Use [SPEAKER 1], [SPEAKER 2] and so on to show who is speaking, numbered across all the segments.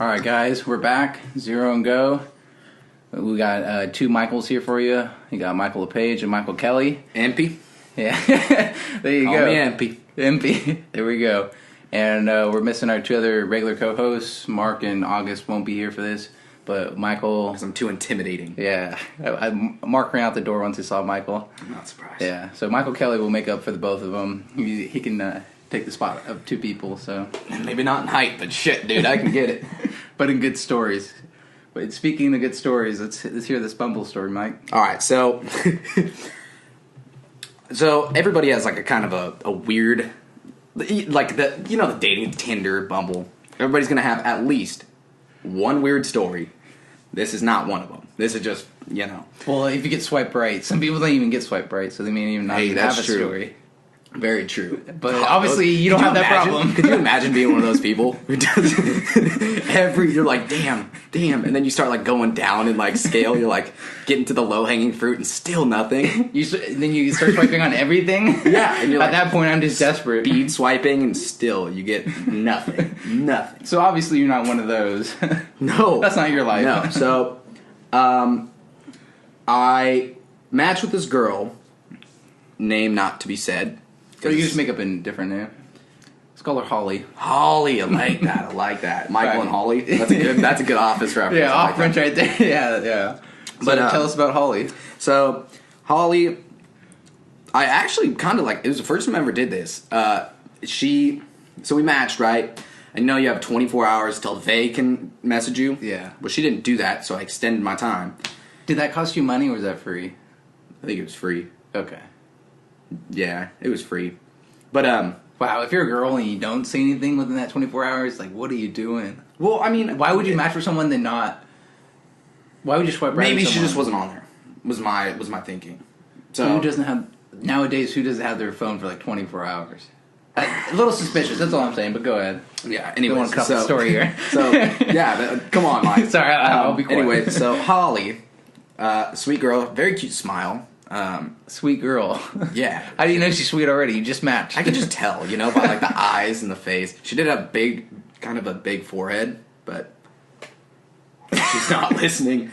[SPEAKER 1] All right, guys, we're back. Zero and Go. We got two Michaels here for you. You got Michael LePage and Michael Kelly.
[SPEAKER 2] Ampy?
[SPEAKER 1] Yeah. There you
[SPEAKER 2] Call
[SPEAKER 1] go.
[SPEAKER 2] me Ampy.
[SPEAKER 1] Ampy. There we go. And we're missing our two other regular co-hosts. Mark and August won't be here for this. But Michael...
[SPEAKER 2] Because I'm too intimidating.
[SPEAKER 1] Yeah. Mark ran out the door once he saw Michael.
[SPEAKER 2] I'm not surprised.
[SPEAKER 1] Yeah. So Michael Kelly will make up for the both of them. He can take the spot of two people, so...
[SPEAKER 2] Maybe not in height, but shit, dude, I can get it.
[SPEAKER 1] But in good stories. But speaking of good stories, let's hear this Bumble story, Mike.
[SPEAKER 2] All right, so... so everybody has like a kind of a weird... Like, the dating, Tinder, Bumble. Everybody's going to have at least one weird story. This is not one of them. This is just,
[SPEAKER 1] Well, if you get swiped right, some people don't even get swiped right, so they may even not even have a story.
[SPEAKER 2] Very true.
[SPEAKER 1] But obviously, you don't have that problem.
[SPEAKER 2] Could you imagine being one of those people who does you're like, damn, and then you start like going down in like scale. You're like getting to the low hanging fruit and still nothing.
[SPEAKER 1] Then you start swiping on everything.
[SPEAKER 2] Yeah, and you're
[SPEAKER 1] at
[SPEAKER 2] like,
[SPEAKER 1] that point, I'm just desperate.
[SPEAKER 2] Speed swiping and still you get nothing.
[SPEAKER 1] So obviously, you're not one of those.
[SPEAKER 2] No,
[SPEAKER 1] that's not your life.
[SPEAKER 2] No. So, I matched with this girl, name not to be said.
[SPEAKER 1] Or you just make up a different name. Let's call her Holly.
[SPEAKER 2] Holly, I like that. Michael and Holly. That's a good Office reference.
[SPEAKER 1] Yeah, off French right there. Yeah. So
[SPEAKER 2] but
[SPEAKER 1] tell us about Holly.
[SPEAKER 2] So Holly, I actually kind of it was the first time I ever did this. So we matched, right? I know you have 24 hours till they can message you.
[SPEAKER 1] Yeah.
[SPEAKER 2] But she didn't do that, so I extended my time.
[SPEAKER 1] Did that cost you money or was that free?
[SPEAKER 2] I think it was free.
[SPEAKER 1] Okay.
[SPEAKER 2] Yeah, it was free. But,
[SPEAKER 1] wow, if you're a girl and you don't say anything within that 24 hours, like, what are you doing?
[SPEAKER 2] Well, I mean...
[SPEAKER 1] Why would you match with someone then not... Why would you swipe right?
[SPEAKER 2] Maybe she just wasn't on there, was my thinking. So
[SPEAKER 1] who doesn't have... Nowadays, who doesn't have their phone for, 24 hours? A little suspicious, that's all I'm saying, but go ahead.
[SPEAKER 2] Yeah, anyway.
[SPEAKER 1] I want to cut the story here.
[SPEAKER 2] So, yeah, come on, Mike.
[SPEAKER 1] Sorry, I'll be quiet.
[SPEAKER 2] Anyway, so Holly, sweet girl, very cute smile.
[SPEAKER 1] Sweet girl.
[SPEAKER 2] Yeah.
[SPEAKER 1] How do you know she's sweet already? You just matched.
[SPEAKER 2] I could just tell, by the eyes and the face. She did have kind of a big forehead, but she's not listening.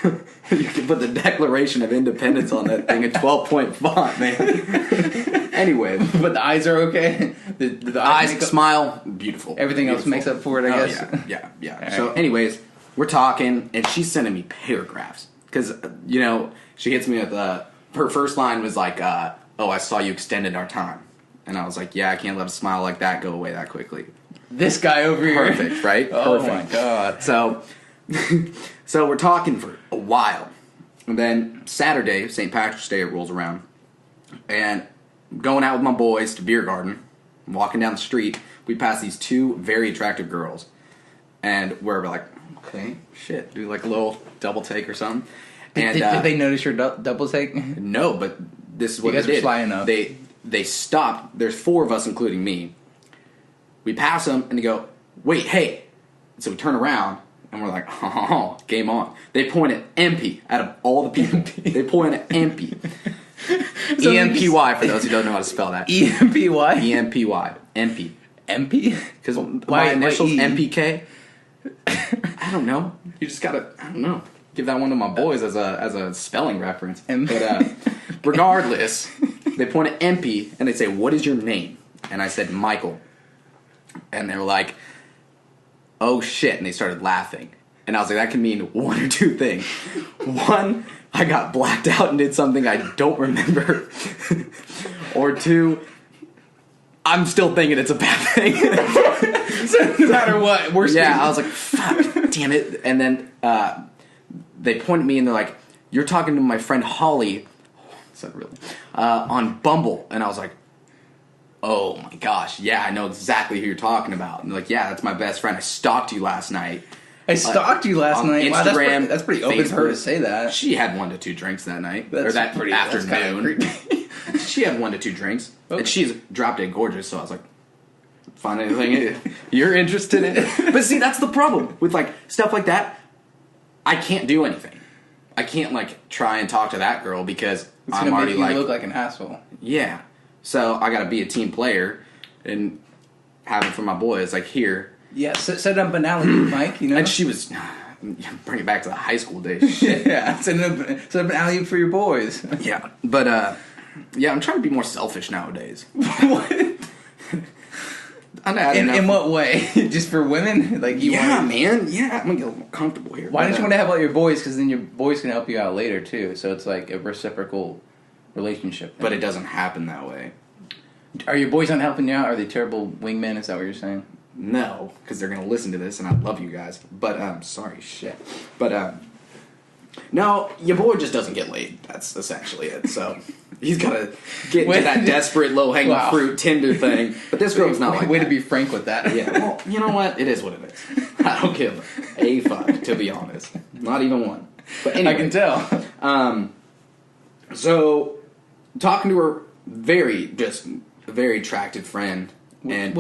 [SPEAKER 2] You can put the Declaration of Independence on that thing in 12-point font, man. Anyway.
[SPEAKER 1] But the eyes are okay? The
[SPEAKER 2] eyes, smile, beautiful.
[SPEAKER 1] Everything else makes up for it, I guess.
[SPEAKER 2] Yeah.
[SPEAKER 1] Right.
[SPEAKER 2] So anyways, we're talking, and she's sending me paragraphs. Because, she hits me with her first line was like, oh, I saw you extended our time. And I was like, yeah, I can't let a smile like that go away that quickly.
[SPEAKER 1] This guy over here.
[SPEAKER 2] Perfect, right?
[SPEAKER 1] Oh,
[SPEAKER 2] Perfect.
[SPEAKER 1] my God.
[SPEAKER 2] So we're talking for a while. And then Saturday, St. Patrick's Day, it rolls around. And I'm going out with my boys to Beer Garden. I'm walking down the street. We pass these two very attractive girls. And we're like, okay, shit, do like a little double take or something. And,
[SPEAKER 1] did they notice your double take?
[SPEAKER 2] No, but this is what
[SPEAKER 1] you guys
[SPEAKER 2] they did.
[SPEAKER 1] Were sly enough.
[SPEAKER 2] They stopped. There's four of us, including me. We pass them, and they go, wait, hey. So we turn around, and we're like, oh, game on. They point at MP out of all the people. They point at MP. So EMPY, for those who don't know how to spell that.
[SPEAKER 1] EMPY?
[SPEAKER 2] EMPY. MP.
[SPEAKER 1] MP?
[SPEAKER 2] Because my initials, MPK. I don't know. You just gotta, I don't know. Give that one to my boys as a spelling reference. But regardless, they point at MP and they say, what is your name? And I said, Michael. And they were like, oh shit. And they started laughing. And I was like, that can mean one or two things. One, I got blacked out and did something I don't remember. Or two, I'm still thinking it's a bad thing.
[SPEAKER 1] So no matter what, we're
[SPEAKER 2] yeah, I was like, fuck, damn it. And then they point at me and they're like, you're talking to my friend Holly, on Bumble. And I was like, oh my gosh, yeah, I know exactly who you're talking about. And they're like, yeah, that's my best friend. I stalked you last night.
[SPEAKER 1] I stalked you last night.
[SPEAKER 2] Instagram,
[SPEAKER 1] wow, that's pretty open for her to say that.
[SPEAKER 2] She had 1 to 2 drinks that night.
[SPEAKER 1] That's
[SPEAKER 2] or that
[SPEAKER 1] pretty,
[SPEAKER 2] afternoon. She had 1 to 2 drinks. Okay. And she's drop dead gorgeous, so I was like, find anything you're interested in? But see, that's the problem. With stuff like that, I can't do anything. I can't try and talk to that girl because I'm already
[SPEAKER 1] you look like an asshole.
[SPEAKER 2] Yeah. So I gotta be a team player and have it for my boys. Here,
[SPEAKER 1] Yeah, set up an alley, Mike. You know,
[SPEAKER 2] and she was bring it back to the high school days. Shit.
[SPEAKER 1] Yeah, set up an alley for your boys.
[SPEAKER 2] Yeah, but yeah, I'm trying to be more selfish nowadays.
[SPEAKER 1] What? In what way? Just for women? Like
[SPEAKER 2] man. Yeah, I'm gonna get a little more comfortable here.
[SPEAKER 1] Why don't you want to have all your boys? Because then your boys can help you out later too. So it's like a reciprocal relationship.
[SPEAKER 2] But it doesn't happen that way.
[SPEAKER 1] Are your boys not helping you out? Are they terrible wingmen? Is that what you're saying?
[SPEAKER 2] No, because they're gonna listen to this, and I love you guys. But sorry, shit. But no, your boy just doesn't get laid. That's essentially it. So he's gotta get into that desperate low hanging fruit Tinder thing. But this girl's not like
[SPEAKER 1] way
[SPEAKER 2] that.
[SPEAKER 1] To be frank with that.
[SPEAKER 2] Yeah. Well, you know what? It is what it is. I don't give a fuck, to be honest. Not even one. But anyway,
[SPEAKER 1] I can tell.
[SPEAKER 2] So talking to her, very attractive friend, and.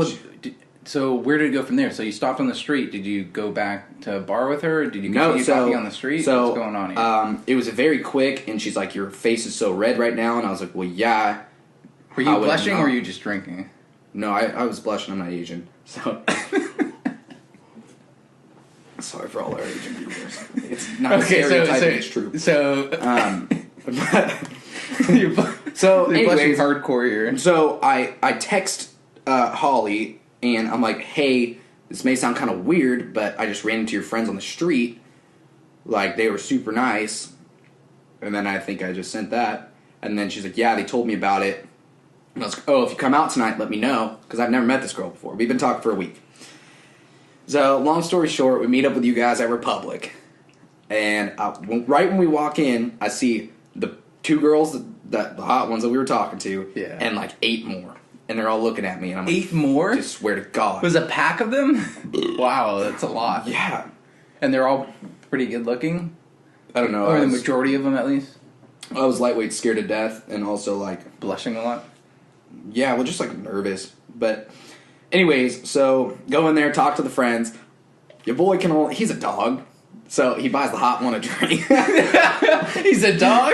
[SPEAKER 1] So where did it go from there? So you stopped on the street. Did you go back to a bar with her? Did you continue talking on the street?
[SPEAKER 2] So,
[SPEAKER 1] what's going on here?
[SPEAKER 2] It was very quick, and she's like, "Your face is so red right now," and I was like, "Well, yeah."
[SPEAKER 1] Were you blushing, or were you just drinking?
[SPEAKER 2] No, I was blushing. I'm not Asian, so sorry for all our Asian viewers. It's not stereotyping. It's true.
[SPEAKER 1] So,
[SPEAKER 2] anyways,
[SPEAKER 1] hardcore here.
[SPEAKER 2] So I text Holly. And I'm like, hey, this may sound kind of weird, but I just ran into your friends on the street. Like, they were super nice. And then I think I just sent that. And then she's like, yeah, they told me about it. And I was like, oh, if you come out tonight, let me know. Because I've never met this girl before. We've been talking for a week. So, long story short, we meet up with you guys at Republic. And right when we walk in, I see the two girls, the hot ones that we were talking to, and like 8 more. And they're all looking at me, and I'm like,
[SPEAKER 1] 8 more?
[SPEAKER 2] I swear to God.
[SPEAKER 1] It was a pack of them? Wow, that's a lot.
[SPEAKER 2] Yeah.
[SPEAKER 1] And they're all pretty good looking?
[SPEAKER 2] I don't know.
[SPEAKER 1] Or the majority of them, at least?
[SPEAKER 2] I was lightweight scared to death, and also, like...
[SPEAKER 1] Blushing a lot?
[SPEAKER 2] Yeah, well, just, like, nervous. But, anyways, so, go in there, talk to the friends. Your boy can only... He's a dog. So he buys the hot one a drink.
[SPEAKER 1] He's a dog.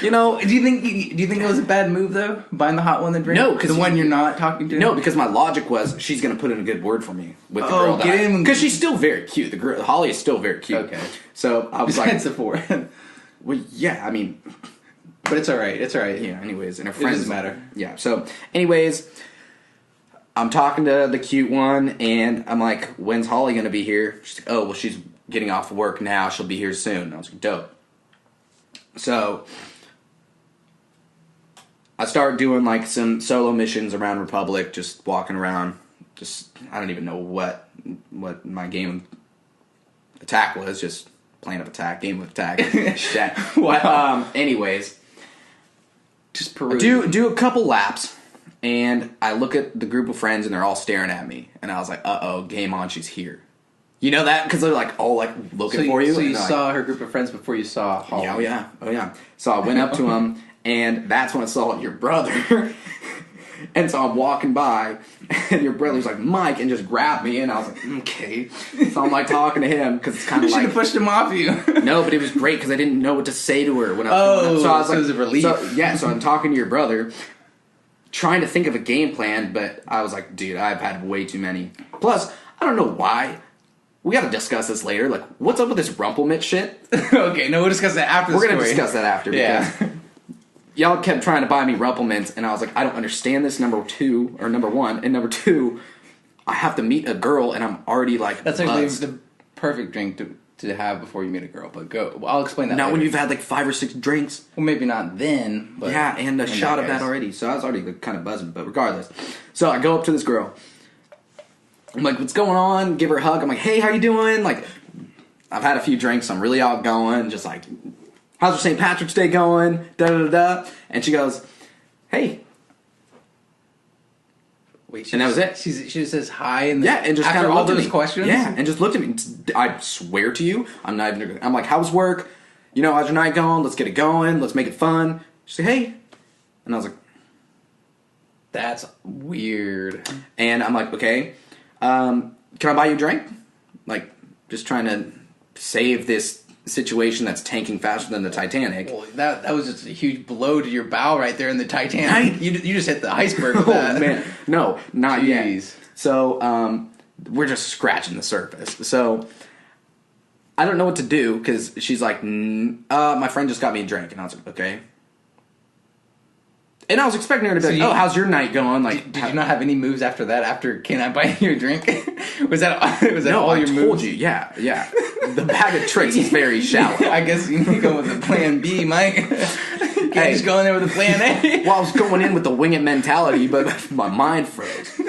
[SPEAKER 2] You know.
[SPEAKER 1] Do you think it was a bad move though? Buying the hot one the drink.
[SPEAKER 2] No, because
[SPEAKER 1] the one you're not talking to.
[SPEAKER 2] No, because my logic was she's gonna put in a good word for me with the girl. Because she's still very cute. The girl Holly is still very cute.
[SPEAKER 1] Okay.
[SPEAKER 2] So I was
[SPEAKER 1] Besides the forehead.
[SPEAKER 2] Well, yeah. I mean,
[SPEAKER 1] but it's all right. It's all right.
[SPEAKER 2] Yeah. Anyways, and her friends
[SPEAKER 1] doesn't matter.
[SPEAKER 2] Yeah. So, anyways. I'm talking to the cute one, and I'm like, when's Holly gonna be here? She's like, oh, well, she's getting off work now. She'll be here soon. And I was like, dope. So I start doing like some solo missions around Republic, just walking around. Just I don't even know what my game of attack was. Just plan of attack, game of attack. Shit.
[SPEAKER 1] Wow.
[SPEAKER 2] Anyways,
[SPEAKER 1] just peruse.
[SPEAKER 2] Do a couple laps, and I look at the group of friends, and they're all staring at me. And I was like, uh-oh, game on. She's here. You know that? Because they're like all like looking for you.
[SPEAKER 1] So you saw her group of friends before you saw Holly.
[SPEAKER 2] Yeah, oh yeah. So I went up to him, and that's when I saw your brother. And so I'm walking by, and your brother's like, Mike, and just grabbed me, and I was like, okay. So I'm like talking to him, because it's kind of like...
[SPEAKER 1] You should have pushed him off you.
[SPEAKER 2] No, but it was great, because I didn't know what to say to her when I was going up. So I was like,
[SPEAKER 1] it was a relief.
[SPEAKER 2] So I'm talking to your brother, trying to think of a game plan, but I was like, dude, I've had way too many. Plus, I don't know why. We gotta discuss this later. Like, what's up with this Rumplemint shit?
[SPEAKER 1] Okay, no, we'll discuss that after
[SPEAKER 2] We're gonna discuss that after, because...
[SPEAKER 1] Yeah.
[SPEAKER 2] Y'all kept trying to buy me Rumplemints, and I was like, I don't understand this, number one, and number two, I have to meet a girl, and I'm already like,
[SPEAKER 1] that's actually the perfect drink to have before you meet a girl, but go, well, I'll explain that
[SPEAKER 2] Not
[SPEAKER 1] later.
[SPEAKER 2] when you've had like 5 or 6 drinks.
[SPEAKER 1] Well, maybe not then, but...
[SPEAKER 2] Yeah, and a shot of that already, so I was already kind of buzzing, but regardless. So I go up to this girl. I'm like, what's going on? Give her a hug. I'm like, hey, how you doing? Like, I've had a few drinks, I'm really outgoing, just like... How's your St. Patrick's Day going? Da-da-da-da. And she goes, hey.
[SPEAKER 1] Wait,
[SPEAKER 2] and that was it.
[SPEAKER 1] She just says hi, and
[SPEAKER 2] and just
[SPEAKER 1] after
[SPEAKER 2] kind of
[SPEAKER 1] all those questions?
[SPEAKER 2] Yeah, and just looked at me. I swear to you, I'm not even... I'm like, how's work? You know, how's your night going? Let's get it going. Let's make it fun. She said, hey. And I was like...
[SPEAKER 1] That's weird.
[SPEAKER 2] And I'm like, okay. Can I buy you a drink? Like, just trying to save this... situation that's tanking faster than the Titanic.
[SPEAKER 1] Well, that was just a huge blow to your bow right there in the Titanic. Right? You just hit the iceberg with that.
[SPEAKER 2] Man. No, not yet. So, we're just scratching the surface. So I don't know what to do because she's like, my friend just got me a drink. And I was like, okay. And I was expecting her to be like, oh, how's your night going? Like,
[SPEAKER 1] did you not have any moves after that? After, can I buy you a drink? was that all your moves?
[SPEAKER 2] I told you, yeah. The bag of tricks is very shallow.
[SPEAKER 1] I guess you need to go with a plan B, Mike. You can't just go in there with a plan A.
[SPEAKER 2] Well, I was going in with the wing it mentality, but my mind froze.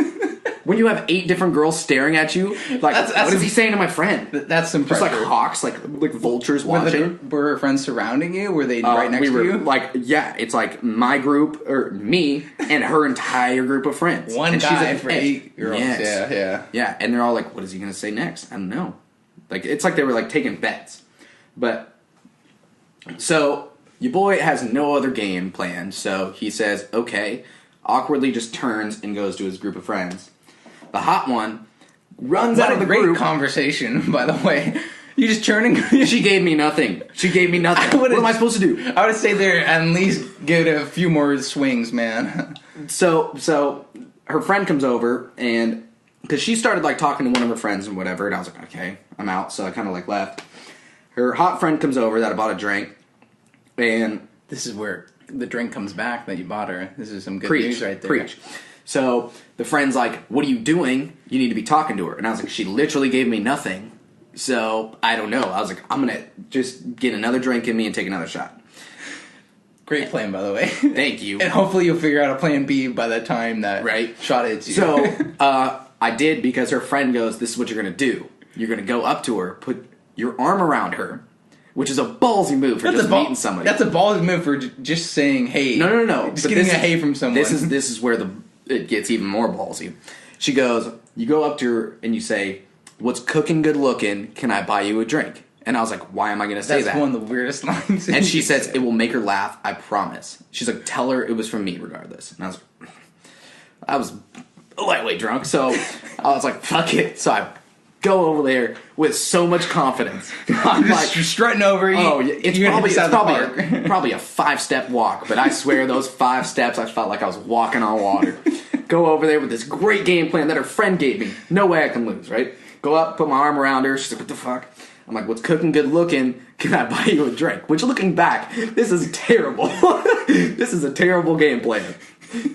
[SPEAKER 2] When you have 8 different girls staring at you, like, what is he saying to my friend?
[SPEAKER 1] That's some pressure.
[SPEAKER 2] Just like hawks, like vultures watching.
[SPEAKER 1] Were her friends surrounding you? Were they right next to you?
[SPEAKER 2] Like, yeah, it's like my group, or me, and her entire group of friends.
[SPEAKER 1] One
[SPEAKER 2] and
[SPEAKER 1] guy for 8 girls. Yes.
[SPEAKER 2] Yeah, and they're all like, what is he going to say next? I don't know. Like, it's like they were like taking bets. But, so, your boy has no other game planned, so he says, okay, awkwardly just turns and goes to his group of friends. The hot one runs out of the group.
[SPEAKER 1] Great conversation, by the way. You just turn and
[SPEAKER 2] She gave me nothing. What am I supposed to do?
[SPEAKER 1] I would say there at least get a few more swings, man.
[SPEAKER 2] So her friend comes over, and because she started like talking to one of her friends and whatever, and I was like, okay, I'm out. So I kind of like left. Her hot friend comes over that I bought a drink, and
[SPEAKER 1] this is where the drink comes back that you bought her. This is some good news right there.
[SPEAKER 2] Preach. So the friend's like, what are you doing? You need to be talking to her. And I was like, she literally gave me nothing. So I don't know. I was like, I'm going to just get another drink in me and take another shot.
[SPEAKER 1] Great plan, by the way.
[SPEAKER 2] Thank you.
[SPEAKER 1] And hopefully you'll figure out a plan B by the time that shot hits you.
[SPEAKER 2] So I did, because her friend goes, this is what you're going to do. You're going to go up to her, put your arm around her, which is a ballsy move for just meeting somebody.
[SPEAKER 1] That's a ballsy move for just saying hey.
[SPEAKER 2] No.
[SPEAKER 1] Just getting a hey from someone.
[SPEAKER 2] This is where it gets even more ballsy. She goes, you go up to her and you say, what's cooking good looking? Can I buy you a drink? And I was like, why am I going to say that?
[SPEAKER 1] That's one of the weirdest lines.
[SPEAKER 2] And she says, it will make her laugh, I promise. She's like, tell her it was from me regardless. And I was lightweight drunk, so I was like, fuck it. So I go over there with so much confidence.
[SPEAKER 1] I'm like, you're strutting over.
[SPEAKER 2] It's probably a 5-step walk, but I swear those 5 steps, I felt like I was walking on water. Go over there with this great game plan that her friend gave me. No way I can lose, right? Go up, put my arm around her. She's like, what the fuck? I'm like, what's cooking good looking? Can I buy you a drink? Which, looking back, this is terrible. This is a terrible game plan.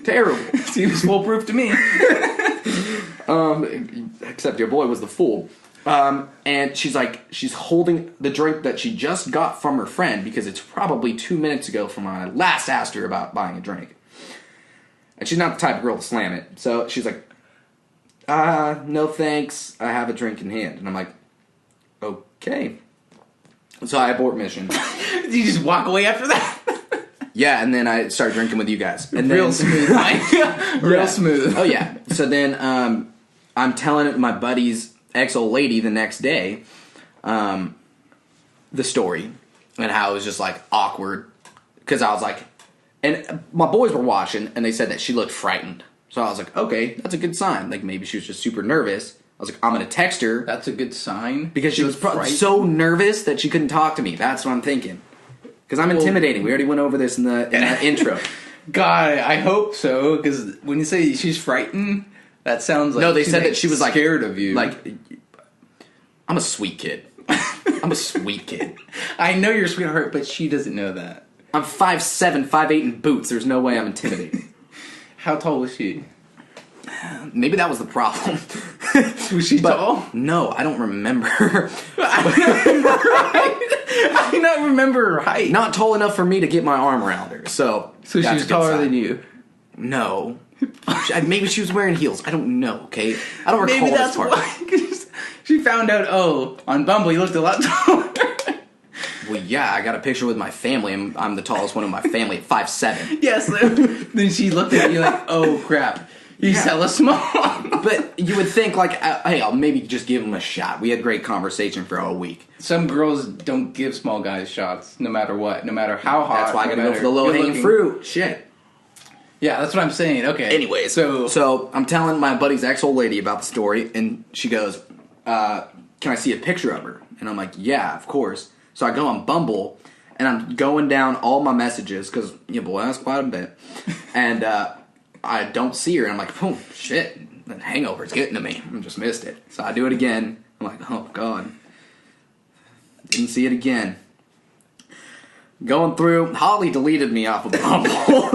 [SPEAKER 2] Terrible.
[SPEAKER 1] Seems foolproof to me.
[SPEAKER 2] Except your boy was the fool. And she's holding the drink that she just got from her friend, because it's probably 2 minutes ago from when I last asked her about buying a drink. And she's not the type of girl to slam it. So she's like, no thanks, I have a drink in hand. And I'm like, okay. So I abort mission.
[SPEAKER 1] Did you just walk away after that?
[SPEAKER 2] Yeah, and then I started drinking with you guys. And
[SPEAKER 1] real smooth, Mike. Real smooth.
[SPEAKER 2] Oh, yeah. So then I'm telling my buddy's ex-old lady the next day the story and how it was just, like, awkward. Because I was like... And my boys were watching, and they said that she looked frightened. So I was like, okay, that's a good sign. Like, maybe she was just super nervous. I was like, I'm going to text her.
[SPEAKER 1] That's a good sign.
[SPEAKER 2] Because she was so nervous that she couldn't talk to me. That's what I'm thinking. Because I'm intimidating. We already went over this in the intro.
[SPEAKER 1] God, I hope so. Because when you say she's frightened, that sounds like...
[SPEAKER 2] No, they said that she was, like...
[SPEAKER 1] scared of you.
[SPEAKER 2] Like, I'm a sweet kid. I'm a sweet kid.
[SPEAKER 1] I know you're a sweetheart, but she doesn't know that.
[SPEAKER 2] I'm 5'7", 5'8" in boots. There's no way I'm intimidating.
[SPEAKER 1] How tall was she?
[SPEAKER 2] Maybe that was the problem.
[SPEAKER 1] Was she tall?
[SPEAKER 2] No, I don't remember.
[SPEAKER 1] I do not remember her height.
[SPEAKER 2] Not tall enough for me to get my arm around her. So
[SPEAKER 1] she was taller than you?
[SPEAKER 2] No. Maybe she was wearing heels. I don't know, okay? I don't recall this part.
[SPEAKER 1] Why. She found out, on Bumble you looked a lot taller.
[SPEAKER 2] Well, yeah, I got a picture with my family. I'm the tallest one in my family at 5'7".
[SPEAKER 1] Yes. Then she looked at you like, oh, crap. He's hella small.
[SPEAKER 2] But you would think, like, hey, I'll maybe just give him a shot. We had great conversation for a week.
[SPEAKER 1] Some girls don't give small guys shots, no matter what. No matter how hot.
[SPEAKER 2] That's why I gotta go for the low-hanging fruit. Shit.
[SPEAKER 1] Yeah, that's what I'm saying. Okay.
[SPEAKER 2] Anyway, so I'm telling my buddy's ex-old lady about the story, and she goes, can I see a picture of her? And I'm like, yeah, of course. So I go on Bumble, and I'm going down all my messages, because, boy, that's quite a bit. And I don't see her, and I'm like, oh, shit, that hangover's getting to me. I just missed it. So I do it again. I'm like, oh, God. Didn't see it again. Going through, Holly deleted me off of Bumble.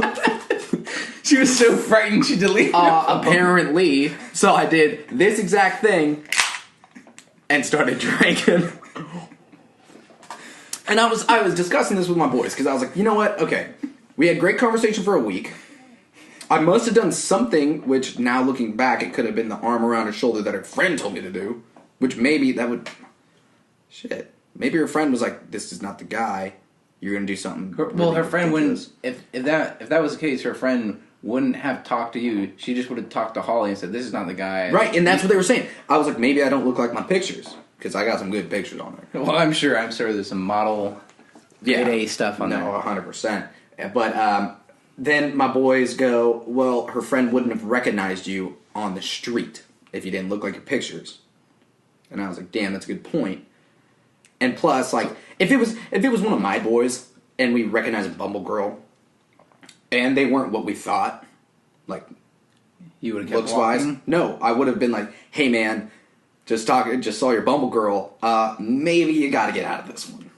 [SPEAKER 1] She was so frightened she deleted
[SPEAKER 2] apparently. So I did this exact thing and started drinking. And I was discussing this with my boys because I was like, you know what? Okay, we had great conversation for a week. I must have done something, which now looking back, it could have been the arm around her shoulder that her friend told me to do. Which maybe that would... Shit. Maybe her friend was like, this is not the guy. You're going to do something.
[SPEAKER 1] Her friend wouldn't... If that was the case, her friend wouldn't have talked to you. She just would have talked to Holly and said, this is not the guy.
[SPEAKER 2] Right, and that's what they were saying. I was like, maybe I don't look like my pictures. Because I got some good pictures on there.
[SPEAKER 1] Well, I'm sure there's some model... A stuff on there.
[SPEAKER 2] No, 100%. But then my boys go, well, her friend wouldn't have recognized you on the street if you didn't look like your pictures. And I was like, damn, that's a good point. And plus, like, if it was one of my boys and we recognized a Bumble girl and they weren't what we thought, like,
[SPEAKER 1] you would have kept
[SPEAKER 2] looks wise, no, I would have been like, hey man, just saw your Bumble girl. Maybe you got to get out of this one.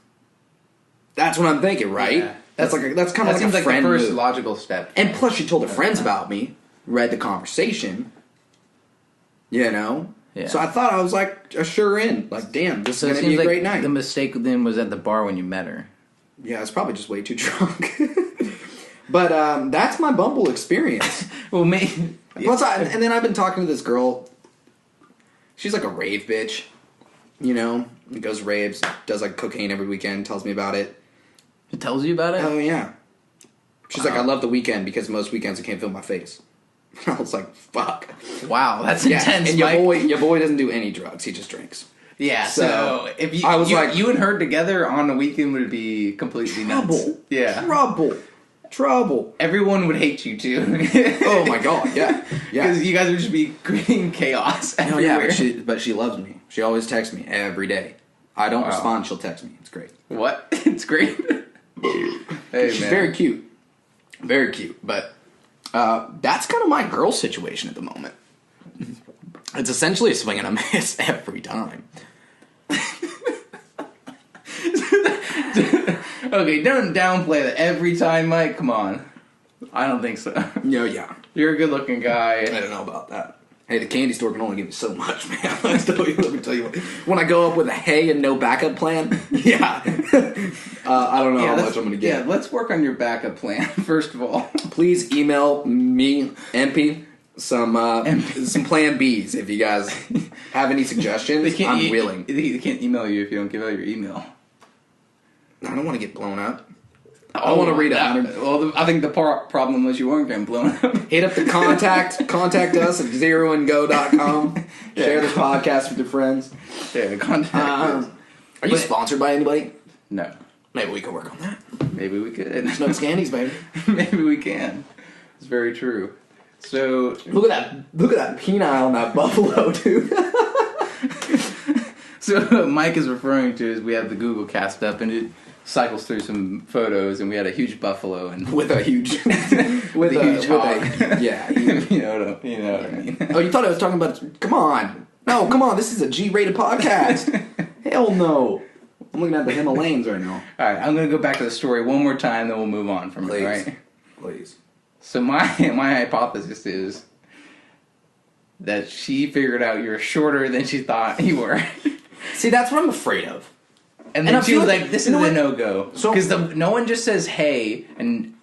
[SPEAKER 2] That's what I'm thinking, right? Yeah. That's kind of like a friend
[SPEAKER 1] like the first
[SPEAKER 2] move.
[SPEAKER 1] Logical step.
[SPEAKER 2] And plus, she told her friends about me, read the conversation, you know. Yeah. So I thought I was like a sure in, like, damn, this is gonna be a great night.
[SPEAKER 1] The mistake then was at the bar when you met her.
[SPEAKER 2] Yeah, I was probably just way too drunk. But that's my Bumble experience.
[SPEAKER 1] Well, me.
[SPEAKER 2] Plus, and then I've been talking to this girl. She's like a rave bitch, you know. Goes raves, does like cocaine every weekend, tells me about it.
[SPEAKER 1] It tells you about it?
[SPEAKER 2] Oh, yeah. She's like, I love the weekend because most weekends I can't feel my face. I was like, fuck.
[SPEAKER 1] Wow, that's intense,
[SPEAKER 2] and your boy doesn't do any drugs. He just drinks.
[SPEAKER 1] Yeah, so if you and her together on a weekend would be completely nuts.
[SPEAKER 2] Trouble.
[SPEAKER 1] Everyone would hate you, too.
[SPEAKER 2] Oh, my God, yeah.
[SPEAKER 1] Because you guys would just be creating chaos everywhere.
[SPEAKER 2] Oh, yeah, but she loves me. She always texts me every day. I don't respond, she'll text me. It's great.
[SPEAKER 1] What? It's great?
[SPEAKER 2] Hey, she's very cute. Very cute. But that's kind of my girl situation at the moment. It's essentially a swing and a miss every time.
[SPEAKER 1] Okay, don't downplay that every time, Mike. Come on. I don't think so.
[SPEAKER 2] No, yeah.
[SPEAKER 1] You're a good-looking guy.
[SPEAKER 2] I don't know about that. Hey, the candy store can only give me so much, man. Let me tell you what. When I go up with a hay and no backup plan, yeah. I don't know how much I'm going to get.
[SPEAKER 1] Yeah, let's work on your backup plan, first of all.
[SPEAKER 2] Please email me, MP, some plan Bs. If you guys have any suggestions, I'm willing.
[SPEAKER 1] They can't email you if you don't give out your email.
[SPEAKER 2] I don't want to get blown up. I want to read 100.
[SPEAKER 1] Well, I think the problem was you weren't getting blown up.
[SPEAKER 2] Hit up the contact us at zeroandgo.com. Share this podcast with your friends.
[SPEAKER 1] Yeah, contact us.
[SPEAKER 2] Are you sponsored by anybody?
[SPEAKER 1] No.
[SPEAKER 2] Maybe we can work on that.
[SPEAKER 1] Maybe we could.
[SPEAKER 2] No scandies, baby.
[SPEAKER 1] Maybe we can. It's very true. So
[SPEAKER 2] look at that penile on that buffalo, dude.
[SPEAKER 1] So what Mike is referring to is we have the Google Cast up and it cycles through some photos, and we had a huge buffalo and
[SPEAKER 2] with a huge hog. Yeah,
[SPEAKER 1] you know what I mean.
[SPEAKER 2] Oh, you thought I was talking about? Come on, this is a G-rated podcast. Hell no. I'm looking at the Himalayas right now.
[SPEAKER 1] All right, I'm gonna go back to the story one more time, then we'll move on from it. Right?
[SPEAKER 2] Please.
[SPEAKER 1] So my hypothesis is that she figured out you're shorter than she thought you were.
[SPEAKER 2] See, that's what I'm afraid of.
[SPEAKER 1] And then she was like, this is a no-go. Because no one just says hey, and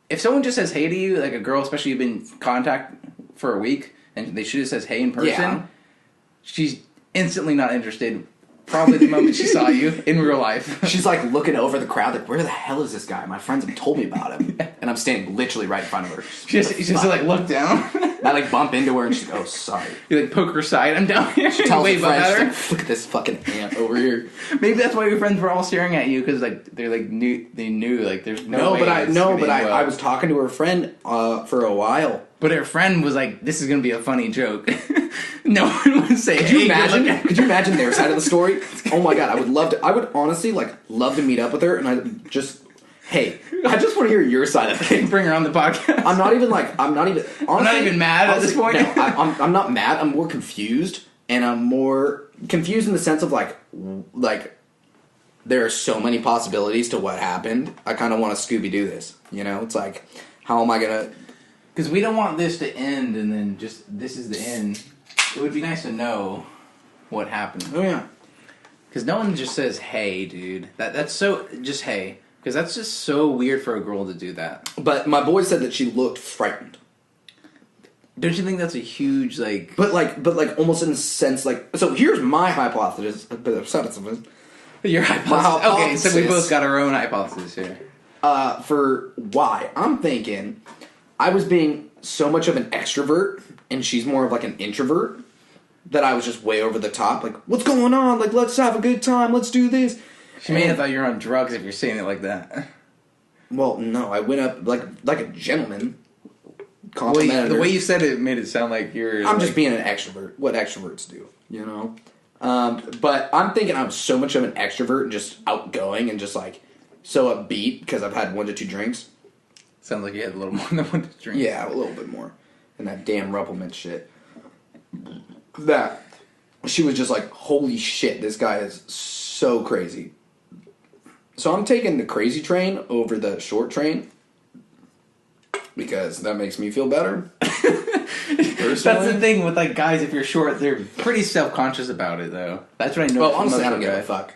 [SPEAKER 1] if someone just says hey to you, like a girl, especially you've been in contact for a week, and she just says hey in person, she's instantly not interested. Probably the moment she saw you in real life.
[SPEAKER 2] She's like looking over the crowd like, where the hell is this guy? My friends have told me about him. And I'm standing literally right in front of her.
[SPEAKER 1] She just like look down.
[SPEAKER 2] I like bump into her and she's like, oh, sorry.
[SPEAKER 1] You like poke her side, I'm down here.
[SPEAKER 2] She tells her friends, like, look at this fucking ant over here.
[SPEAKER 1] Maybe that's why your friends were all staring at you, because like they knew like there's no way.
[SPEAKER 2] But I was talking to her friend for a while.
[SPEAKER 1] But her friend was like, this is going to be a funny joke. No one would say,
[SPEAKER 2] Could you imagine their side of the story? Oh my God, I would honestly like love to meet up with her and I just Hey, I just want to hear your side of things.
[SPEAKER 1] Bring her on the podcast.
[SPEAKER 2] I'm not even honestly,
[SPEAKER 1] I'm not even mad at this point.
[SPEAKER 2] No, I'm not mad. I'm more confused, and I'm more confused in the sense of like there are so many possibilities to what happened. I kind of want to Scooby-Doo this. You know, it's like, how am I gonna?
[SPEAKER 1] Because we don't want this to end, and then just this is the end. It would be nice to know what happened.
[SPEAKER 2] Oh yeah.
[SPEAKER 1] Because no one just says, "Hey, dude." That's so just hey. Because that's just so weird for a girl to do that.
[SPEAKER 2] But my boy said that she looked frightened.
[SPEAKER 1] Don't you think that's a huge like?
[SPEAKER 2] But almost in a sense like. So here's my hypothesis.
[SPEAKER 1] Your hypothesis. Okay, so we both got our own hypothesis here.
[SPEAKER 2] For why I'm thinking, I was being so much of an extrovert, and she's more of like an introvert. That I was just way over the top, like, what's going on? Like, let's have a good time. Let's do this.
[SPEAKER 1] She may have thought you're on drugs if you're saying it like that.
[SPEAKER 2] Well, no, I went up like a gentleman.
[SPEAKER 1] Complimented the way you said it made it sound like you're...
[SPEAKER 2] I'm just being an extrovert. What extroverts do, you know? But I'm thinking I'm so much of an extrovert and just outgoing and just like so upbeat because I've had 1 to 2 drinks.
[SPEAKER 1] Sounds like you had a little more than 1 to 2 drinks.
[SPEAKER 2] Yeah, a little bit more. And that damn Ruppelman shit. That she was just like, holy shit, this guy is so crazy. So I'm taking the crazy train over the short train because that makes me feel better.
[SPEAKER 1] That's the thing with like guys. If you're short, they're pretty self-conscious about it, though. That's what I know.
[SPEAKER 2] Well, honestly, I don't give a fuck.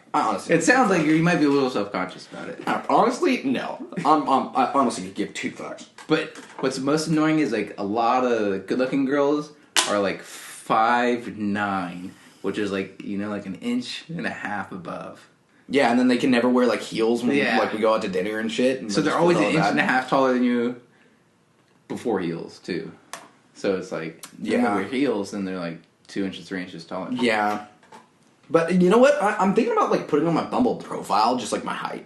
[SPEAKER 1] It sounds like you might be a little self-conscious about it.
[SPEAKER 2] Honestly, no. I honestly could give 2 fucks.
[SPEAKER 1] But what's most annoying is like a lot of good-looking girls are like 5'9", which is like, you know, like 1.5 inches above.
[SPEAKER 2] Yeah, and then they can never wear like heels when like we go out to dinner and shit. And
[SPEAKER 1] so they're always 1.5 inches taller than you before heels too. So it's like when they wear heels, then they're like 2 inches, 3 inches taller.
[SPEAKER 2] Yeah, but you know what? I'm thinking about like putting on my Bumble profile just like my height,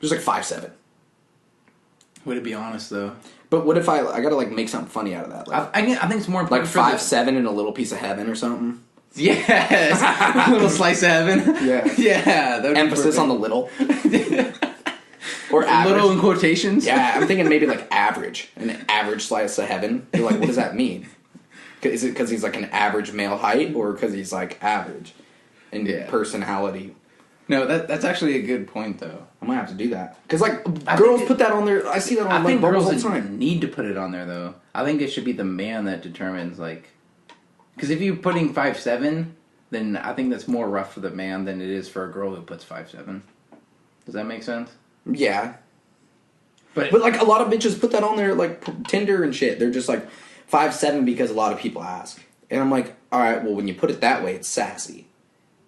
[SPEAKER 2] just like 5'7".
[SPEAKER 1] Way to be honest, though.
[SPEAKER 2] But what if I gotta like make something funny out of that? Like,
[SPEAKER 1] I think it's more important.
[SPEAKER 2] Like 5'7" and a little piece of heaven or something.
[SPEAKER 1] Yes, a little slice of heaven.
[SPEAKER 2] Yeah,
[SPEAKER 1] yeah.
[SPEAKER 2] Emphasis on the little. Or average.
[SPEAKER 1] Little in quotations.
[SPEAKER 2] Yeah, I'm thinking maybe like average, an average slice of heaven. You're like, what does that mean? Is it because he's like an average male height, or because he's like average in personality?
[SPEAKER 1] No, that's actually a good point, though.
[SPEAKER 2] I might have to do that because like girls put that on there. I see that on. I think girls all the time
[SPEAKER 1] need to put it on there, though. I think it should be the man that determines like, because if you're putting 5'7", then I think that's more rough for the man than it is for a girl who puts 5'7". Does that make sense?
[SPEAKER 2] Yeah. But like a lot of bitches put that on there, like Tinder and shit. They're just like 5'7" because a lot of people ask, and I'm like, all right, well when you put it that way, it's sassy.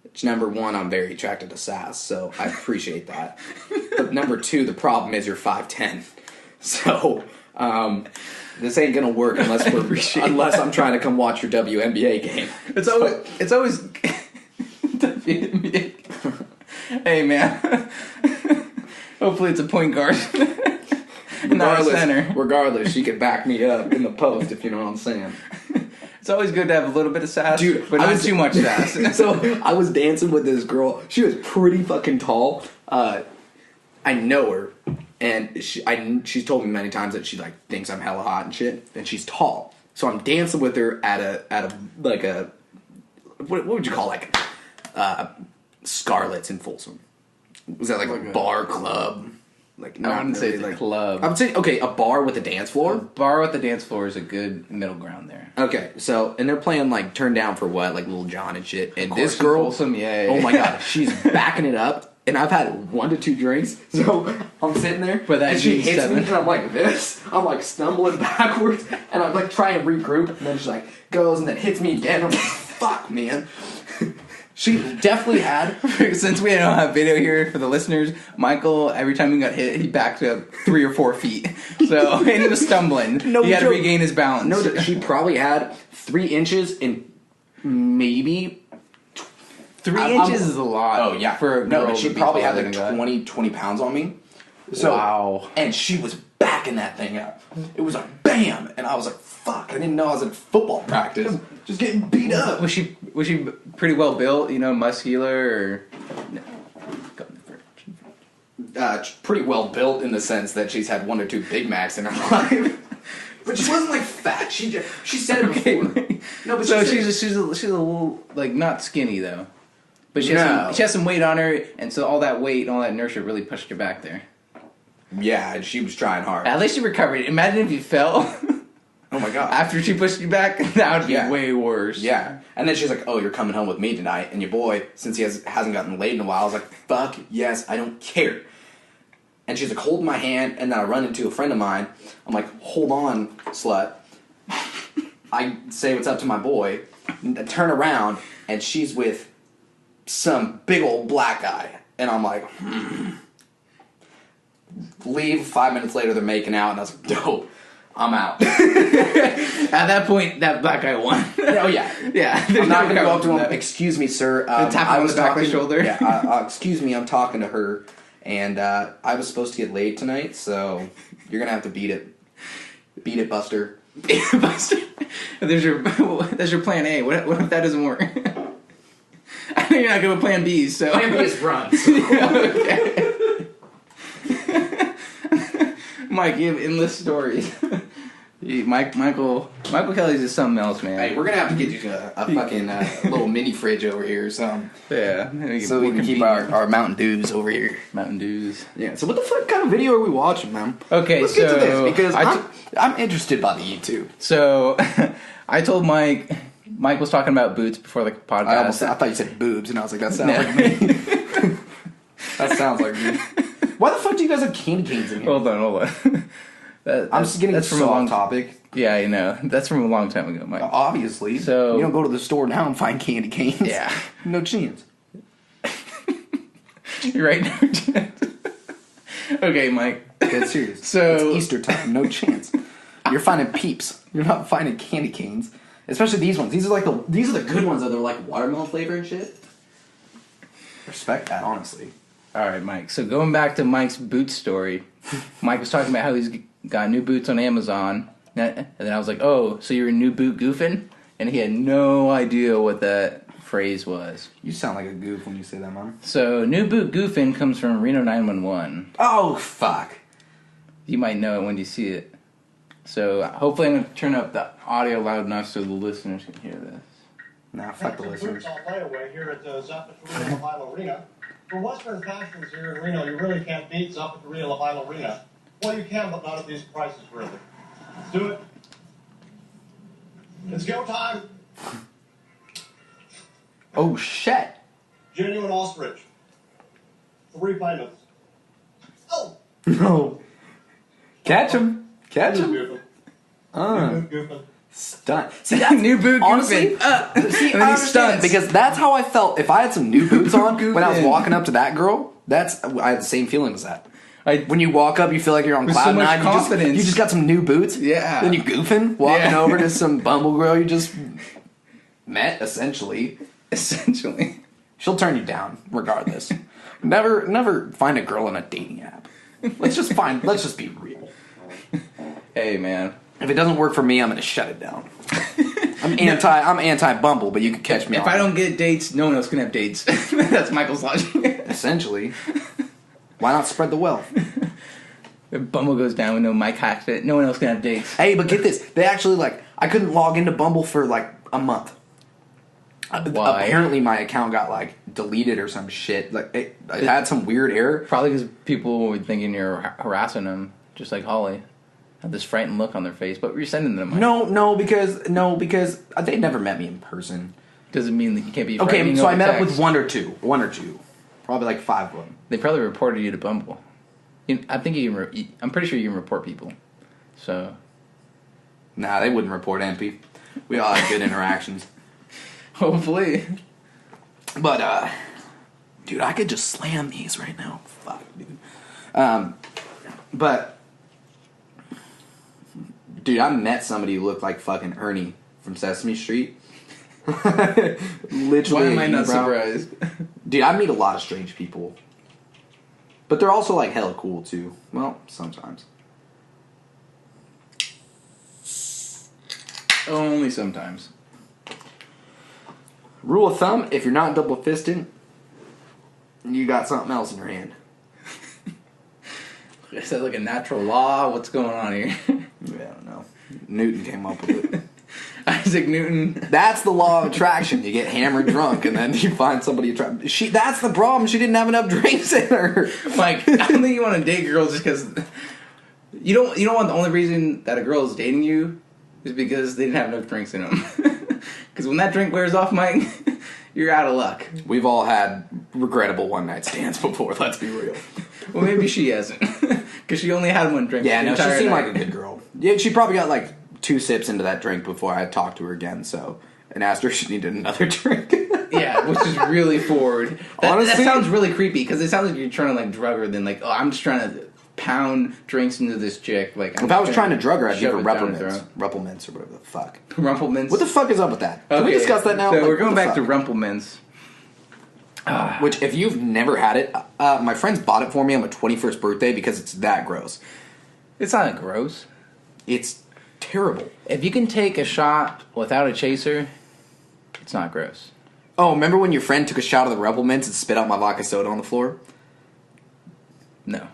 [SPEAKER 2] Which, number one, I'm very attracted to sass, so I appreciate that. But number two, the problem is you're 5'10", so this ain't gonna work unless I'm trying to come watch your WNBA game.
[SPEAKER 1] It's always WNBA. Hey man, hopefully it's a point guard, not a center.
[SPEAKER 2] Regardless, she could back me up in the post if you know what I'm saying.
[SPEAKER 1] It's always good to have a little bit of sass,
[SPEAKER 2] dude,
[SPEAKER 1] but not too much sass.
[SPEAKER 2] So I was dancing with this girl. She was pretty fucking tall. I know her, and she's told me many times that she like thinks I'm hella hot and shit. And she's tall, so I'm dancing with her at a like a what would you call like Scarlett's in Folsom? Was that like a bar club? Like
[SPEAKER 1] I wouldn't say it's like a club.
[SPEAKER 2] I would say a bar with a dance floor.
[SPEAKER 1] A bar with a dance floor is a good middle ground there.
[SPEAKER 2] Okay, so and they're playing like Turn Down for What, like Lil Jon and shit. And this girl,
[SPEAKER 1] Folsom, yeah.
[SPEAKER 2] Oh my god, she's backing it up. And I've had 1 to 2 drinks, so I'm sitting there, and she hits me, and I'm like this. I'm like stumbling backwards, and I'm like trying to regroup, and then she like goes and then hits me again. I'm like, fuck, man. She definitely had.
[SPEAKER 1] Since we don't have video here for the listeners, Michael, every time he got hit, he backed up 3 or 4 feet. So, and he was stumbling.
[SPEAKER 2] No
[SPEAKER 1] he had
[SPEAKER 2] joke.
[SPEAKER 1] to regain his balance.
[SPEAKER 2] No, she probably had 3 inches in maybe
[SPEAKER 1] 3 inches is a lot.
[SPEAKER 2] Oh yeah,
[SPEAKER 1] for a girl.
[SPEAKER 2] No, but she probably had like 20 pounds on me. So,
[SPEAKER 1] wow.
[SPEAKER 2] And she was backing that thing up. It was like bam, and I was like, "Fuck!" I didn't know I was at football practice, just getting beat up.
[SPEAKER 1] Was she pretty well built? You know, muscular or?
[SPEAKER 2] pretty well built in the sense that she's had 1 or 2 Big Macs in her life. But she wasn't like fat. She said it before. No, but
[SPEAKER 1] so she's a little like not skinny though. But she has some weight on her, and so all that weight and all that inertia really pushed her back there.
[SPEAKER 2] Yeah, and she was trying hard.
[SPEAKER 1] At least she recovered. Imagine if you fell.
[SPEAKER 2] Oh my god.
[SPEAKER 1] After she pushed you back, that would be way worse.
[SPEAKER 2] Yeah. And then she's like, oh, you're coming home with me tonight. And your boy, since he hasn't gotten laid in a while, I was like, fuck yes, I don't care. And she's like holding my hand, and then I run into a friend of mine. I'm like, hold on, slut. I say what's up to my boy, turn around, and she's with some big old black guy. And I'm like, Leave, 5 minutes later they're making out, and I was like, dope. I'm out.
[SPEAKER 1] At that point, that black guy won.
[SPEAKER 2] Oh yeah,
[SPEAKER 1] yeah.
[SPEAKER 2] I'm not gonna go up to him. Excuse me, sir.
[SPEAKER 1] Tap him on the back of the shoulder.
[SPEAKER 2] Yeah. Excuse me, I'm talking to her, and I was supposed to get laid tonight, so you're gonna have to beat it. Beat it, Buster.
[SPEAKER 1] Buster. That's your plan A. What if that doesn't work? I know you're not good with plan B. So
[SPEAKER 2] plan B is run. So.
[SPEAKER 1] Okay. Mike, you have endless stories. Michael Kelly's is something else, man.
[SPEAKER 2] Hey, we're gonna have to get you a fucking little mini fridge over here, so
[SPEAKER 1] so
[SPEAKER 2] we can keep our Mountain Dews over here.
[SPEAKER 1] Mountain Dews.
[SPEAKER 2] Yeah. So what the fuck kind of video are we watching, man?
[SPEAKER 1] Okay,
[SPEAKER 2] let's get to this because I'm interested by the YouTube.
[SPEAKER 1] So I told Mike was talking about boots before the podcast.
[SPEAKER 2] I thought you said boobs, and I was like, that sounds like me. That sounds like me. Why the fuck do you guys have candy canes in here?
[SPEAKER 1] Hold on.
[SPEAKER 2] I'm just getting from a long topic.
[SPEAKER 1] Yeah, I know. That's from a long time ago, Mike.
[SPEAKER 2] Obviously. So you don't go to the store now and find candy canes.
[SPEAKER 1] Yeah.
[SPEAKER 2] No chance.
[SPEAKER 1] You're right, no chance. Okay, Mike.
[SPEAKER 2] Get serious.
[SPEAKER 1] So
[SPEAKER 2] it's Easter time. No chance. You're finding Peeps. You're not finding candy canes. Especially these ones. These are the good ones that they're like watermelon flavor and shit. Respect that, honestly.
[SPEAKER 1] All right, Mike. So going back to Mike's boot story, Mike was talking about how he's got new boots on Amazon, and then I was like, "Oh, so you're a new boot goofing?" And he had no idea what that phrase was.
[SPEAKER 2] You sound like a goof when you say that, Mom.
[SPEAKER 1] So new boot goofing comes from Reno 911.
[SPEAKER 2] Oh fuck!
[SPEAKER 1] You might know it when you see it. So hopefully I'm going to turn up the audio loud enough so the listeners can hear this.
[SPEAKER 2] Nah, fuck the listeners.
[SPEAKER 3] All layaway here at Zapata Reno Mobile Arena. For Western Fashions here in Reno, you really can't beat Zapata Reno Mobile Arena. Well, you can, but not at these prices, really. Let's do it. It's go time.
[SPEAKER 2] Oh, shit.
[SPEAKER 3] Genuine ostrich. 3 payments. Oh!
[SPEAKER 2] No. Catch him. Catch him. Stunt. See, that's
[SPEAKER 1] new boot
[SPEAKER 2] honestly,
[SPEAKER 1] see, I
[SPEAKER 2] understand because that's how I felt if I had some new boots on when I was walking up to that girl. I had the same feeling as that. When you walk up, you feel like you're on cloud nine. You just got some new boots.
[SPEAKER 1] Yeah.
[SPEAKER 2] Then you goofing, walking over to some Bumble girl you just met. Essentially, she'll turn you down regardless. Never find a girl on a dating app. Let's just be real.
[SPEAKER 1] Hey, man.
[SPEAKER 2] If it doesn't work for me, I'm gonna shut it down. I'm anti Bumble, but you can catch me.
[SPEAKER 1] If I don't get dates, no one else can have dates. That's Michael's logic.
[SPEAKER 2] Essentially, why not spread the wealth?
[SPEAKER 1] If Bumble goes down with no Mike hacks it, no one else can have dates.
[SPEAKER 2] Hey, but get this: they actually I couldn't log into Bumble for a month.
[SPEAKER 1] Why?
[SPEAKER 2] Apparently, my account got deleted or some shit. It had some weird error.
[SPEAKER 1] Probably because people were thinking you're harassing them, just like Holly. Had this frightened look on their face, but you're sending them.
[SPEAKER 2] No, because they never met me in person.
[SPEAKER 1] Doesn't mean that you can't be.
[SPEAKER 2] Okay, so I met up with one or two, probably 5 of them.
[SPEAKER 1] They probably reported you to Bumble. I think I'm pretty sure you can report people. So,
[SPEAKER 2] nah, they wouldn't report MP. We all had good interactions.
[SPEAKER 1] Hopefully,
[SPEAKER 2] but dude, I could just slam these right now. Fuck, dude. But. Dude, I met somebody who looked like fucking Ernie from Sesame Street. Literally.
[SPEAKER 1] Why am I not surprised?
[SPEAKER 2] Dude, I meet a lot of strange people. But they're also hella cool too. Well, sometimes.
[SPEAKER 1] Only sometimes.
[SPEAKER 2] Rule of thumb, if you're not double fisting, you got something else in your hand.
[SPEAKER 1] Is that like a natural law? What's going on here?
[SPEAKER 2] Yeah, I don't know. Newton came up with it.
[SPEAKER 1] Isaac Newton.
[SPEAKER 2] That's the law of attraction. You get hammered drunk, and then you find somebody attractive. That's the problem. She didn't have enough drinks in her.
[SPEAKER 1] Like, I don't think you want to date girls just because you don't want the only reason that a girl is dating you is because they didn't have enough drinks in them. Because when that drink wears off, Mike, you're out of luck.
[SPEAKER 2] We've all had regrettable one-night stands before. Let's be real.
[SPEAKER 1] Well, maybe she hasn't, because she only had one drink.
[SPEAKER 2] Yeah, no, she seemed like a good girl. Yeah, she probably got like 2 sips into that drink before I talked to her again. And asked her if she needed another drink.
[SPEAKER 1] Yeah, which is really forward.
[SPEAKER 2] Honestly,
[SPEAKER 1] that sounds really creepy because it sounds like you're trying to like drug her. Than like, oh, I'm just trying to pound drinks into this chick. Like,
[SPEAKER 2] if I was trying to drug her, I'd give her Rumplements or whatever the fuck.
[SPEAKER 1] Rumplements.
[SPEAKER 2] What the fuck is up with that? Can we discuss that now?
[SPEAKER 1] So we're going back to Rumplements.
[SPEAKER 2] Which, if you've never had it, my friends bought it for me on my 21st birthday because it's that gross.
[SPEAKER 1] It's not gross.
[SPEAKER 2] It's terrible.
[SPEAKER 1] If you can take a shot without a chaser, it's not gross.
[SPEAKER 2] Oh, remember when your friend took a shot of the Rumplements and spit out my vodka soda on the floor?
[SPEAKER 1] No.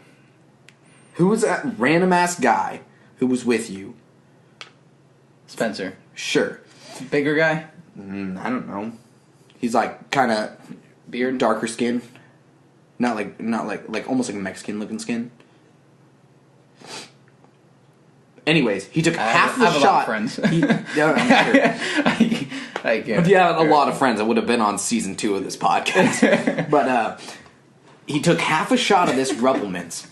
[SPEAKER 2] Who was that random ass guy who was with you?
[SPEAKER 1] Spencer.
[SPEAKER 2] Sure.
[SPEAKER 1] Bigger guy?
[SPEAKER 2] I don't know. He's like kind of
[SPEAKER 1] beard,
[SPEAKER 2] darker skin. Not like almost like Mexican looking skin. Anyways, he took half the shot.
[SPEAKER 1] A lot of friends.
[SPEAKER 2] If you had a lot of friends, I would have been on season 2 of this podcast. But he took half a shot of this Rumplements,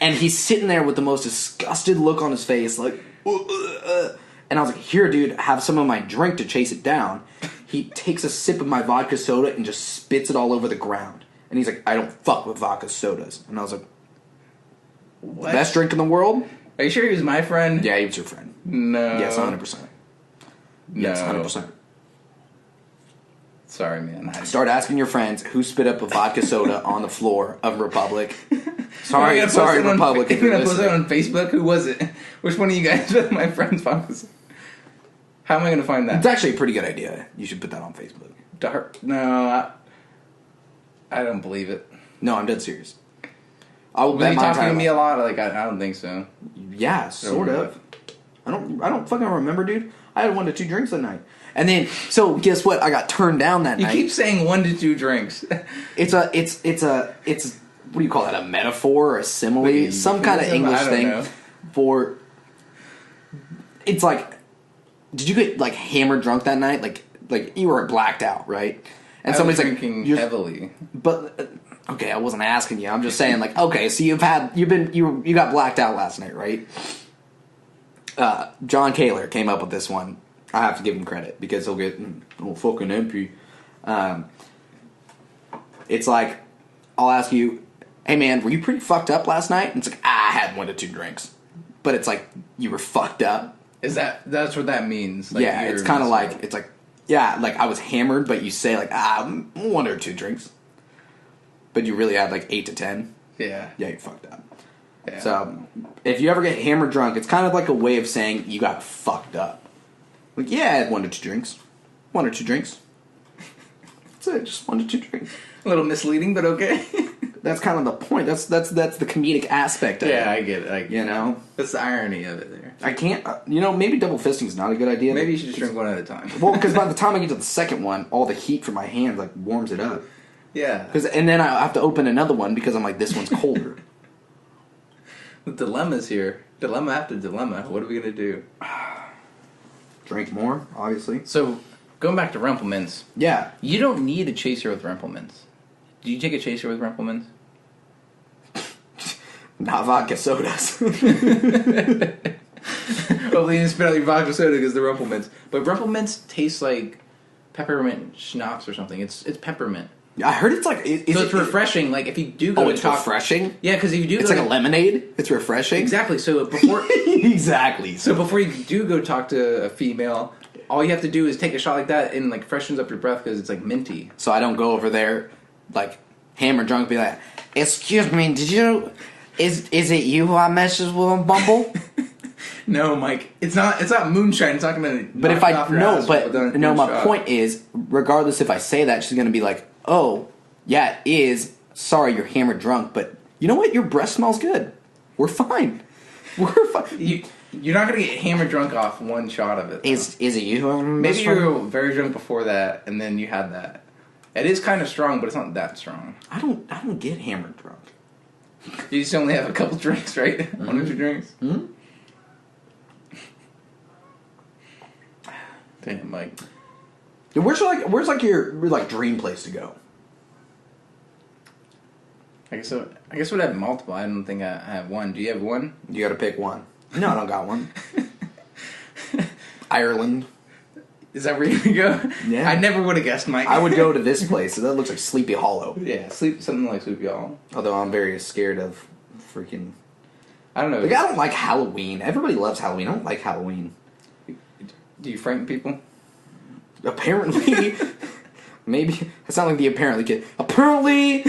[SPEAKER 2] and he's sitting there with the most disgusted look on his face, like, and I was like, "Here, dude, have some of my drink to chase it down." He takes a sip of my vodka soda and just spits it all over the ground. And he's like, "I don't fuck with vodka sodas." And I was like, "What? The best drink in the world?"
[SPEAKER 1] Are you sure he was my friend?
[SPEAKER 2] Yeah, he was your friend.
[SPEAKER 1] No.
[SPEAKER 2] Yes, 100%.
[SPEAKER 1] No.
[SPEAKER 2] Yes, 100%.
[SPEAKER 1] Sorry, man.
[SPEAKER 2] Start asking your friends who spit up a vodka soda on the floor of Republic. Sorry, Republic.
[SPEAKER 1] You're going to post it on Facebook? Who was it? Which one of you guys was my friend's vodka soda? How am I going to find that?
[SPEAKER 2] It's actually a pretty good idea. You should put that on Facebook.
[SPEAKER 1] No, I don't believe it.
[SPEAKER 2] No, I'm dead serious. I will
[SPEAKER 1] bet my time. Was he talking to me a lot? Like, I don't think so.
[SPEAKER 2] Yeah, sort of. I don't fucking remember, dude. I had 1 to 2 drinks that night. And then, so guess what? I got turned down that night.
[SPEAKER 1] You keep saying 1 to 2 drinks.
[SPEAKER 2] It's what do you call that? A metaphor or a simile? Some kind of English thing for. It's like, did you get like hammered drunk that night? Like you were blacked out, right? And somebody's like
[SPEAKER 1] drinking heavily.
[SPEAKER 2] But okay, I wasn't asking you. I'm just saying, like, okay, so you got blacked out last night, right? John Kaler came up with this one. I have to give him credit because he'll get fucking MP. It's like, I'll ask you, hey man, were you pretty fucked up last night? And it's like, I had 1 to 2 drinks. But it's like, you were fucked up.
[SPEAKER 1] That's what that means? Like,
[SPEAKER 2] yeah, it's kind of like, it's like, yeah, like I was hammered, but you say like, 1 or 2 drinks. But you really had like 8 to 10.
[SPEAKER 1] Yeah.
[SPEAKER 2] Yeah, you're fucked up.
[SPEAKER 1] Yeah.
[SPEAKER 2] So, if you ever get hammered drunk, it's kind of like a way of saying you got fucked up. Like, yeah, I had 1 to 2 drinks. 1 or 2 drinks. That's it, just 1 to 2 drinks.
[SPEAKER 1] A little misleading, but okay.
[SPEAKER 2] That's kind of the point. That's the comedic aspect of it.
[SPEAKER 1] Yeah, I get it.
[SPEAKER 2] You know?
[SPEAKER 1] That's the irony of it there.
[SPEAKER 2] I can't, maybe double fisting is not a good idea.
[SPEAKER 1] Maybe you should just drink 1 at a time.
[SPEAKER 2] Well, because by the time I get to the second one, all the heat from my hands, like, warms it up.
[SPEAKER 1] Yeah.
[SPEAKER 2] And then I have to open another one because I'm like, this one's colder.
[SPEAKER 1] The dilemma's here. Dilemma after dilemma. What are we going to do?
[SPEAKER 2] Drink more, obviously.
[SPEAKER 1] So, going back to Rumplements.
[SPEAKER 2] Yeah.
[SPEAKER 1] You don't need a chaser with Rumplements. Do you take a chaser with Rumplements?
[SPEAKER 2] Not vodka sodas.
[SPEAKER 1] Hopefully you didn't spit out your vodka soda because they're Rumplements. But Rumplements taste like peppermint schnapps or something. It's peppermint.
[SPEAKER 2] I heard it's like...
[SPEAKER 1] So it's refreshing. Like, if you do go
[SPEAKER 2] it's refreshing?
[SPEAKER 1] Yeah, because if you do
[SPEAKER 2] it's like a lemonade? It's refreshing?
[SPEAKER 1] Exactly. So before...
[SPEAKER 2] Exactly.
[SPEAKER 1] So before you do go talk to a female, all you have to do is take a shot like that and, like, freshens up your breath because it's, like, minty.
[SPEAKER 2] So I don't go over there, like, hammer drunk, be like, excuse me, did you... Is it you who I messaged with on Bumble?
[SPEAKER 1] No, Mike. It's not moonshine. It's not going to...
[SPEAKER 2] But if I... No, but... No, my point is, regardless if I say that, she's going to be like, oh, yeah, it is. Sorry, you're hammered drunk, but you know what? Your breath smells good. We're fine.
[SPEAKER 1] You're not gonna get hammered drunk off one shot of it.
[SPEAKER 2] Is it you?
[SPEAKER 1] Maybe you were very drunk before that, and then you had that. It is kind of strong, but it's not that strong.
[SPEAKER 2] I don't get hammered drunk.
[SPEAKER 1] You just only have a couple drinks, right? Mm-hmm. 1 or 2 drinks.
[SPEAKER 2] Hmm.
[SPEAKER 1] Damn, Mike.
[SPEAKER 2] Yeah, where's your dream place to go?
[SPEAKER 1] I guess we'd have multiple. I don't think I have one. Do you have one?
[SPEAKER 2] You got to pick one. No, I don't got one. Ireland.
[SPEAKER 1] Is that where you go?
[SPEAKER 2] Yeah.
[SPEAKER 1] I never would have guessed, Mike.
[SPEAKER 2] I would go to this place. So that looks like Sleepy Hollow.
[SPEAKER 1] Yeah, something like Sleepy Hollow.
[SPEAKER 2] Although I'm very scared of freaking...
[SPEAKER 1] I don't know.
[SPEAKER 2] Like, I don't like Halloween. Everybody loves Halloween. I don't like Halloween.
[SPEAKER 1] Do you frighten people?
[SPEAKER 2] Apparently. Maybe. I sound like the apparently kid. Apparently,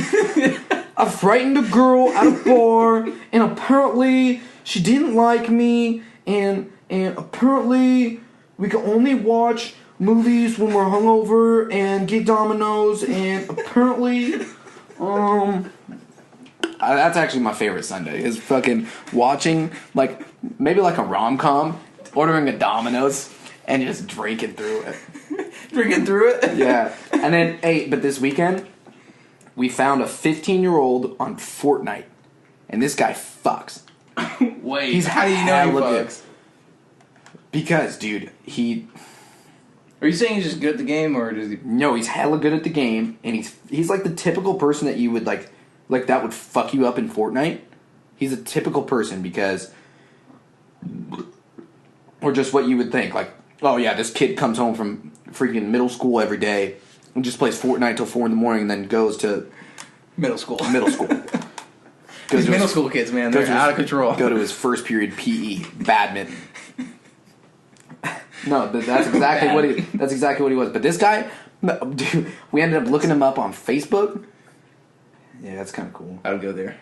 [SPEAKER 2] I frightened a girl at a bar, and apparently she didn't like me, and apparently we can only watch movies when we're hungover and get Domino's, and apparently, that's actually my favorite Sunday, is fucking watching, like, maybe like a rom-com, ordering a Domino's, and just drinking through it.
[SPEAKER 1] Drinking through it?
[SPEAKER 2] Yeah. And then, but this weekend, we found a 15-year-old on Fortnite, and this guy fucks.
[SPEAKER 1] Wait, how do you know he fucks?
[SPEAKER 2] Because, dude,
[SPEAKER 1] Are you saying he's just good at the game, or does he...
[SPEAKER 2] No, he's hella good at the game, and he's like the typical person that you would, like that would fuck you up in Fortnite. He's a typical person because... Or just what you would think, like, oh yeah, this kid comes home from freaking middle school every day and just plays Fortnite till 4 a.m. and then goes to...
[SPEAKER 1] Middle school.
[SPEAKER 2] These
[SPEAKER 1] middle school kids, man, they're out of control.
[SPEAKER 2] Go to his first period PE, badminton. No, that's exactly what he was. But this guy, dude, we ended up looking him up on Facebook. Yeah, that's kind of cool.
[SPEAKER 1] I would go there.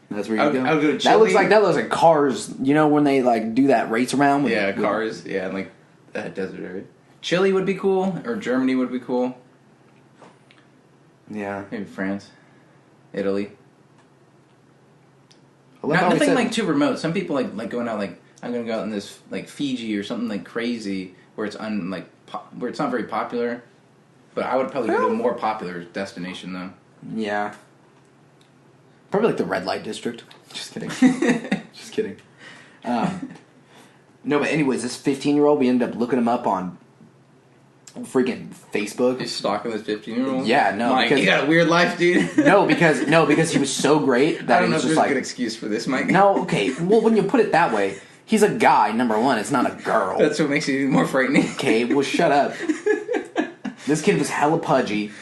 [SPEAKER 2] That's where you go.
[SPEAKER 1] I would go to Chile.
[SPEAKER 2] That looks like Cars. You know when they like do that race around?
[SPEAKER 1] Cars. Yeah, like that desert area. Chile would be cool, or Germany would be cool.
[SPEAKER 2] Yeah,
[SPEAKER 1] maybe France, Italy.
[SPEAKER 2] Nothing
[SPEAKER 1] like too remote. Some people like going out like I'm gonna go out in this like Fiji or something like crazy where it's where it's not very popular. But I would probably go to a more popular destination though.
[SPEAKER 2] Yeah. Probably like the red light district. Just kidding. Just kidding. No, but anyways, this 15-year-old, we ended up looking him up on freaking Facebook.
[SPEAKER 1] You're stalking this 15-year-old?
[SPEAKER 2] Yeah, no.
[SPEAKER 1] Mike, you got a weird life, dude.
[SPEAKER 2] no, because he was so great that
[SPEAKER 1] I don't
[SPEAKER 2] it was
[SPEAKER 1] know if
[SPEAKER 2] just
[SPEAKER 1] there's
[SPEAKER 2] like...
[SPEAKER 1] a good excuse for this, Mike.
[SPEAKER 2] No, okay. Well, when you put it that way, he's a guy, number one. It's not a girl.
[SPEAKER 1] That's what makes it even more frightening.
[SPEAKER 2] Okay, well, shut up. This kid was hella pudgy.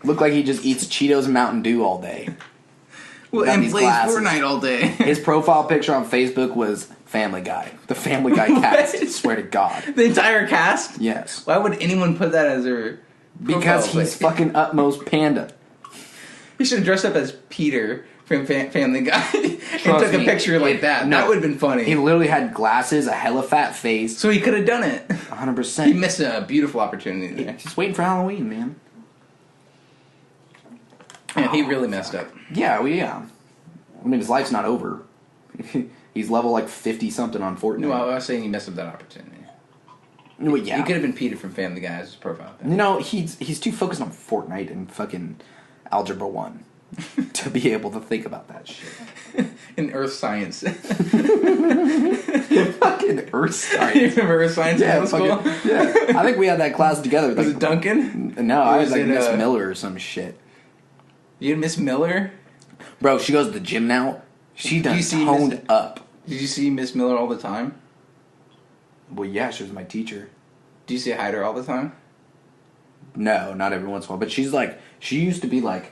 [SPEAKER 2] Looked like he just eats Cheetos and Mountain Dew all day.
[SPEAKER 1] Well, and plays Fortnite all day.
[SPEAKER 2] His profile picture on Facebook was Family Guy. The Family Guy cast. I swear to God.
[SPEAKER 1] The entire cast?
[SPEAKER 2] Yes.
[SPEAKER 1] Why would anyone put that as their
[SPEAKER 2] Because he's fucking Utmost Panda.
[SPEAKER 1] He should have dressed up as Peter from Family Guy and took a picture like that.
[SPEAKER 2] No,
[SPEAKER 1] that would have been funny.
[SPEAKER 2] He literally had glasses, a hella fat face.
[SPEAKER 1] So he could have done it.
[SPEAKER 2] 100%.
[SPEAKER 1] He missed a beautiful opportunity there.
[SPEAKER 2] Just waiting for Halloween, man.
[SPEAKER 1] Yeah, he really messed up.
[SPEAKER 2] Yeah, I mean, his life's not over. He's level like 50-something on Fortnite.
[SPEAKER 1] No, I was saying he messed up that opportunity.
[SPEAKER 2] Well, yeah.
[SPEAKER 1] He could have been Peter from Family Guy as his profile picture.
[SPEAKER 2] No, he's too focused on Fortnite and fucking Algebra 1 to be able to think about that shit.
[SPEAKER 1] In Earth Science.
[SPEAKER 2] Fucking Earth Science.
[SPEAKER 1] You remember Earth Science in middle school?
[SPEAKER 2] Yeah. I think we had that class together.
[SPEAKER 1] Was it Duncan?
[SPEAKER 2] No, I was like Miss Miller or some shit.
[SPEAKER 1] You had Miss Miller?
[SPEAKER 2] Bro, she goes to the gym now. She done toned up.
[SPEAKER 1] Did you see Miss Miller all the time?
[SPEAKER 2] Well, yeah, she was my teacher.
[SPEAKER 1] Do you say hi to her all the time?
[SPEAKER 2] No, not every once in a while. But she's like, she used to be like,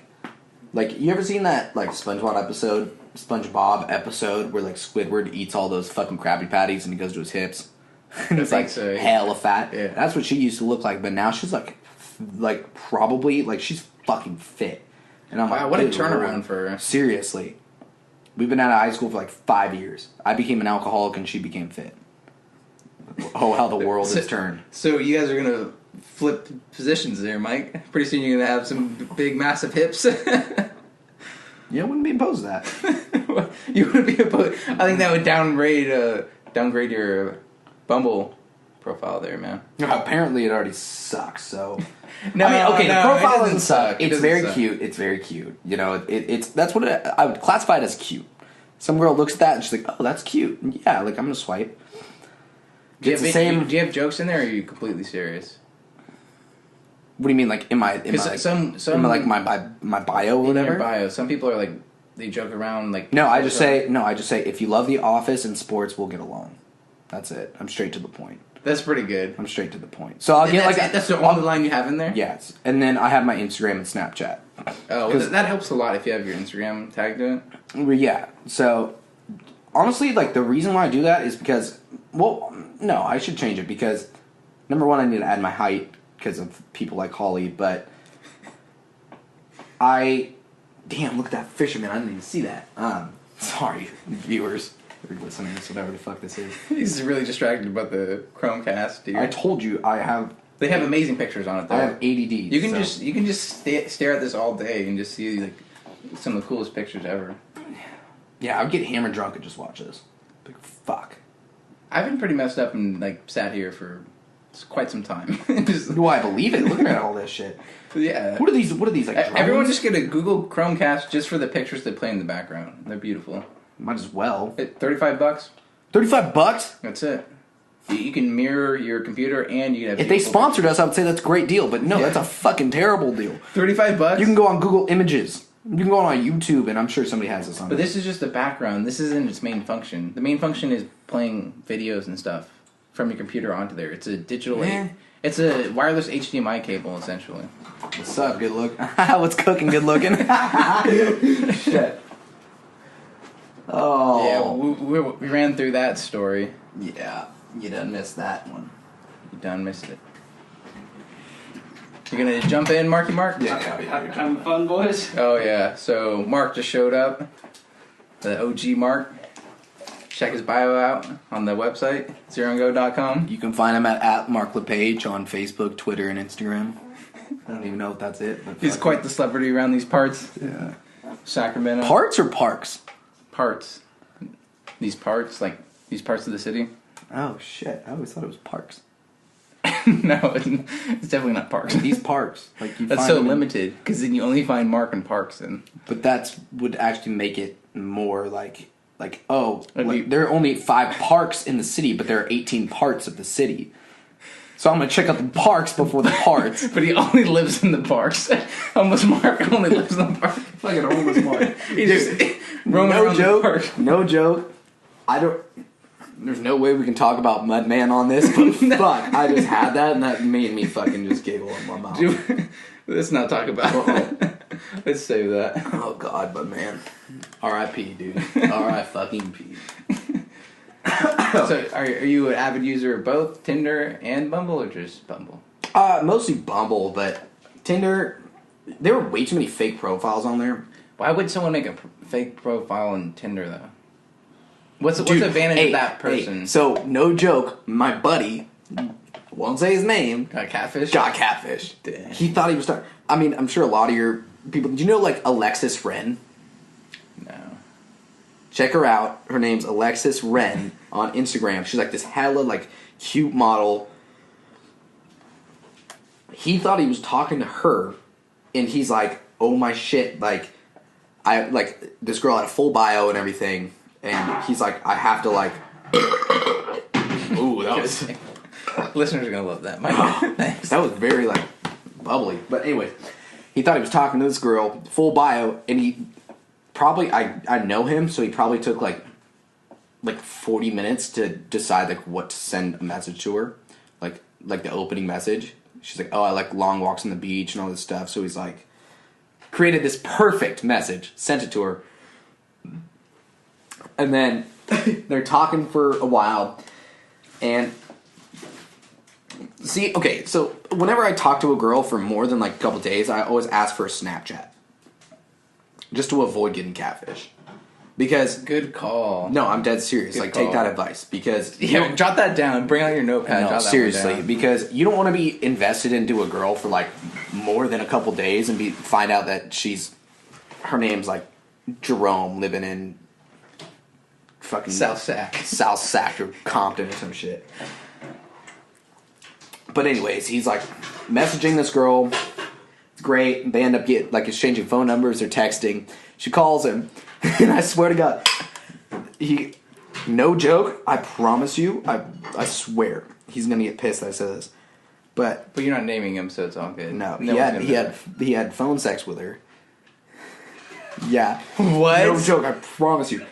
[SPEAKER 2] you ever seen that like SpongeBob episode where like Squidward eats all those fucking Krabby Patties and he goes to his hips? And it's like so, yeah. Hella fat.
[SPEAKER 1] Yeah.
[SPEAKER 2] That's what she used to look like. But now she's like probably like she's fucking fit. And I'm like,
[SPEAKER 1] what a turnaround for her.
[SPEAKER 2] Seriously. We've been out of high school for like 5 years. I became an alcoholic and she became fit. Oh, how the world has turned.
[SPEAKER 1] So you guys are going to flip positions there, Mike. Pretty soon you're going to have some big, massive hips.
[SPEAKER 2] Yeah, I wouldn't be opposed to that.
[SPEAKER 1] You would be I think that would downgrade your Bumble profile there, man.
[SPEAKER 2] Apparently, it already sucks. So,
[SPEAKER 1] no,
[SPEAKER 2] I mean, okay,
[SPEAKER 1] no,
[SPEAKER 2] the profile
[SPEAKER 1] doesn't suck.
[SPEAKER 2] It's very cute. It's very cute. You know, it's that's what I would classify it as cute. Some girl looks at that and she's like, "Oh, that's cute." Yeah, like I'm gonna swipe.
[SPEAKER 1] Do you have jokes in there, or are you completely serious?
[SPEAKER 2] What do you mean, like in my like my bio or whatever?
[SPEAKER 1] In your bio, some people are like they joke around like.
[SPEAKER 2] No, I just say if you love The Office and sports, we'll get along. That's it. I'm straight to the point.
[SPEAKER 1] That's pretty good.
[SPEAKER 2] I'm straight to the point. So I'll get like
[SPEAKER 1] that's the only line you have in there.
[SPEAKER 2] Yes, and then I have my Instagram and Snapchat.
[SPEAKER 1] Oh, well, that helps a lot if you have your Instagram tagged to
[SPEAKER 2] it. Yeah. So honestly, like the reason why I do that is because, well, no, I should change it because number one, I need to add my height because of people like Holly, but damn, look at that fisherman! I didn't even see that. Sorry, viewers. Or listeners, whatever the fuck this is.
[SPEAKER 1] He's really distracted about the Chromecast, dude.
[SPEAKER 2] I told you I have.
[SPEAKER 1] They have amazing pictures on it, though.
[SPEAKER 2] I have ADD.
[SPEAKER 1] You can just stare at this all day and just see like some of the coolest pictures ever.
[SPEAKER 2] Yeah, I would get hammered drunk and just watch this. Like fuck.
[SPEAKER 1] I've been pretty messed up and like sat here for quite some time.
[SPEAKER 2] Do I believe it? Look at all this shit.
[SPEAKER 1] Yeah.
[SPEAKER 2] What are these? Like drones?
[SPEAKER 1] Everyone just get a Google Chromecast just for the pictures they play in the background. They're beautiful.
[SPEAKER 2] Might as well.
[SPEAKER 1] $35.
[SPEAKER 2] $35?
[SPEAKER 1] That's it. You can mirror your computer and you can have.
[SPEAKER 2] If they sponsored us, I would say that's a great deal. But no, that's a fucking terrible deal.
[SPEAKER 1] $35.
[SPEAKER 2] You can go on Google Images. You can go on YouTube, and I'm sure somebody has this on.
[SPEAKER 1] But this is just the background. This isn't its main function. The main function is playing videos and stuff from your computer onto there. It's a digital. It's a wireless HDMI cable, essentially.
[SPEAKER 2] What's up? Good look. What's cooking? Good looking. Shit. Oh.
[SPEAKER 1] Yeah, we ran through that story.
[SPEAKER 2] Yeah, you done missed that one.
[SPEAKER 1] You done missed it. You gonna jump in, Marky Mark?
[SPEAKER 2] Yeah.
[SPEAKER 4] Having fun, boys?
[SPEAKER 1] Oh, yeah. So, Mark just showed up. The OG Mark. Check his bio out on the website, zeroandgo.com.
[SPEAKER 2] You can find him at Mark LePage on Facebook, Twitter, and Instagram. I don't even know if that's it. But
[SPEAKER 1] he's quite the celebrity around these parts.
[SPEAKER 2] Yeah.
[SPEAKER 1] Sacramento.
[SPEAKER 2] Parts or parks?
[SPEAKER 1] Parts. These parts, like these parts of the city.
[SPEAKER 2] Oh, shit. I always thought it was parks.
[SPEAKER 1] No, it's definitely not parks.
[SPEAKER 2] These parks. Like you
[SPEAKER 1] that's so limited, because then you only find Mark and parks.
[SPEAKER 2] But that would actually make it more like there are only 5 parks in the city, but there are 18 parts of the city. So I'm going to check out the parks before the parts.
[SPEAKER 1] But he only lives in the parks. Homeless Mark only lives in the park.
[SPEAKER 2] Fucking homeless Mark.
[SPEAKER 1] He just roaming around the park.
[SPEAKER 2] No joke. There's no way we can talk about Mudman on this, but fuck, I just had that and that made me fucking just giggle in my mouth.
[SPEAKER 1] Dude, let's not talk about it. Let's save that.
[SPEAKER 2] Oh god, Mudman. R.I.P. dude. R.I.P.
[SPEAKER 1] So, are you an avid user of both Tinder and Bumble, or just Bumble?
[SPEAKER 2] Mostly Bumble, but Tinder, there were way too many fake profiles on there.
[SPEAKER 1] Why would someone make a fake profile on Tinder, though? What's the advantage of that person?
[SPEAKER 2] So, no joke, my buddy, won't say his name.
[SPEAKER 1] Got catfish?
[SPEAKER 2] Got catfish.
[SPEAKER 1] Dang.
[SPEAKER 2] He thought he was talking. I mean, I'm sure a lot of your people. Do you know, like, Alexis Wren?
[SPEAKER 1] No.
[SPEAKER 2] Check her out. Her name's Alexis Wren on Instagram. She's like this hella, like, cute model. He thought he was talking to her, and he's like, oh my shit, this girl had a full bio and everything. And he's like, I have to like. Ooh, that was.
[SPEAKER 1] Listeners are gonna love that.
[SPEAKER 2] Thanks. That was very like bubbly. But anyway, he thought he was talking to this girl, full bio, and he probably I know him, so he probably took like 40 minutes to decide like what to send a message to her, like the opening message. She's like, oh, I like long walks on the beach and all this stuff. So he's like, created this perfect message, sent it to her. And then they're talking for a while. And see, okay, so whenever I talk to a girl for more than like a couple days, I always ask for a Snapchat. Just to avoid getting catfish. Because
[SPEAKER 1] good call.
[SPEAKER 2] No, I'm dead serious. Good call. Take that advice because
[SPEAKER 1] jot that down. Bring out your notepad.
[SPEAKER 2] No, seriously, because you don't want to be invested into a girl for like more than a couple days and find out that her name's like Jerome living in fucking
[SPEAKER 1] South
[SPEAKER 2] Sac or Compton or some shit. But anyways, he's like messaging this girl. It's great. They end up exchanging phone numbers or texting. She calls him, and I swear to God, no joke. I promise you, I swear, he's gonna get pissed that I said this. But
[SPEAKER 1] you're not naming him, so it's all good.
[SPEAKER 2] No, he had phone sex with her. Yeah.
[SPEAKER 1] What?
[SPEAKER 2] No joke. I promise you.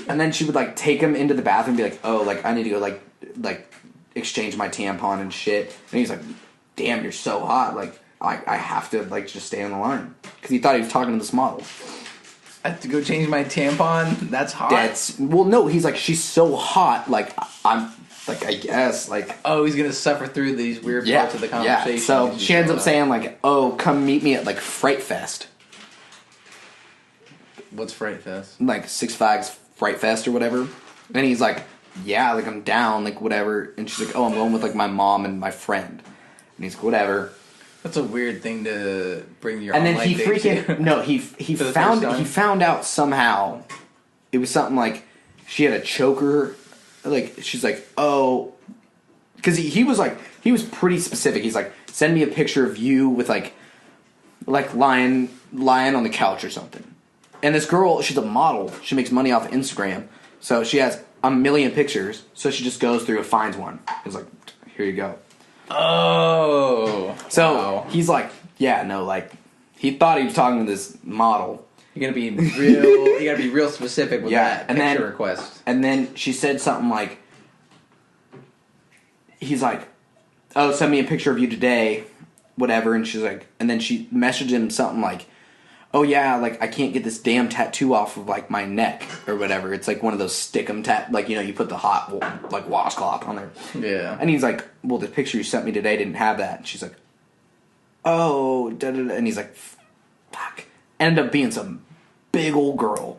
[SPEAKER 2] And then she would like take him into the bathroom and be like, "Oh, like I need to go like exchange my tampon and shit." And he's like, "Damn, you're so hot. Like I have to like just stay on the line," because he thought he was talking to this model.
[SPEAKER 1] I have to go change my tampon. That's hot.
[SPEAKER 2] Well, no. He's like, she's so hot. Like I'm. Like, I guess, like...
[SPEAKER 1] Oh, he's gonna suffer through these weird parts of the conversation.
[SPEAKER 2] Yeah, so she ends up saying, like, "Oh, come meet me at, like, Fright Fest."
[SPEAKER 1] What's Fright Fest?
[SPEAKER 2] Like, Six Flags Fright Fest or whatever. And he's like, "Yeah, like, I'm down, like, whatever." And she's like, "Oh, I'm going with, like, my mom and my friend." And he's like, "Whatever."
[SPEAKER 1] That's a weird thing to bring your
[SPEAKER 2] and then
[SPEAKER 1] online
[SPEAKER 2] he freaking...
[SPEAKER 1] to.
[SPEAKER 2] No, he found out somehow it was something like she had a choker... Like, she's like, "Oh," because he was like, he was pretty specific. He's like, "Send me a picture of you with like lying on the couch or something." And this girl, she's a model. She makes money off of Instagram, so she has a million pictures. So she just goes through and finds one. He's like, "Here you go."
[SPEAKER 1] Oh,
[SPEAKER 2] so
[SPEAKER 1] wow.
[SPEAKER 2] He's like, "Yeah, no," like he thought he was talking to this model.
[SPEAKER 1] You gotta be real. You gotta be real specific with that picture request.
[SPEAKER 2] And then she said something like, he's like, "Oh, send me a picture of you today," whatever. And she's like, and then she messaged him something like, "Oh yeah, like I can't get this damn tattoo off of like my neck or whatever. It's like one of those stick-em like you put the hot like washcloth on there."
[SPEAKER 1] Yeah.
[SPEAKER 2] And he's like, "Well, the picture you sent me today didn't have that." And she's like, "Oh," da da da. And he's like, "Fuck." Ended up being some big old girl,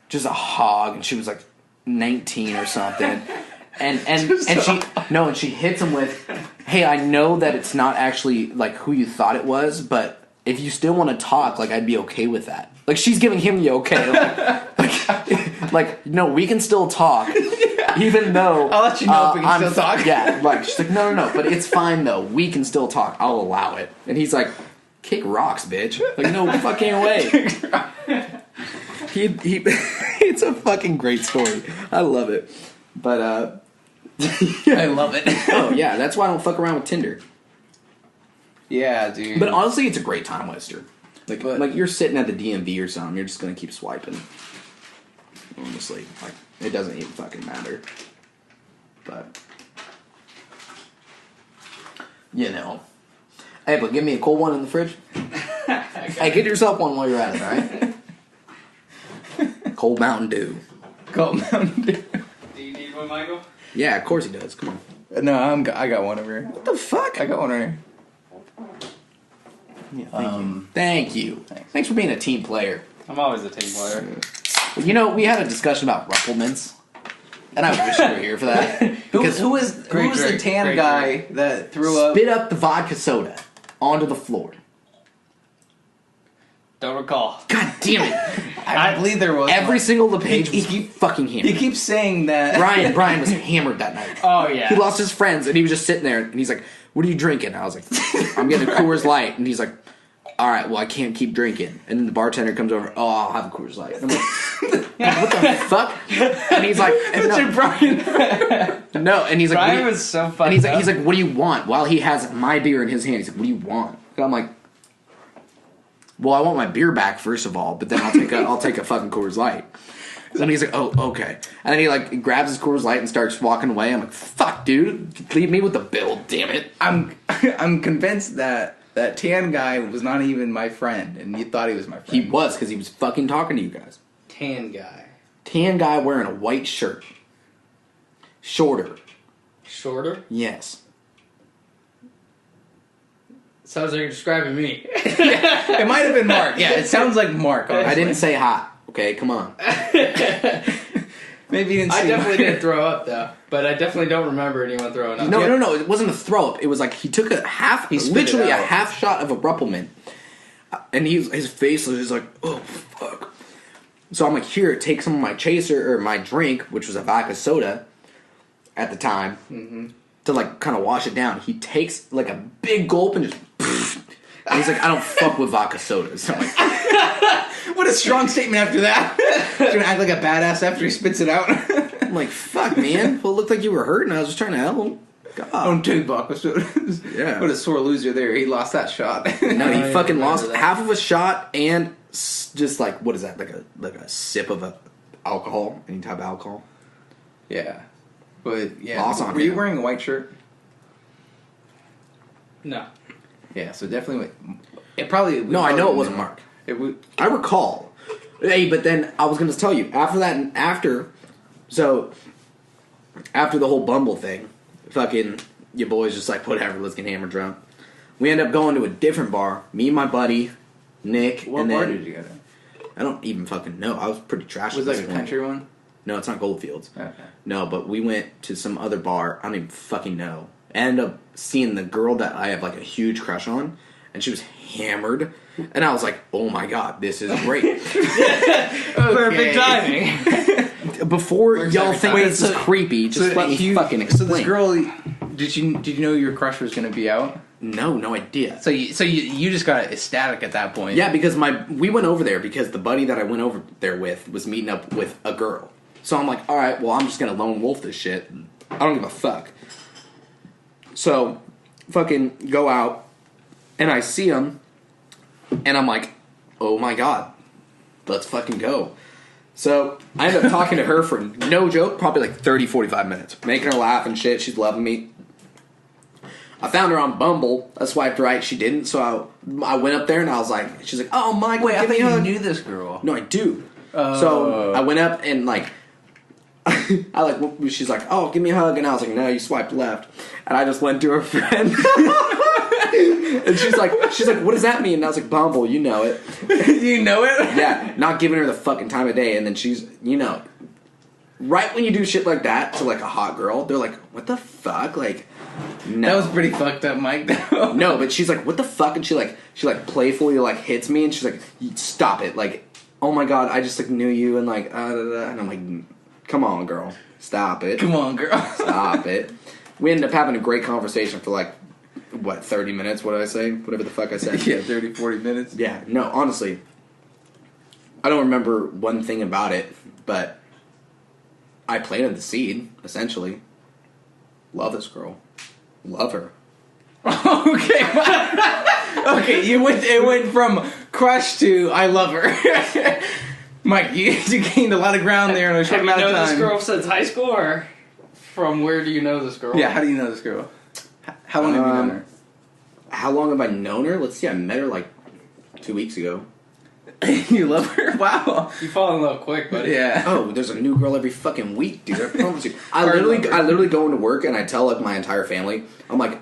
[SPEAKER 2] just a hog, and she was like 19 or something. And she hits him with, "Hey, I know that it's not actually like who you thought it was, but if you still want to talk, like I'd be okay with that." Like she's giving him the okay, like no, we can still talk, even though
[SPEAKER 1] I'll let you know if we can still talk.
[SPEAKER 2] Yeah, like she's like, no, but it's fine though. We can still talk. I'll allow it. And he's like, "Kick rocks, bitch!" Like, no fucking way. It's a fucking great story. I love it. But
[SPEAKER 1] I love it.
[SPEAKER 2] Oh yeah, that's why I don't fuck around with Tinder.
[SPEAKER 1] Yeah, dude.
[SPEAKER 2] But honestly, it's a great time waster. Like you're sitting at the DMV or something, you're just gonna keep swiping. Honestly, like it doesn't even fucking matter. But hey, but give me a cold one in the fridge. Hey, get yourself one while you're at it, all right? Cold Mountain Dew.
[SPEAKER 1] Cold Mountain Dew.
[SPEAKER 4] Do you need one, Michael?
[SPEAKER 2] Yeah, of course he does. Come on.
[SPEAKER 1] No, I got one over here.
[SPEAKER 2] What the fuck?
[SPEAKER 1] I got one over here.
[SPEAKER 2] Yeah, thank you. Thanks for being a team player.
[SPEAKER 4] I'm always a team player.
[SPEAKER 2] We had a discussion about Rufflemans, and I wish you were here for that.
[SPEAKER 1] Who was the tan guy that threw up?
[SPEAKER 2] Spit up the vodka soda onto the floor.
[SPEAKER 4] Don't recall.
[SPEAKER 2] God damn it!
[SPEAKER 1] I believe there was
[SPEAKER 2] every
[SPEAKER 1] one.
[SPEAKER 2] single page was fucking hammered.
[SPEAKER 1] He keeps saying that.
[SPEAKER 2] Brian was hammered that night.
[SPEAKER 4] Oh yeah.
[SPEAKER 2] He lost his friends, and he was just sitting there, and he's like, "What are you drinking?" I was like, "I'm getting a Coors Light," and he's like, "All right, well, I can't keep drinking." And then the bartender comes over, "Oh, I'll have a Coors Light." And I'm like, "What the fuck?" And he's like, "No,
[SPEAKER 4] Brian."
[SPEAKER 2] No, and he's like,
[SPEAKER 4] Brian was so funny.
[SPEAKER 2] And he's like, "What do you want?" While he has my beer in his hand, he's like, "What do you want?" And I'm like, "Well, I want my beer back first of all, but then I'll take a fucking Coors Light." And he's like, "Oh, okay." And then he like grabs his Coors Light and starts walking away. I'm like, "Fuck, dude, leave me with the bill, damn it."
[SPEAKER 1] I'm convinced that tan guy was not even my friend, and you thought he was my friend.
[SPEAKER 2] He was, because he was fucking talking to you guys.
[SPEAKER 4] Tan guy.
[SPEAKER 2] Tan guy wearing a white shirt. Shorter.
[SPEAKER 4] Shorter?
[SPEAKER 2] Yes.
[SPEAKER 4] Sounds like you're describing me.
[SPEAKER 1] It might have been Mark. Yeah, it sounds like Mark. Honestly.
[SPEAKER 2] I didn't say hot. Okay, come on.
[SPEAKER 1] Maybe you didn't see
[SPEAKER 4] I definitely
[SPEAKER 1] Mark.
[SPEAKER 4] didn't throw up, though. But I definitely don't remember anyone throwing up.
[SPEAKER 2] No, it wasn't a throw up. It was like he took a half shot of a Ruppelman. And his face was just like, "Oh, fuck." So I'm like, here, take some of my chaser or my drink, which was a vodka soda at the time, to like kind of wash it down. He takes like a big gulp and just. And he's like, I don't fuck with vodka sodas. I'm like,
[SPEAKER 1] what a strong statement after that. He's gonna act like a badass after he spits it out.
[SPEAKER 2] I'm like, fuck, man. Well, it looked like you were hurting. I was just trying to help him. God.
[SPEAKER 1] Don't take vodka sodas.
[SPEAKER 2] Yeah.
[SPEAKER 1] What a sore loser there. He lost that shot.
[SPEAKER 2] No, he fucking lost half of a shot and just like, what is that? Like a sip of alcohol, any type of alcohol.
[SPEAKER 1] Yeah. But yeah.
[SPEAKER 2] Lost on
[SPEAKER 1] Were you
[SPEAKER 2] him.
[SPEAKER 1] wearing a white shirt?
[SPEAKER 4] No.
[SPEAKER 1] Yeah, so definitely. It probably.
[SPEAKER 2] No, I know it wasn't Mark.
[SPEAKER 1] It would.
[SPEAKER 2] I recall. Hey, but then I was going to tell you after that and after the whole Bumble thing, fucking your boys just like whatever, let's get hammered drunk. We end up going to a different bar. Me and my buddy Nick.
[SPEAKER 1] What
[SPEAKER 2] and
[SPEAKER 1] bar
[SPEAKER 2] then,
[SPEAKER 1] did you go to?
[SPEAKER 2] I don't even fucking know. I was pretty trashy.
[SPEAKER 1] Was
[SPEAKER 2] at
[SPEAKER 1] it
[SPEAKER 2] this
[SPEAKER 1] like a
[SPEAKER 2] point.
[SPEAKER 1] country one?
[SPEAKER 2] No, it's not Goldfields.
[SPEAKER 1] Okay.
[SPEAKER 2] No, but we went to some other bar. I don't even fucking know. I ended up seeing the girl that I have like a huge crush on, and she was hammered. And I was like, oh my god, this is great.
[SPEAKER 4] Perfect timing.
[SPEAKER 2] Before y'all think
[SPEAKER 1] Wait,
[SPEAKER 2] this is creepy, just let me fucking
[SPEAKER 1] So
[SPEAKER 2] explain.
[SPEAKER 1] this girl, did you know your crush was going to be out?
[SPEAKER 2] No idea.
[SPEAKER 1] So you just got ecstatic at that point.
[SPEAKER 2] Yeah, because we went over there because the buddy that I went over there with was meeting up with a girl. So I'm like, all right, well, I'm just going to lone wolf this shit. I don't give a fuck. So, fucking go out, and I see him, and I'm like, oh my god, let's fucking go. So, I ended up talking to her for, no joke, probably like 30, 45 minutes. Making her laugh and shit, she's loving me. I found her on Bumble. I swiped right, she didn't, so I went up there and I was like, she's like, oh Michael,
[SPEAKER 1] Wait, I
[SPEAKER 2] give me
[SPEAKER 1] thought
[SPEAKER 2] a
[SPEAKER 1] you
[SPEAKER 2] hug.
[SPEAKER 1] knew this girl.
[SPEAKER 2] No, I do. So, I went up and like, she's like, oh, give me a hug, and I was like, no, you swiped left. And I just went to her friend. And she's like, what does that mean? And I was like, Bumble, you know it.
[SPEAKER 1] You know it?
[SPEAKER 2] Yeah, not giving her the fucking time of day. And then she's, right when you do shit like that to like a hot girl, they're like, what the fuck? Like, no.
[SPEAKER 1] That was pretty fucked up, Mike. Though.
[SPEAKER 2] No, but she's like, what the fuck? And she playfully like hits me, and she's like, stop it. Like, oh my god, I just like knew you, and like, and I'm like, come on, girl, stop it.
[SPEAKER 1] Come on, girl.
[SPEAKER 2] Stop it. We ended up having a great conversation for like, 30 minutes? What did I say? Whatever the fuck I said.
[SPEAKER 1] Yeah, 30, 40 minutes.
[SPEAKER 2] Yeah, no, honestly, I don't remember one thing about it, but I planted the seed, essentially. Love this girl. Love her.
[SPEAKER 1] Okay. It went from crush to I love her. Mike, you gained a lot of ground there in a short
[SPEAKER 4] Have you
[SPEAKER 1] amount of
[SPEAKER 4] known
[SPEAKER 1] time.
[SPEAKER 4] this girl since high school, or from where do you know this girl?
[SPEAKER 1] Yeah, how do you know this girl? How long have you known her?
[SPEAKER 2] How long have I known her? Let's see, I met her like 2 weeks ago.
[SPEAKER 1] You love her? Wow.
[SPEAKER 4] You fall in love quick, buddy.
[SPEAKER 1] Yeah.
[SPEAKER 2] Oh, there's a new girl every fucking week, dude. I promise you. I literally go into work and I tell like my entire family, I'm like,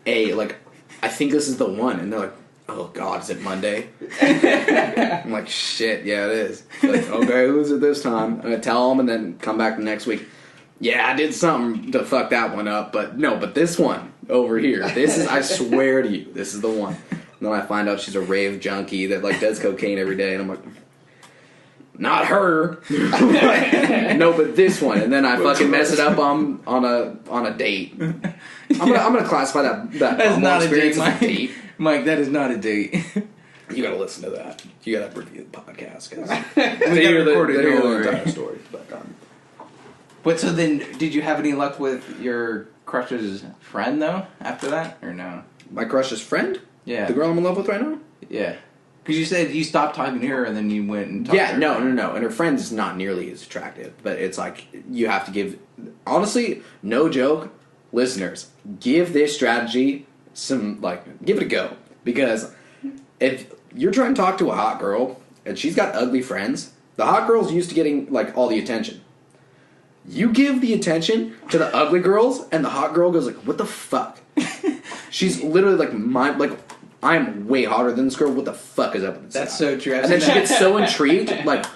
[SPEAKER 2] hey, like, I think this is the one, and they're like, oh god, is it Monday? I'm like, shit, yeah, it is. Like, okay, who's it this time? And I tell them, and then come back the next week. Yeah, I did something to fuck that one up, but this one over here, this is, I swear to you, this is the one. And then I find out she's a rave junkie that like does cocaine every day, and I'm like, not her. No, but this one. And then I fucking mess it up on a date. I'm gonna classify that
[SPEAKER 1] That's not a date,
[SPEAKER 2] experience as
[SPEAKER 1] Mike.
[SPEAKER 2] a date.
[SPEAKER 1] Mike, that is not a date.
[SPEAKER 2] You gotta listen to that. You gotta review the podcast, guys.
[SPEAKER 1] We gotta record it,
[SPEAKER 2] They
[SPEAKER 1] don't
[SPEAKER 2] hear the
[SPEAKER 1] worry.
[SPEAKER 2] entire story.
[SPEAKER 1] But so then, did you have any luck with your crush's friend though? After that, or no?
[SPEAKER 2] My crush's friend,
[SPEAKER 1] Yeah.
[SPEAKER 2] the girl I'm in love with right now.
[SPEAKER 1] Yeah. Because you said you stopped talking to her and then you went and talked to
[SPEAKER 2] Yeah,
[SPEAKER 1] her.
[SPEAKER 2] no. And her friend's not nearly as attractive, but it's like you have to give. Honestly, no joke, listeners, give this strategy some give it a go, because if you're trying to talk to a hot girl and she's got ugly friends, the hot girl's used to getting like all the attention. You give the attention to the ugly girls, and the hot girl goes like, "What the fuck?" She's literally like, I'm way hotter than this girl. What the fuck is up with this?
[SPEAKER 1] That's
[SPEAKER 2] guy?
[SPEAKER 1] so true.
[SPEAKER 2] And then she gets so intrigued, like,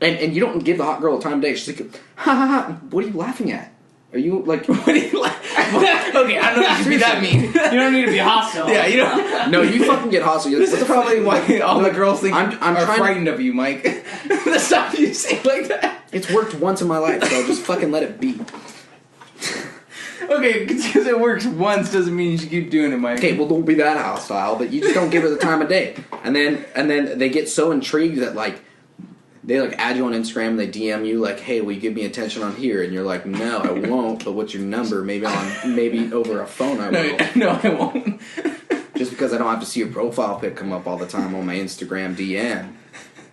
[SPEAKER 2] and you don't give the hot girl a time of day. She's like, ha ha ha, what are you laughing at? Are you like?
[SPEAKER 1] What do you like? Okay, I don't need to be that mean.
[SPEAKER 4] You don't need to be hostile.
[SPEAKER 1] Yeah, you don't.
[SPEAKER 2] No, you fucking get hostile.
[SPEAKER 1] This is probably why all the girls think
[SPEAKER 2] I'm
[SPEAKER 1] are
[SPEAKER 2] trying
[SPEAKER 1] frightened of you, Mike. The stuff you say like that.
[SPEAKER 2] It's worked once in my life, so I'll just fucking let it be.
[SPEAKER 1] Okay, because it works once doesn't mean you should keep doing it, Mike.
[SPEAKER 2] Okay, well, don't be that hostile, but you just don't give her the time of day. And then they get so intrigued that, like, they, like, add you on Instagram, they DM you, like, hey, will you give me attention on here? And you're like, no, I won't, but what's your number? Maybe over a phone I will.
[SPEAKER 1] No, I won't.
[SPEAKER 2] Just because I don't have to see your profile pic come up all the time on my Instagram DM.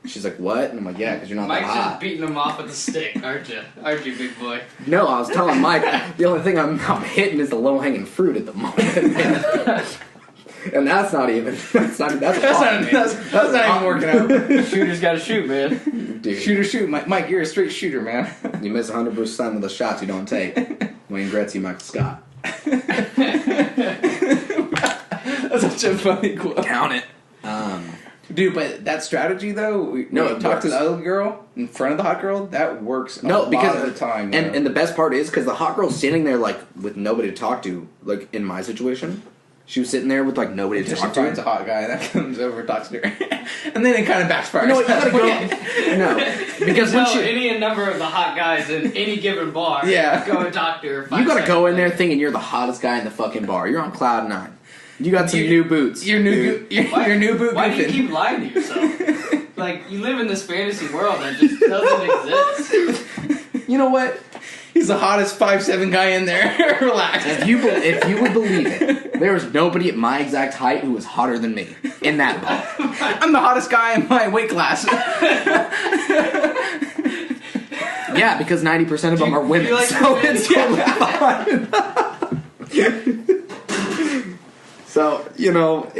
[SPEAKER 2] She's like, what? And I'm like, yeah, because you're not
[SPEAKER 4] Mike's
[SPEAKER 2] that hot.
[SPEAKER 4] just beating him off with a stick, aren't you? Aren't you, big boy?
[SPEAKER 2] No, I was telling Mike, the only thing I'm hitting is the low-hanging fruit at the moment. And that's not even. That's not
[SPEAKER 1] even working out.
[SPEAKER 4] Shooter's got to shoot, man.
[SPEAKER 2] Dude.
[SPEAKER 1] Shoot. Mike, you're a straight shooter, man.
[SPEAKER 2] You miss 100% of the shots you don't take. Wayne Gretzky, Michael Scott.
[SPEAKER 1] That's such a funny quote.
[SPEAKER 2] Count it.
[SPEAKER 1] Dude, but that strategy though,
[SPEAKER 2] it
[SPEAKER 1] talk to
[SPEAKER 2] works.
[SPEAKER 1] the other girl in front of the hot girl, that works a lot
[SPEAKER 2] because
[SPEAKER 1] of the time.
[SPEAKER 2] And the best part is because the hot girl's sitting there like with nobody to talk to. Like in my situation, she was sitting there with like nobody to
[SPEAKER 1] she
[SPEAKER 2] talk to.
[SPEAKER 1] finds a hot guy that comes over and talks to her, and then it kind of backfires.
[SPEAKER 2] No, you gotta go. No, because when
[SPEAKER 4] Tell any number of the hot guys in any given bar.
[SPEAKER 1] Yeah.
[SPEAKER 4] Go and talk to her.
[SPEAKER 2] you gotta go in there thinking you're the hottest guy in the fucking bar. You're on cloud 9. You got some new boots.
[SPEAKER 1] Your new boot.
[SPEAKER 4] Why do you keep lying to yourself? Like, you live in this fantasy world that just doesn't exist.
[SPEAKER 2] You know what?
[SPEAKER 1] He's the hottest 5'7" guy in there. Relax.
[SPEAKER 2] If you would believe it, there was nobody at my exact height who was hotter than me in that bar.
[SPEAKER 1] I'm the hottest guy in my weight class.
[SPEAKER 2] Yeah, because 90% of them are women,
[SPEAKER 4] like
[SPEAKER 2] so it's totally fine. So, you know,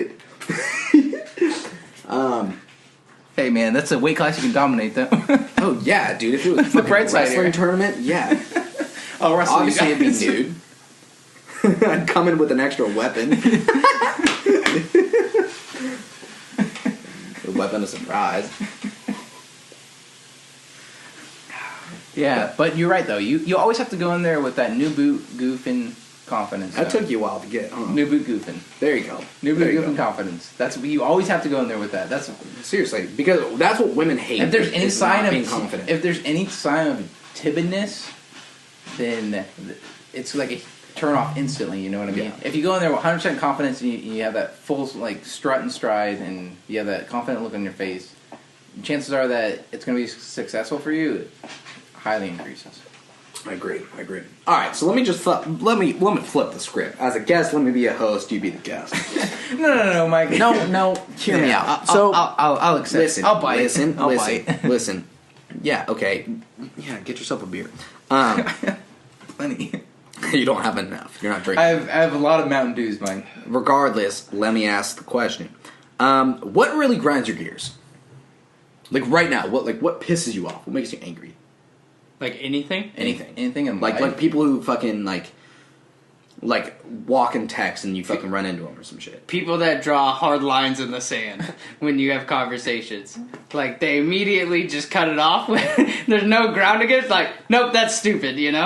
[SPEAKER 1] Hey man, that's a weight class you can dominate though.
[SPEAKER 2] oh yeah, dude, if it was
[SPEAKER 1] the
[SPEAKER 2] a
[SPEAKER 1] bright side
[SPEAKER 2] wrestling
[SPEAKER 1] here.
[SPEAKER 2] tournament, yeah.
[SPEAKER 1] Oh, wrestling.
[SPEAKER 2] Obviously it'd be nude. I'd come in with an extra weapon. The weapon of surprise.
[SPEAKER 1] Yeah, but you're right though. You always have to go in there with that new boot goofing confidence.
[SPEAKER 2] That took you a while to get, huh?
[SPEAKER 1] New boot goofing.
[SPEAKER 2] There you go.
[SPEAKER 1] New boot goofing confidence. That's you always have to go in there with that. That's
[SPEAKER 2] seriously, because that's what women hate.
[SPEAKER 1] if there's any sign of
[SPEAKER 2] being confident.
[SPEAKER 1] if there's any sign of timidness, then it's like a turn off instantly. You know what I mean?
[SPEAKER 2] Yeah.
[SPEAKER 1] If you go in there with 100% confidence and you have that full like strut and stride and you have that confident look on your face, chances are that it's going to be successful for you. It highly increases.
[SPEAKER 2] I agree. All right, so let me flip the script. As a guest, let me be a host. You be the guest.
[SPEAKER 1] No, Mike.
[SPEAKER 2] No. Hear me out.
[SPEAKER 1] I'll accept.
[SPEAKER 2] Listen.
[SPEAKER 1] I'll bite.
[SPEAKER 2] Listen. Yeah. Okay. Yeah. Get yourself a beer.
[SPEAKER 1] Plenty.
[SPEAKER 2] You don't have enough. You're not drinking.
[SPEAKER 1] I have a lot of Mountain Dews, Mike.
[SPEAKER 2] Regardless, let me ask the question. What really grinds your gears? Like right now, what pisses you off? What makes you angry?
[SPEAKER 4] Like anything?
[SPEAKER 1] Anything in life.
[SPEAKER 2] Like people who fucking like walk and text and you fucking run into them or some shit.
[SPEAKER 4] People that draw hard lines in the sand when you have conversations. Like, they immediately just cut it off. There's no grounding it. It's like, nope, that's stupid, you know?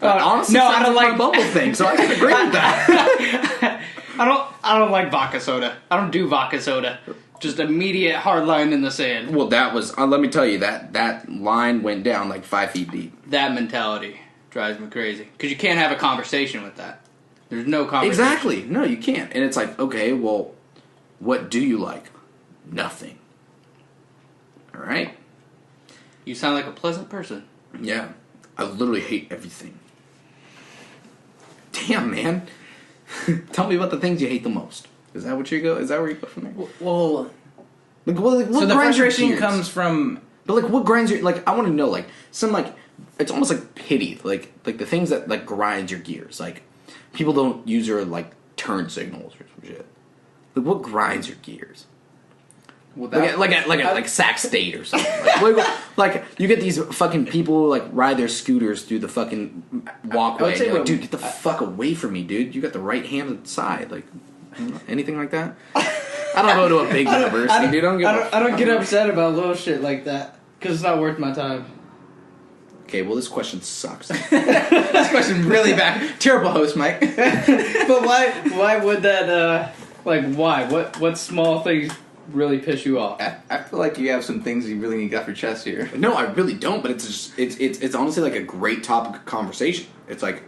[SPEAKER 2] Honestly,
[SPEAKER 4] no, I don't like
[SPEAKER 2] bubble thing, so I can agree with that.
[SPEAKER 4] I don't like vodka soda. I don't do vodka soda. Just immediate hard line in the sand.
[SPEAKER 2] Well, that was, let me tell you, that line went down like 5 feet deep.
[SPEAKER 4] That mentality drives me crazy. Because you can't have a conversation with that. There's no conversation.
[SPEAKER 2] Exactly. No, you can't. And it's like, okay, well, what do you like? Nothing. All right?
[SPEAKER 4] You sound like a pleasant person.
[SPEAKER 2] Yeah. I literally hate everything. Damn, man. Tell me about the things you hate the most. Is that where you go from there?
[SPEAKER 1] Well,
[SPEAKER 2] what
[SPEAKER 1] so the
[SPEAKER 2] grinds your
[SPEAKER 1] frustration
[SPEAKER 2] gears?
[SPEAKER 1] comes from.
[SPEAKER 2] But like, what grinds your I want to know some it's almost like pity, like the things that like grind your gears. Like people don't use their turn signals or some shit. Like what grinds your gears?
[SPEAKER 1] Well,
[SPEAKER 2] like Sac State or something. like you get these fucking people who ride their scooters through the fucking walkway.
[SPEAKER 1] I would say
[SPEAKER 2] and you're like, dude, get the fuck away from me, dude. You got the right hand side. Like anything like that. I don't go to a big university, dude.
[SPEAKER 4] I don't get upset about little shit like that because it's not worth my time.
[SPEAKER 2] Okay, well, this question sucks.
[SPEAKER 1] This question really bad. Terrible host, Mike.
[SPEAKER 4] But why would that, why? What small things really piss you off?
[SPEAKER 1] I feel like you have some things you really need to get off your chest here.
[SPEAKER 2] No, I really don't, but it's honestly like a great topic of conversation. It's like,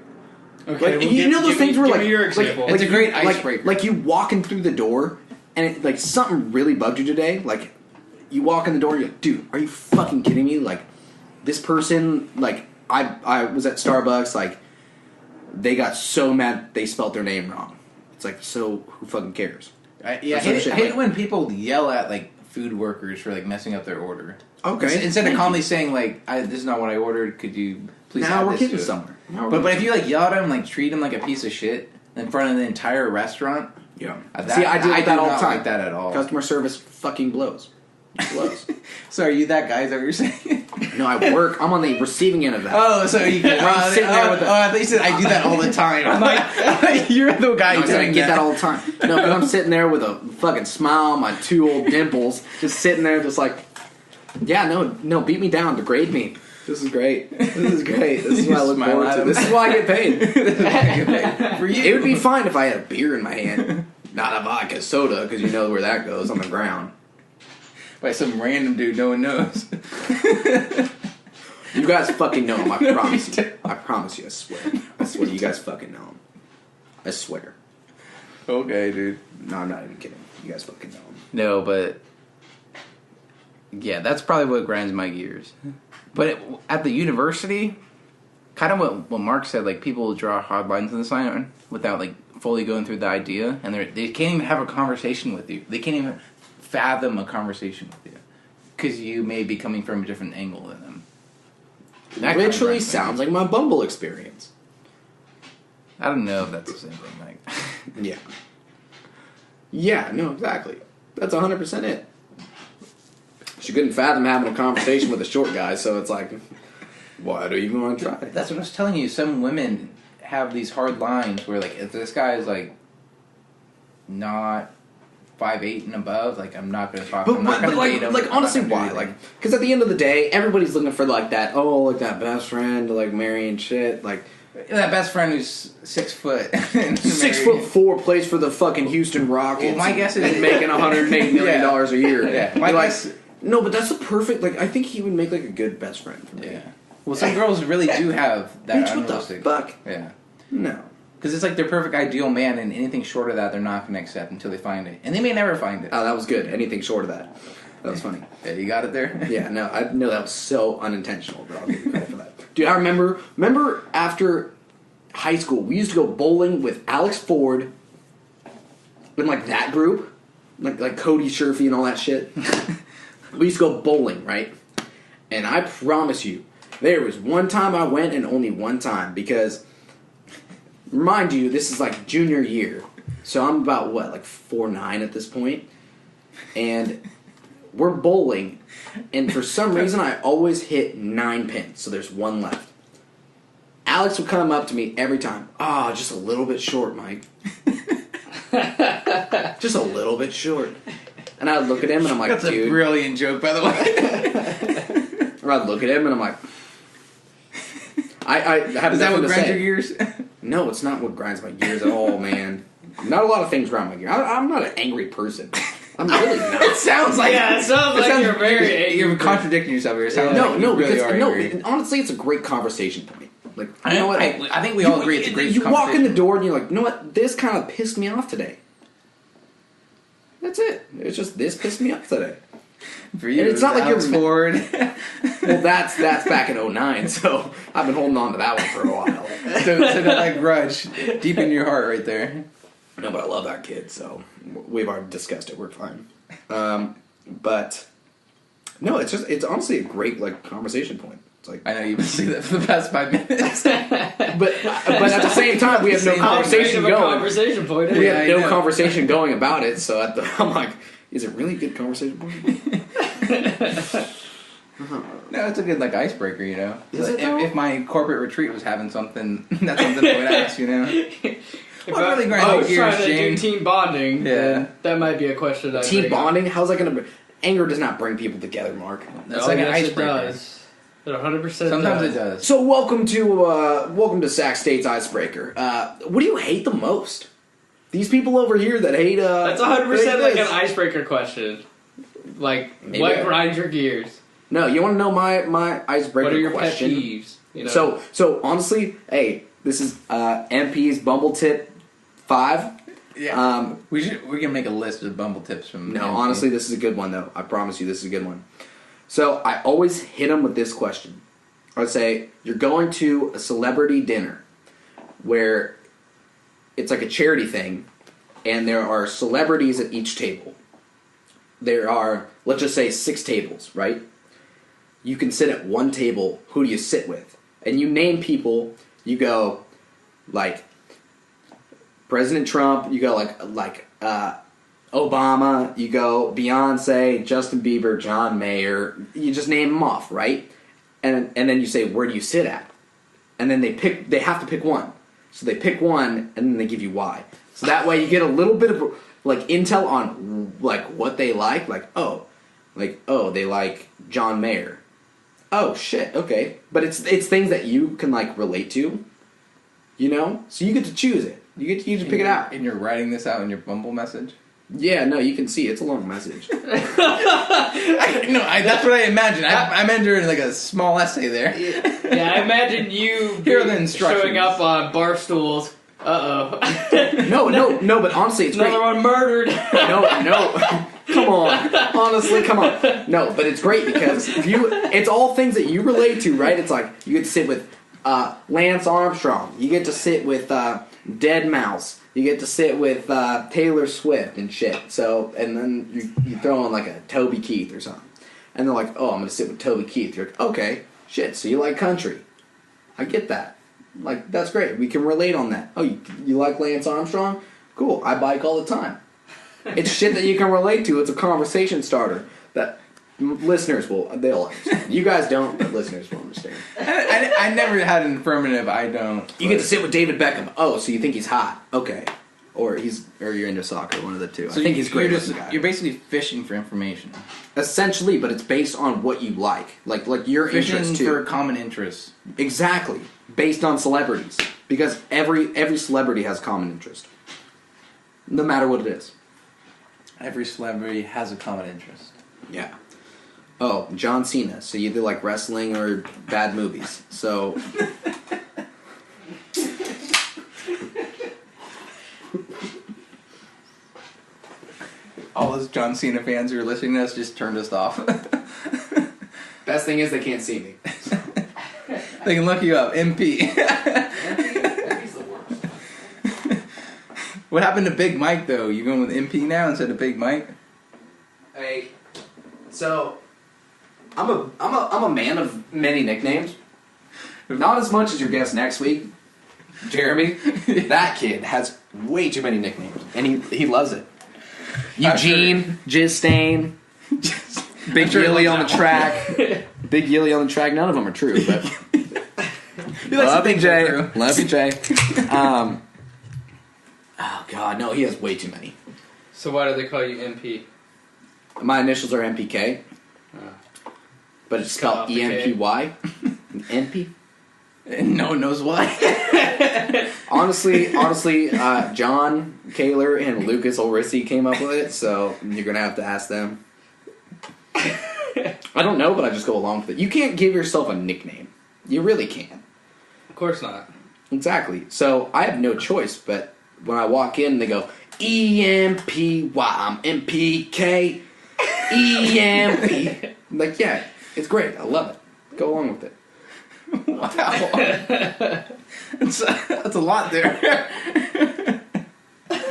[SPEAKER 4] Okay,
[SPEAKER 2] like, you know those things where, like,
[SPEAKER 4] your example.
[SPEAKER 1] It's a great icebreaker.
[SPEAKER 2] Like you walking through the door, and it, like something really bugged you today. Like you walk in the door, and you're like, dude, are you fucking kidding me? Like this person, like I was at Starbucks, like they got so mad they spelled their name wrong. It's like, so who fucking cares?
[SPEAKER 1] I hate when people yell at like food workers for like messing up their order.
[SPEAKER 2] Okay,
[SPEAKER 1] instead of calmly saying like, "This is not what I ordered. Could you please?"
[SPEAKER 2] Now
[SPEAKER 1] add
[SPEAKER 2] we're
[SPEAKER 1] this
[SPEAKER 2] getting
[SPEAKER 1] to it?"
[SPEAKER 2] somewhere.
[SPEAKER 1] But if you like yell at them, like treat them like a piece of shit in front of the entire restaurant,
[SPEAKER 2] Yeah.
[SPEAKER 1] See,
[SPEAKER 2] I do that all the time.
[SPEAKER 1] Like that at all.
[SPEAKER 2] Customer service fucking blows. Blows.
[SPEAKER 1] So are you that guy? Is that what you're saying?
[SPEAKER 2] No, I work. I'm on the receiving end of that.
[SPEAKER 1] Oh, so you can
[SPEAKER 2] I'm sitting there with
[SPEAKER 1] I thought you said I do that all the time. I'm like, you're the guy
[SPEAKER 2] I
[SPEAKER 1] doing
[SPEAKER 2] get that all the time. No, but I'm sitting there with a fucking smile on my 2 old dimples, just sitting there, just like, yeah, no, beat me down, degrade me. This is great. This is great. This is what I look forward to. This is why I get paid.
[SPEAKER 1] For you.
[SPEAKER 2] It would be fine if I had a beer in my hand, not a vodka soda, because you know where that goes on the ground.
[SPEAKER 1] By some random dude no one knows.
[SPEAKER 2] You guys fucking know him, I promise you. I promise you, I swear. I swear, you guys fucking know him. I swear.
[SPEAKER 1] Okay, dude.
[SPEAKER 2] No, I'm not even kidding. You guys fucking know him.
[SPEAKER 1] No, but yeah, that's probably what grinds my gears. But at the university, kind of what Mark said, like people draw hard lines in the sign without like fully going through the idea, and they can't even have a conversation with you. They can't even fathom a conversation with you because you may be coming from a different angle than them. That
[SPEAKER 2] literally sounds like my Bumble experience.
[SPEAKER 1] I don't know if that's the same thing, Mike.
[SPEAKER 2] Yeah. Yeah, no, exactly. That's 100% it. She couldn't fathom having a conversation with a short guy, so it's like, why do you even want to try?
[SPEAKER 1] That's what I was telling you. Some women have these hard lines where, like, if this guy is, like, not 5'8" and above, like, I'm not going to talk.
[SPEAKER 2] But
[SPEAKER 1] date him.
[SPEAKER 2] like honestly, why? Like, because at the end of the day, everybody's looking for, like, that, like, that best friend to, like, marry and shit. Like,
[SPEAKER 1] that best friend who's 6 foot.
[SPEAKER 2] 6'4", plays for the fucking Houston Rockets.
[SPEAKER 1] Well, my guess is
[SPEAKER 2] making $108 million a year.
[SPEAKER 1] Yeah, my guess.
[SPEAKER 2] No, but that's the perfect. Like, I think he would make like a good best friend for me.
[SPEAKER 1] Yeah. Well, some girls really do have that.
[SPEAKER 2] Bitch, what the fuck?
[SPEAKER 1] Yeah.
[SPEAKER 2] No.
[SPEAKER 1] Because it's like their perfect ideal man, and anything short of that, they're not going to accept until they find it, and they may never find it.
[SPEAKER 2] Oh, that was good. Anything short of that. That was funny.
[SPEAKER 1] Yeah, you got it there.
[SPEAKER 2] Yeah. No, I know that was so unintentional, but I'll give you credit for that. Dude, I remember after high school, we used to go bowling with Alex Ford and like that group, like Cody Sherfy and all that shit. We used to go bowling, right? And I promise you, there was one time I went and only one time because, mind you, this is like junior year. So I'm about, what, like 4'9" at this point? And we're bowling, and for some reason I always hit 9 pins, so there's one left. Alex would come up to me every time. Just a little bit short, Mike. Just a little bit short. And I'd look at him and I'm like,
[SPEAKER 1] That's
[SPEAKER 2] dude.
[SPEAKER 1] a brilliant joke, by the way.
[SPEAKER 2] Or I'd look at him and I'm like, I have
[SPEAKER 1] Is that
[SPEAKER 2] nothing
[SPEAKER 1] what
[SPEAKER 2] to
[SPEAKER 1] grinds
[SPEAKER 2] say.
[SPEAKER 1] your gears?
[SPEAKER 2] No, it's not what grinds my gears at all, man. Not a lot of things grind my gears. I'm not an angry person. I'm really not.
[SPEAKER 1] It sounds like
[SPEAKER 4] it sounds like you're very angry.
[SPEAKER 1] You're contradicting yourself. It sounds like you really are angry.
[SPEAKER 2] Honestly, it's a great conversation point. Like, you
[SPEAKER 1] I
[SPEAKER 2] know what?
[SPEAKER 1] I think we all agree it's a great
[SPEAKER 2] You
[SPEAKER 1] conversation.
[SPEAKER 2] walk in the door and you're like, you know what? This kind of pissed me off today. That's it. It's just this pissed me off today.
[SPEAKER 1] For you,
[SPEAKER 2] And it's not like
[SPEAKER 1] Alex
[SPEAKER 2] you're
[SPEAKER 1] Ford.
[SPEAKER 2] Well, that's back in 2009, so I've been holding on to that one for a while.
[SPEAKER 1] so that grudge deep in your heart, right there.
[SPEAKER 2] No, but I love that kid, so we've already discussed it. We're fine. But no, it's honestly a great like conversation point. It's like,
[SPEAKER 1] I know you've been saying that for the past 5 minutes.
[SPEAKER 2] but at the same time, we have no conversation going.
[SPEAKER 4] Conversation point.
[SPEAKER 2] We
[SPEAKER 1] Yeah,
[SPEAKER 2] have
[SPEAKER 1] I
[SPEAKER 2] no
[SPEAKER 1] know.
[SPEAKER 2] conversation going about it. So I'm like, is it really a good conversation point?
[SPEAKER 1] No, it's a good like icebreaker, you know.
[SPEAKER 2] Is it,
[SPEAKER 1] If,
[SPEAKER 2] though?
[SPEAKER 1] if my corporate retreat was having something, that's something I would ask, you know.
[SPEAKER 4] If
[SPEAKER 1] What really
[SPEAKER 4] I
[SPEAKER 1] grinds your
[SPEAKER 4] was
[SPEAKER 1] gears,
[SPEAKER 4] trying to do
[SPEAKER 1] James?
[SPEAKER 4] team bonding,
[SPEAKER 1] Yeah.
[SPEAKER 4] then that might be a question.
[SPEAKER 2] Team bonding? How's that going to? Anger does not bring people together, Mark.
[SPEAKER 1] That's
[SPEAKER 4] Oh,
[SPEAKER 1] like
[SPEAKER 4] yes,
[SPEAKER 1] an icebreaker.
[SPEAKER 4] it does. It 100%
[SPEAKER 1] Sometimes it does.
[SPEAKER 2] So welcome to Sac State's Icebreaker. What do you hate the most? These people over here that hate.
[SPEAKER 4] That's 100% like an icebreaker question. Like, maybe what grinds your gears?
[SPEAKER 2] No, you want to know my icebreaker question? What are your
[SPEAKER 4] question? Pet peeves? You know?
[SPEAKER 2] So honestly, hey, this is MP's Bumble Tip 5.
[SPEAKER 1] Yeah. We can make a list of Bumble tips from.
[SPEAKER 2] No, MP. Honestly, this is a good one though. I promise you, this is a good one. So I always hit them with this question. I say, you're going to a celebrity dinner where it's like a charity thing, and there are celebrities at each table. There are, let's just say, 6 tables, right? You can sit at one table. Who do you sit with? And you name people. You go, like, President Trump. You go, like Obama. You go Beyonce, Justin Bieber, John Mayer. You just name them off, right? And then you say, where do you sit at? And then they have to pick one. So they pick one, and then they give you why. So that way you get a little bit of like intel on like what they like. Like they like John Mayer. Oh shit, okay. But it's things that you can like relate to. You know? So you get to choose it. You get to pick it out.
[SPEAKER 1] And you're writing this out in your Bumble message?
[SPEAKER 2] Yeah, no, you can see it's a long message.
[SPEAKER 1] That's what I imagine. I'm entering like a small essay there.
[SPEAKER 4] Yeah, I imagine you showing up on bar stools.
[SPEAKER 2] No, but honestly, it's
[SPEAKER 4] another
[SPEAKER 2] great.
[SPEAKER 4] one murdered.
[SPEAKER 2] No. Come on. Honestly, come on. No, but it's great because it's all things that you relate to, right? It's like you get to sit with Lance Armstrong. You get to sit with Deadmau5. You get to sit with Taylor Swift and shit. So, and then you throw on like a Toby Keith or something. And they're like, oh, I'm going to sit with Toby Keith. You're like, okay, shit, so you like country. I get that. Like, that's great. We can relate on that. Oh, you like Lance Armstrong? Cool, I bike all the time. It's shit that you can relate to. It's a conversation starter that listeners they'll understand. You guys don't, but listeners will understand.
[SPEAKER 1] I never had an affirmative, I don't.
[SPEAKER 2] You get to sit with David Beckham. Oh, so you think he's hot. Okay. Or you're into soccer, one of the two. So I think he's great.
[SPEAKER 1] You're basically fishing for information.
[SPEAKER 2] Essentially, but it's based on what you like. Like your
[SPEAKER 1] fishing
[SPEAKER 2] interests too.
[SPEAKER 1] For common interests.
[SPEAKER 2] Exactly. Based on celebrities. Because every celebrity has common interest. No matter what it is.
[SPEAKER 1] Every celebrity has a common interest.
[SPEAKER 2] Yeah. Oh, John Cena. So you either like wrestling or bad movies. So...
[SPEAKER 1] All those John Cena fans who are listening to us just turned us off.
[SPEAKER 2] Best thing is they can't see me.
[SPEAKER 1] They can look you up. MP.
[SPEAKER 2] MP's the worst.
[SPEAKER 1] What happened to Big Mike, though? You going with MP now instead of Big Mike?
[SPEAKER 2] Hey, so I'm a man of many nicknames. Not as much as your guest next week, Jeremy. That kid has way too many nicknames, and he loves it. Eugene, Jizz Stain, Big Yilly on the track. Big Yilly on the track. None of them are true, but love you, Jay. Love you, Jay. Oh God, no, he has way too many.
[SPEAKER 4] So why do they call you MP?
[SPEAKER 2] My initials are MPK, but it's spelled EMPY. NP.
[SPEAKER 1] No one knows why.
[SPEAKER 2] Honestly, John Kaler and Lucas Ulrisi came up with it, so you're gonna have to ask them. I don't know, but I just go along with it. You can't give yourself a nickname. You really can't.
[SPEAKER 4] Of course not.
[SPEAKER 2] Exactly. So I have no choice, but when I walk in, they go, EMPY, I'm MPK, EMP. I'm like, yeah, it's great. I love it. Go along with it.
[SPEAKER 1] Wow. That's a lot there.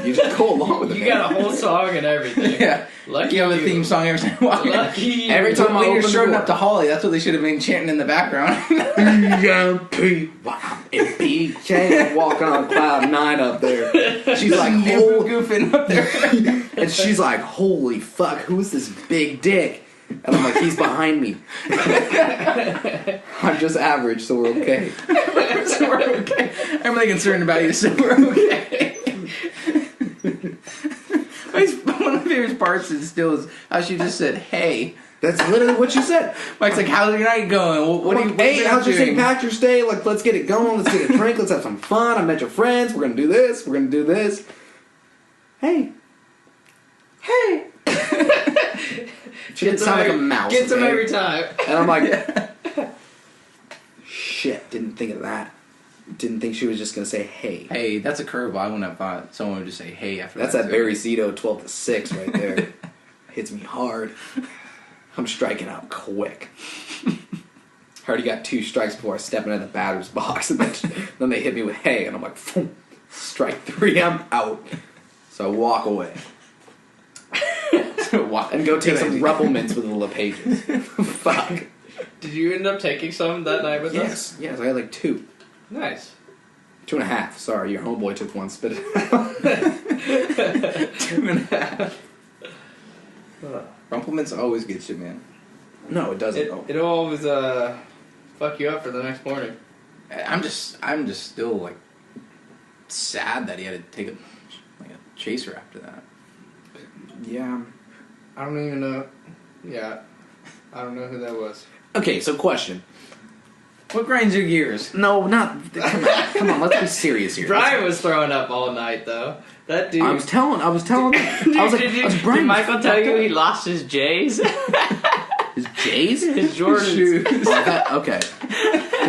[SPEAKER 2] You just go along with it.
[SPEAKER 4] You got a whole song and everything.
[SPEAKER 2] Yeah.
[SPEAKER 4] Lucky
[SPEAKER 1] you have a theme song every time you walk in.
[SPEAKER 4] Lucky
[SPEAKER 2] every time
[SPEAKER 1] when you're showing up to Holly, that's what they should have been chanting in the background.
[SPEAKER 2] EMP, MPK, walking on cloud 9 up there. She's like,
[SPEAKER 1] goofing up there.
[SPEAKER 2] And she's like, holy fuck, who's this big dick? And I'm like, he's behind me. I'm just average, so we're okay.
[SPEAKER 1] So we're okay. I'm really concerned about you, so we're okay. One of my favorite parts is still how she just said, "Hey."
[SPEAKER 2] That's literally what she said.
[SPEAKER 1] Mike's like, "How's your night going? What are you?
[SPEAKER 2] Hey, how's your St. Patrick's Day? Like, let's get it going. Let's get a drink. Let's have some fun. I met your friends. We're gonna do this. We're gonna do this. Hey. She didn't sound like a mouse.
[SPEAKER 4] Gets him every time.
[SPEAKER 2] And I'm like, shit, didn't think of that. Didn't think she was just going to say, hey.
[SPEAKER 1] Hey, that's a curveball. I wouldn't have thought someone would just say, hey, after
[SPEAKER 2] that's that Barry Zito 12-6 right there. Hits me hard. I'm striking out quick. I already got 2 strikes before I step into the batter's box. And then they hit me with, hey. And I'm like, strike 3, I'm out. So I walk away. And go take some Ruppelmans with the LePages. Fuck.
[SPEAKER 4] Did you end up taking some that night with us?
[SPEAKER 2] Yes, I had like 2.
[SPEAKER 4] Nice.
[SPEAKER 2] 2.5. Sorry, your homeboy took 1. Spit it out.
[SPEAKER 1] 2.5. Rumplemans always get you, man.
[SPEAKER 2] No, it doesn't.
[SPEAKER 4] It'll always fuck you up for the next morning.
[SPEAKER 1] I'm just still like sad that he had to take a chaser after that.
[SPEAKER 2] Yeah.
[SPEAKER 4] I don't even know. Yeah. I don't know who that was.
[SPEAKER 2] Okay, so question.
[SPEAKER 1] What grinds your gears?
[SPEAKER 2] No, not... Come on, let's be serious here.
[SPEAKER 4] Brian was throwing up all night, though. That dude...
[SPEAKER 2] I was telling
[SPEAKER 4] did Michael tell you he lost his J's?
[SPEAKER 2] His J's?
[SPEAKER 4] His Jordan shoes.
[SPEAKER 2] Okay.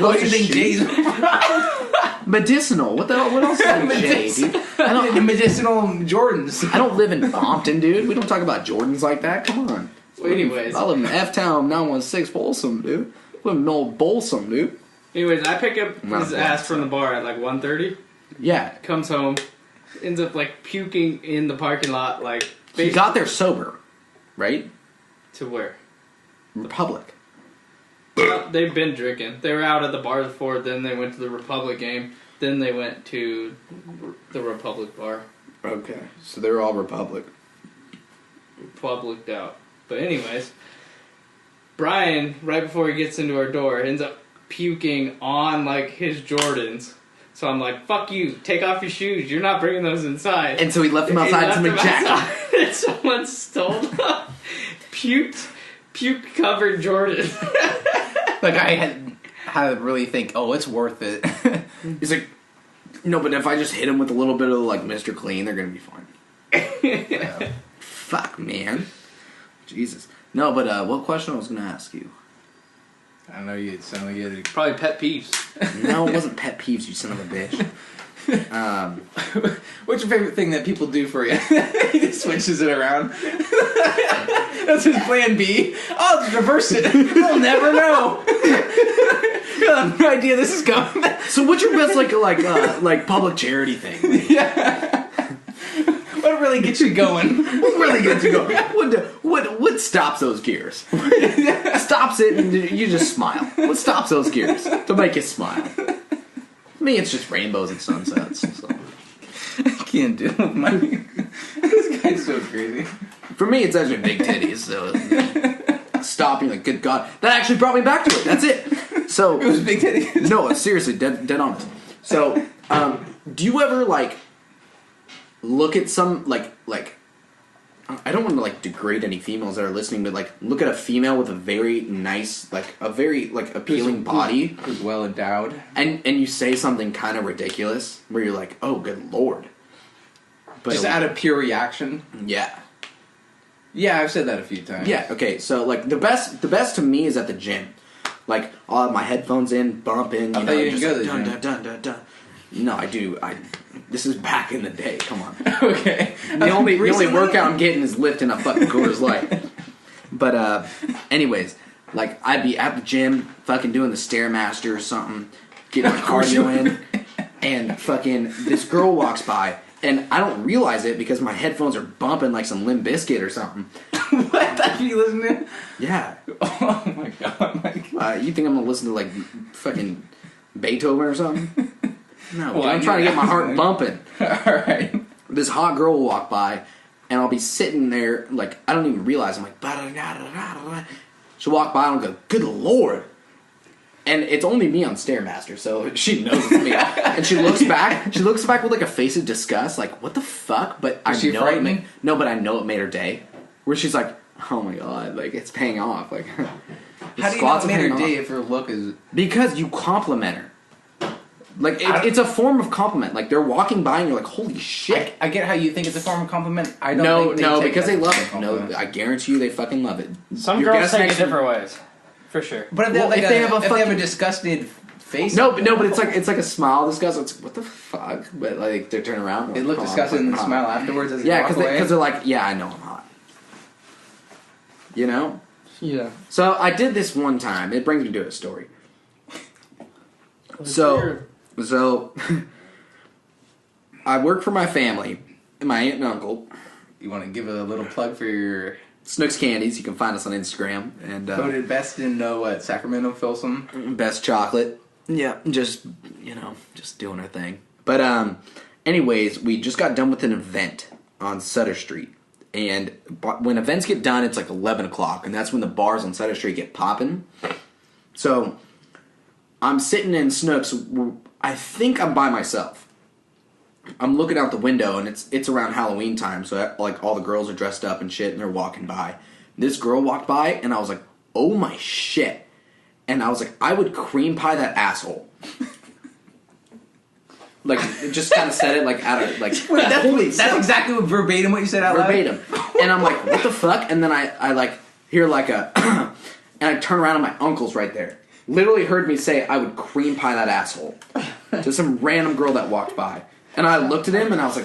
[SPEAKER 1] What do you think J's
[SPEAKER 2] medicinal. What else is a J, dude?
[SPEAKER 1] Medicinal Jordans.
[SPEAKER 2] I don't live in Bompton, dude. We don't talk about Jordans like that. Come on.
[SPEAKER 4] Well, anyways.
[SPEAKER 2] I live in F-Town 916 Folsom, dude. I live in Old Bolsom, dude.
[SPEAKER 4] Anyways, I pick up his ass from the bar at like 1:30.
[SPEAKER 2] Yeah.
[SPEAKER 4] Comes home. Ends up like puking in the parking lot. Like
[SPEAKER 2] he got there sober, right?
[SPEAKER 4] To where?
[SPEAKER 2] Republic.
[SPEAKER 4] They've been drinking. They were out at the bar before, then they went to the Republic game, then they went to the Republic bar.
[SPEAKER 2] Okay, so they're all Republic'd
[SPEAKER 4] out. But anyways, Brian, right before he gets into our door, ends up puking on like his Jordans. So I'm like, fuck you, take off your shoes, you're not bringing those inside.
[SPEAKER 2] And so he left them outside in some jacket.
[SPEAKER 4] And someone stole them. Puke-covered Jordan.
[SPEAKER 1] Like I had to really think, oh, it's worth it.
[SPEAKER 2] He's like, no, but if I just hit him with a little bit of like Mr. Clean, they're gonna be fine. Fuck, man. Jesus. No, but what question I was gonna ask you?
[SPEAKER 1] I don't know, you sound like you had
[SPEAKER 4] probably pet peeves.
[SPEAKER 2] No, it wasn't pet peeves, you son of a bitch.
[SPEAKER 1] What's your favorite thing that people do for you? He just switches it around. That's his plan B. I'll just reverse it. You'll never know. You'll have no idea this is coming.
[SPEAKER 2] So what's your best like public charity thing?
[SPEAKER 1] Yeah. What really gets you going?
[SPEAKER 2] What really gets you going? What stops those gears? Stops it and you just smile. What stops those gears to make you smile? For me, it's just rainbows and sunsets. So.
[SPEAKER 1] I can't do it. This guy's so crazy.
[SPEAKER 2] For me, it's actually big titties. So stop. You're like, good God, that actually brought me back to it. That's it. So
[SPEAKER 1] it was big titties.
[SPEAKER 2] No, seriously, dead honest. So, do you ever like look at some like I don't want to like degrade any females that are listening, but like look at a female with a very nice, like a very like appealing body,
[SPEAKER 1] who's well endowed,
[SPEAKER 2] and you say something kind of ridiculous where you're like, oh, good Lord.
[SPEAKER 1] But just out of pure reaction.
[SPEAKER 2] Yeah.
[SPEAKER 1] Yeah, I've said that a few times.
[SPEAKER 2] Yeah, okay, so like the best to me is at the gym. Like I'll have my headphones in, bumping,
[SPEAKER 1] you know, just go like,
[SPEAKER 2] dun. No, I do. This is back in the day. Come on.
[SPEAKER 1] Okay.
[SPEAKER 2] The only workout I'm getting is lifting a fucking Coors Light. But anyways, like I'd be at the gym, fucking doing the Stairmaster or something, getting my cardio in, and fucking this girl walks by, and I don't realize it because my headphones are bumping like some Limp Bizkit or something.
[SPEAKER 1] What? That's what you listen to?
[SPEAKER 2] Yeah.
[SPEAKER 1] Oh my god, Mike.
[SPEAKER 2] You think I'm gonna listen to like fucking Beethoven or something? No, well, I'm trying to get my heart bumping.
[SPEAKER 1] Alright.
[SPEAKER 2] This hot girl will walk by, and I'll be sitting there, like, I don't even realize. I'm like, she'll walk by, and I'll go, good Lord. And it's only me on Stairmaster, so she knows it's me. And she looks back with, like, a face of disgust, like, what the fuck? But
[SPEAKER 1] Is she frightening?
[SPEAKER 2] No, but I know it made her day. where she's like, oh my god, like it's paying off. Like,
[SPEAKER 1] how do you not make her day if her look is?
[SPEAKER 2] Because you compliment her. Like it's a form of compliment. Like they're walking by and you're like, holy shit.
[SPEAKER 1] I get how you think it's a form of compliment. I don't.
[SPEAKER 2] No, because they love it. No, I guarantee you they fucking love it.
[SPEAKER 5] Some girls take it different ways, for sure.
[SPEAKER 1] But if they have a disgusted face.
[SPEAKER 2] No, but it's like a smile disgust. It's what the fuck. But like they turn around.
[SPEAKER 1] They look disgusted and smile afterwards. As
[SPEAKER 2] yeah, because they're like, yeah, I know I'm hot. You know.
[SPEAKER 5] Yeah.
[SPEAKER 2] So I did this one time. It brings me to a story. So, I work for my family, my aunt and uncle.
[SPEAKER 1] You want to give a little plug for your
[SPEAKER 2] Snooks Candies? You can find us on Instagram and
[SPEAKER 1] voted best in Sacramento, Folsom.
[SPEAKER 2] Best chocolate. Yeah, just doing our thing. But anyways, we just got done with an event on Sutter Street, and when events get done, it's like 11 o'clock, and that's when the bars on Sutter Street get popping. So I'm sitting in Snooks. I think I'm by myself. I'm looking out the window, and it's around Halloween time, so like all the girls are dressed up and shit, and they're walking by. This girl walked by, and I was like, "Oh my shit!" And I was like, "I would cream pie that asshole." Like, just kind of said it like out of like.
[SPEAKER 1] Wait, that's exactly what verbatim what you said out loud.
[SPEAKER 2] Verbatim, and I'm like, "What the fuck?" And then I like hear like a, and I turn around, and my uncle's right there. Literally heard me say I would cream pie that asshole to some random girl that walked by, and I looked at him and I was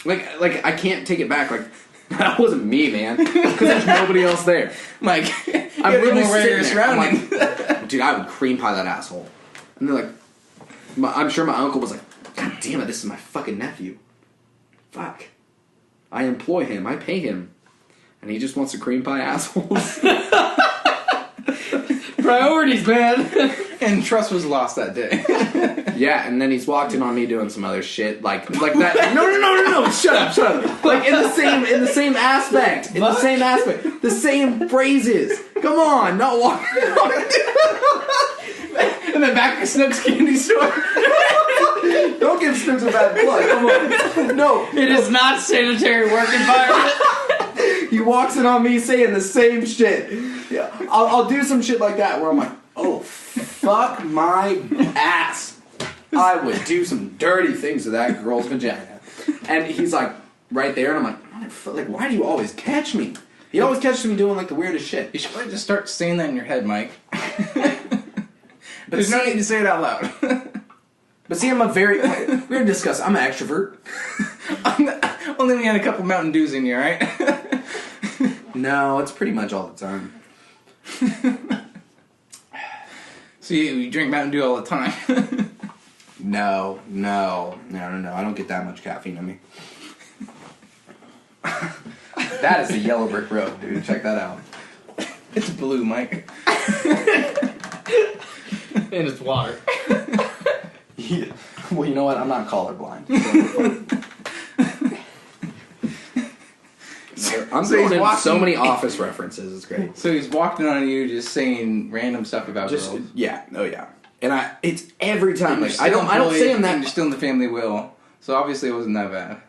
[SPEAKER 2] like I can't take it back. Like that wasn't me, man, because there's nobody else there.
[SPEAKER 1] Like
[SPEAKER 2] I'm really sitting there. I'm like, dude, I would cream pie that asshole. And they're like, I'm sure my uncle was like, God damn it, this is my fucking nephew. Fuck, I employ him, I pay him, and he just wants to cream pie assholes.
[SPEAKER 5] Priorities, man.
[SPEAKER 1] And trust was lost that day.
[SPEAKER 2] Yeah, and then he's walked in on me doing some other shit like that. No, shut up. Like in the same aspect, the same phrases. Come on, not walking.
[SPEAKER 1] And then back to Snooks Candy Store.
[SPEAKER 2] Don't give Snooks a bad plug. Come on, no,
[SPEAKER 5] it is not sanitary work environment.
[SPEAKER 2] He walks in on me saying the same shit. Yeah, I'll do some shit like that where I'm like, oh, fuck my ass. I would do some dirty things to that girl's vagina. And he's like, right there, and I'm like, why do you always catch me? He always catches me doing like the weirdest shit.
[SPEAKER 1] You should probably just start saying that in your head, Mike. There's no need to say it out loud.
[SPEAKER 2] But see, we're gonna discuss, I'm an extrovert.
[SPEAKER 1] Only when you had a couple Mountain Dews in you, right?
[SPEAKER 2] No, it's pretty much all the time.
[SPEAKER 1] So you drink Mountain Dew all the time?
[SPEAKER 2] No. I don't get that much caffeine in me. That is the yellow brick road, dude. Check that out.
[SPEAKER 1] It's blue, Mike.
[SPEAKER 5] And it's water.
[SPEAKER 2] Yeah. Well, you know what? I'm not colorblind. I'm saying so many Office references. It's great.
[SPEAKER 1] So he's walking on you, just saying random stuff about girls.
[SPEAKER 2] Yeah. Oh yeah. And it's every time. Like I don't say him that.
[SPEAKER 1] You're still in the family will, so obviously it wasn't that bad.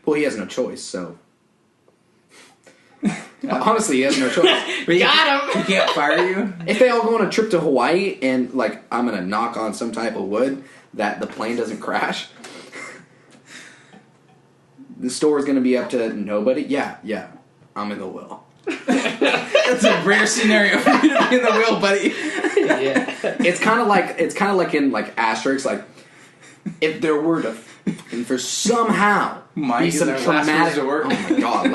[SPEAKER 2] Well, he has no choice. So honestly, he has no choice.
[SPEAKER 5] Got him.
[SPEAKER 1] He can't fire you.
[SPEAKER 2] If they all go on a trip to Hawaii and like I'm gonna knock on some type of wood that the plane doesn't crash. The store is going to be up to nobody? Yeah. I'm in the will.
[SPEAKER 1] That's a rare scenario for you to be in the will, buddy.
[SPEAKER 5] Yeah.
[SPEAKER 2] It's kind of like in like Asterix, like if there were to for somehow be some traumatic.
[SPEAKER 1] Last resort.
[SPEAKER 2] Oh my god,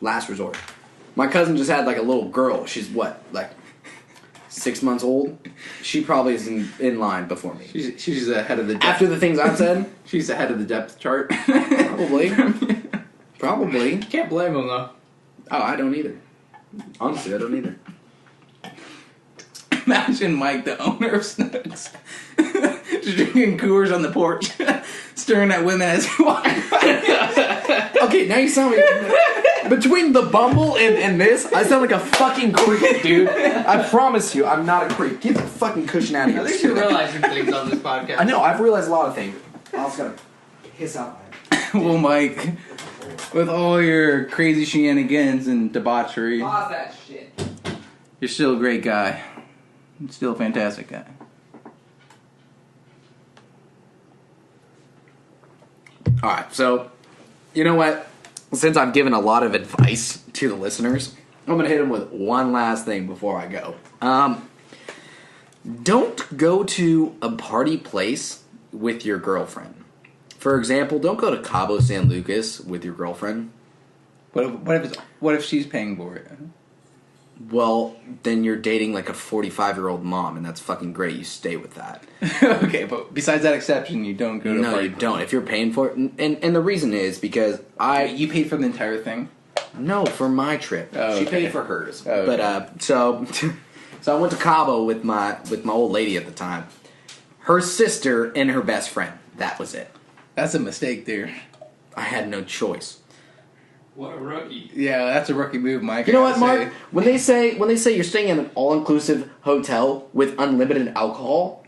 [SPEAKER 2] last resort. My cousin just had like a little girl. She's what, like 6 months old? She probably is in line before me.
[SPEAKER 1] She's ahead of the depth.
[SPEAKER 2] After the things I've said?
[SPEAKER 1] She's ahead of the depth chart.
[SPEAKER 2] Probably.
[SPEAKER 5] Can't blame him, though.
[SPEAKER 2] Oh, I don't either. Honestly, I don't either.
[SPEAKER 1] Imagine Mike, the owner of Snooks, just drinking Coors on the porch, staring at women as he walks by.
[SPEAKER 2] Okay, now you sound like... Between the Bumble and this, I sound like a fucking creep, dude. I promise you, I'm not a creep. Get the fucking cushion out of here.
[SPEAKER 5] At least you're realizing things on this podcast.
[SPEAKER 2] I know, I've realized a lot of things. I also gotta piss out my head.
[SPEAKER 1] Well, Mike, With all your crazy shenanigans and debauchery,
[SPEAKER 2] Pause that shit.
[SPEAKER 1] you're still a great guy. You're still a fantastic guy.
[SPEAKER 2] Alright, so, you know what? Since I've given a lot of advice to the listeners, I'm going to hit them with one last thing before I go. Don't go to a party place with your girlfriend. For example, don't go to Cabo San Lucas with your girlfriend.
[SPEAKER 1] What if she's paying for it?
[SPEAKER 2] Well, then you're dating like a 45-year-old mom, and that's fucking great. You stay with that.
[SPEAKER 1] Okay, but besides that exception, you don't go to a
[SPEAKER 2] No,
[SPEAKER 1] party.
[SPEAKER 2] you don't. If you're paying for it, and the reason is because
[SPEAKER 1] You paid for the entire thing?
[SPEAKER 2] No, for my trip.
[SPEAKER 1] Oh,
[SPEAKER 2] She
[SPEAKER 1] okay.
[SPEAKER 2] paid for hers.
[SPEAKER 1] Oh, okay.
[SPEAKER 2] But so I went to Cabo with my old lady at the time. Her sister and her best friend. That was it.
[SPEAKER 1] That's a mistake there.
[SPEAKER 2] I had no choice.
[SPEAKER 5] What a rookie.
[SPEAKER 1] Yeah, that's a rookie move, Mike.
[SPEAKER 2] You know
[SPEAKER 1] I
[SPEAKER 2] what,
[SPEAKER 1] gotta
[SPEAKER 2] Mark?
[SPEAKER 1] say.
[SPEAKER 2] When they say you're staying in an all-inclusive hotel with unlimited alcohol,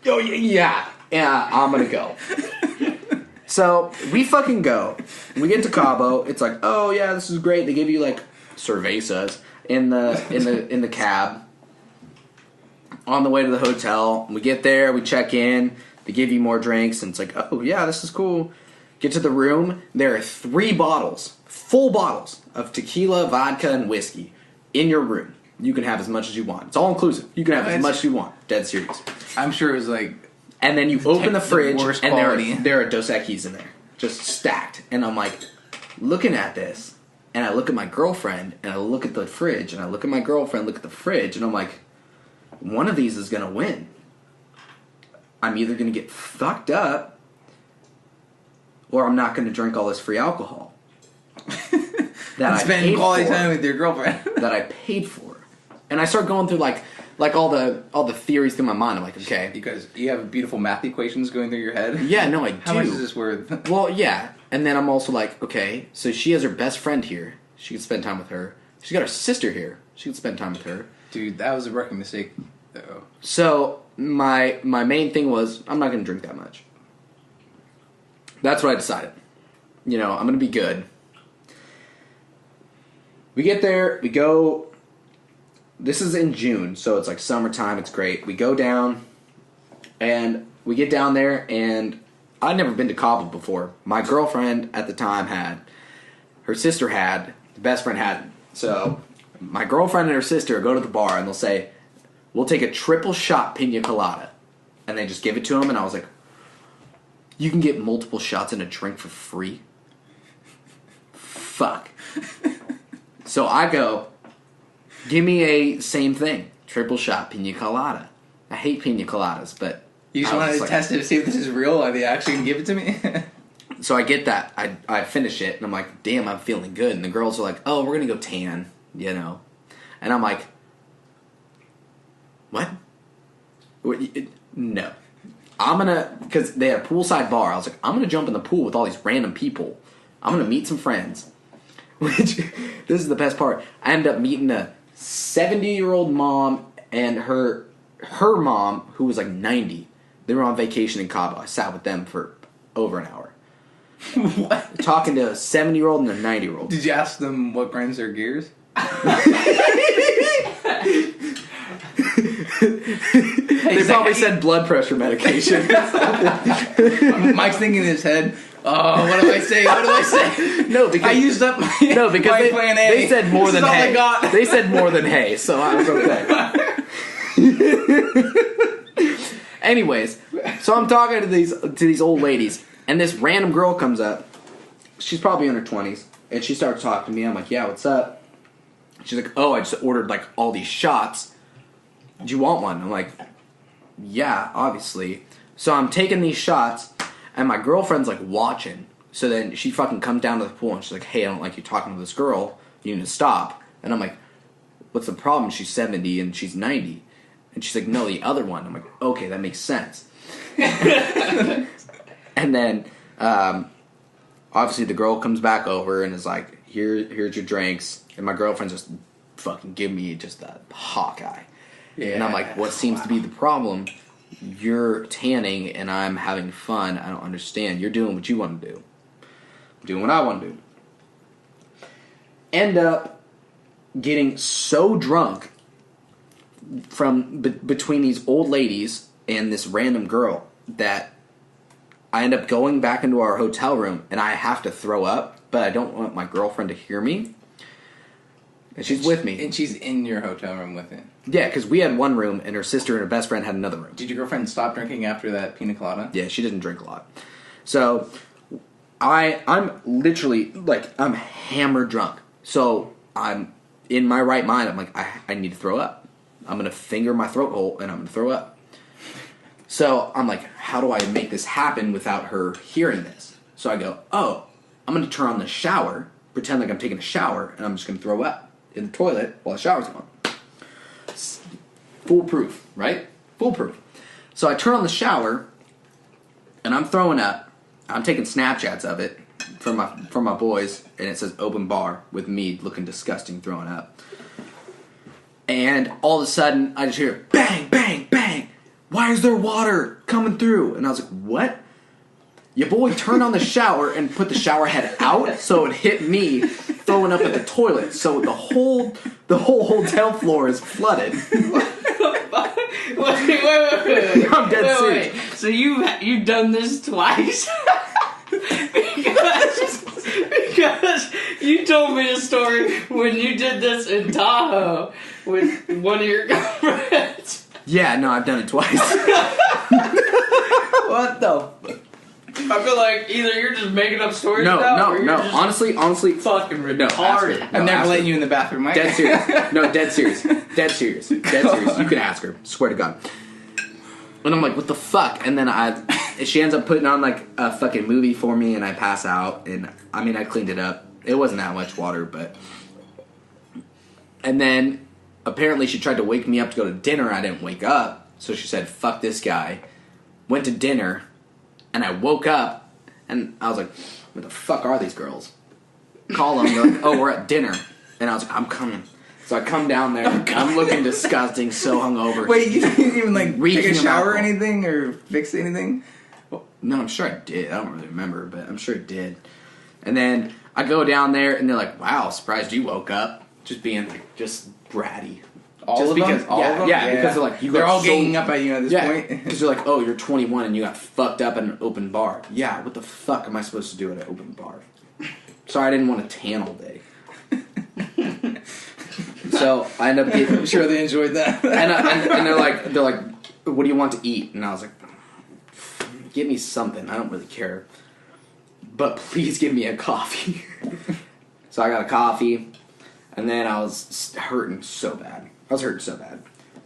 [SPEAKER 2] oh yeah, I'm gonna go. So we fucking go. We get to Cabo. It's like, oh yeah, this is great. They give you like cervezas in the cab on the way to the hotel. We get there. We check in. They give you more drinks, and it's like, oh yeah, this is cool. Get to the room. There are 3 bottles, full bottles of tequila, vodka, and whiskey in your room. You can have as much as you want. It's all inclusive. You can have as much as you want. Dead serious.
[SPEAKER 1] I'm sure it was like...
[SPEAKER 2] And then you open the fridge,
[SPEAKER 1] worst
[SPEAKER 2] and
[SPEAKER 1] quality.
[SPEAKER 2] there are Dos Equis in there, just stacked. And I'm like, looking at this, and I look at my girlfriend, and I look at the fridge, and I look at my girlfriend, look at the fridge, and I'm like, one of these is gonna win. I'm either gonna get fucked up, or I'm not gonna drink all this free alcohol that I
[SPEAKER 1] spend
[SPEAKER 2] paid
[SPEAKER 1] quality
[SPEAKER 2] for,
[SPEAKER 1] time with your girlfriend.
[SPEAKER 2] that I paid for. And I start going through like all the theories through my mind. I'm like, okay,
[SPEAKER 1] Because you have beautiful math equations going through your head.
[SPEAKER 2] yeah, no, I do.
[SPEAKER 1] How much is this worth?
[SPEAKER 2] Well, yeah, and then I'm also like, okay, so she has her best friend here. She can spend time with her. She's got her sister here. She can spend time with her.
[SPEAKER 1] Dude, that was a rookie mistake, though.
[SPEAKER 2] So my main thing was, I'm not going to drink that much. That's what I decided. You know, I'm going to be good. We get there, we go. This is in June, so it's like summertime. It's great. We go down, and we get down there, and I'd never been to Cabo before. My girlfriend at the time had. Her sister had. The best friend hadn't. So my girlfriend and her sister go to the bar, and they'll say, we'll take a triple shot pina colada. And they just give it to them, and I was like, you can get multiple shots in a drink for free? Fuck. So I go, give me a same thing. Triple shot pina colada. I hate pina coladas, but...
[SPEAKER 1] You just
[SPEAKER 2] I was
[SPEAKER 1] wanted to
[SPEAKER 2] like-
[SPEAKER 1] test it to see if this is real. Are they actually going to give it to me?
[SPEAKER 2] So I get that. I finish it, and I'm like, damn, I'm feeling good. And the girls are like, oh, we're going to go tan, you know. And I'm like, what? No. I'm going to, because they had a poolside bar, I was like, I'm going to jump in the pool with all these random people. I'm going to meet some friends. Which, this is the best part. I ended up meeting a 70-year-old mom and her mom, who was like 90. They were on vacation in Cabo. I sat with them for over an hour.
[SPEAKER 1] What?
[SPEAKER 2] Talking to a 70-year-old and a 90-year-old.
[SPEAKER 1] Did you ask them what grinds their gears?
[SPEAKER 2] They probably said blood pressure medication.
[SPEAKER 1] Mike's thinking in his head, oh, what do I say? What do I say?
[SPEAKER 2] No, because
[SPEAKER 1] I used up my,
[SPEAKER 2] because
[SPEAKER 1] my
[SPEAKER 2] they,
[SPEAKER 1] plan A.
[SPEAKER 2] they said more
[SPEAKER 1] This
[SPEAKER 2] than
[SPEAKER 1] is all
[SPEAKER 2] hey.
[SPEAKER 1] I got.
[SPEAKER 2] They said more than hey, so I was okay. Anyways, so I'm talking to these old ladies, and this random girl comes up. She's probably in her 20s, and she starts talking to me. I'm like, yeah, what's up? She's like, oh, I just ordered like all these shots. Do you want one? I'm like, yeah, obviously. So I'm taking these shots, and my girlfriend's like watching. So then she fucking comes down to the pool, and she's like, hey, I don't like you talking to this girl. You need to stop. And I'm like, what's the problem? She's 70 and she's 90. And she's like, no, the other one. I'm like, okay, that makes sense. And then, obviously the girl comes back over and is like, here's your drinks. And my girlfriend just fucking give me just a Hawkeye. Yeah. And I'm like, what seems to be the problem? You're tanning and I'm having fun. I don't understand. You're doing what you want to do. doing what I want to do. End up getting so drunk from between these old ladies and this random girl that I end up going back into our hotel room and I have to throw up, but I don't want my girlfriend to hear me. And she's with me.
[SPEAKER 1] And she's in your hotel room with it.
[SPEAKER 2] Yeah, because we had one room and her sister and her best friend had another room.
[SPEAKER 1] Did your girlfriend stop drinking after that pina colada?
[SPEAKER 2] Yeah, she didn't drink a lot. So I'm literally, like, I'm hammered drunk. So I'm in my right mind. I'm like, I need to throw up. I'm going to finger my throat hole and I'm going to throw up. So I'm like, how do I make this happen without her hearing this? So I go, I'm going to turn on the shower, pretend like I'm taking a shower, and I'm just going to throw up in the toilet while the shower's on. Foolproof, right? Foolproof. So I turn on the shower, and I'm throwing up. I'm taking Snapchats of it from my boys, and it says open bar with me looking disgusting throwing up. And all of a sudden, I just hear bang, bang, bang. Why is there water coming through? And I was like, what? Your boy turned on the shower and put the shower head out so it hit me throwing up at the toilet. So the whole hotel floor is flooded.
[SPEAKER 4] Wait.
[SPEAKER 2] I'm dead serious.
[SPEAKER 4] Wait. So you've done this twice? because you told me a story when you did this in Tahoe with one of your girlfriends.
[SPEAKER 2] Yeah, no, I've done it twice.
[SPEAKER 1] What the?
[SPEAKER 4] I feel like either you're just making up stories now, or you're just
[SPEAKER 2] honestly,
[SPEAKER 4] fucking
[SPEAKER 2] no,
[SPEAKER 4] retarded.
[SPEAKER 1] I'm never letting you in the bathroom, Mike.
[SPEAKER 2] Dead serious. No, dead serious. Dead serious. You can ask her. Swear to God. And I'm like, what the fuck? And then she ends up putting on like a fucking movie for me, and I pass out. And I mean, I cleaned it up. It wasn't that much water, but. And then apparently she tried to wake me up to go to dinner. I didn't wake up, so she said, "Fuck this guy." Went to dinner. And I woke up, and I was like, where the fuck are these girls? Call them, they're like, we're at dinner. And I was like, I'm coming. So I come down there, I'm looking disgusting, so hungover.
[SPEAKER 1] Wait, you didn't even, like, take a shower or
[SPEAKER 2] alcohol.
[SPEAKER 1] anything, or fix anything?
[SPEAKER 2] Well, no, I'm sure I did. I don't really remember, but I'm sure it did. And then I go down there, and they're like, wow, surprised you woke up. Just being, like, just bratty.
[SPEAKER 1] All of them?
[SPEAKER 2] Yeah, because they're like,
[SPEAKER 1] they're all ganging up at you at this point.
[SPEAKER 2] Because they're like, you're 21 and you got fucked up at an open bar. Yeah, what the fuck am I supposed to do at an open bar? Sorry, I didn't want to tan all day. So I end up getting.
[SPEAKER 1] I'm sure they enjoyed that.
[SPEAKER 2] and they're like, what do you want to eat? And I was like, give me something. I don't really care, but please give me a coffee. So I got a coffee, and then I was hurting so bad.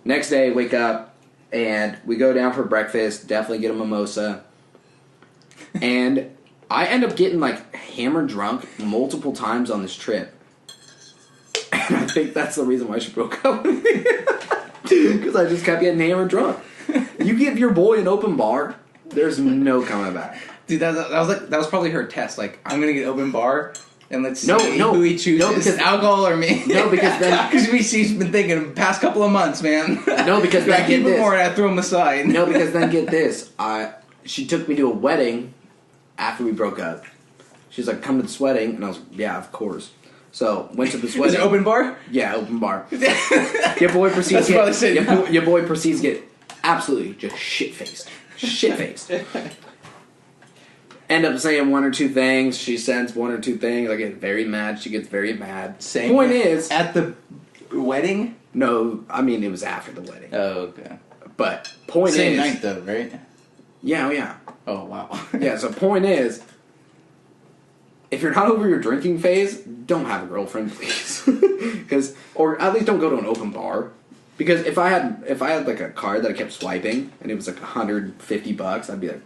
[SPEAKER 2] Next day, wake up, and we go down for breakfast, definitely get a mimosa. And I end up getting, like, hammered drunk multiple times on this trip. And I think that's the reason why she broke up with me. Because I just kept getting hammered drunk. You give your boy an open bar, there's no coming back.
[SPEAKER 1] Dude, that was probably her test. Like, I'm gonna get open bar. And let's see who he chooses.
[SPEAKER 2] No, because
[SPEAKER 1] alcohol or me.
[SPEAKER 2] No, because then
[SPEAKER 1] because she's been thinking the past couple of months, man.
[SPEAKER 2] No, because then get this.
[SPEAKER 1] More, and I threw him aside.
[SPEAKER 2] No, because then get this. She took me to a wedding after we broke up. She's like, "Come to this wedding," and I was like, "Yeah, of course." So went to this wedding.
[SPEAKER 1] Is it open bar?
[SPEAKER 2] Yeah, open bar. Your boy proceeds to get absolutely just shit faced. End up saying one or two things. She sends one or two things. I get very mad. She gets very mad. Point is,
[SPEAKER 1] at the wedding?
[SPEAKER 2] No, I mean it was after the wedding.
[SPEAKER 1] Oh, okay.
[SPEAKER 2] But point
[SPEAKER 1] same
[SPEAKER 2] is,
[SPEAKER 1] night though, right?
[SPEAKER 2] Yeah.
[SPEAKER 1] Oh wow.
[SPEAKER 2] Yeah. So point is, if you're not over your drinking phase, don't have a girlfriend, please. Or at least don't go to an open bar. Because if I had like a card that I kept swiping and it was like $150, I'd be like,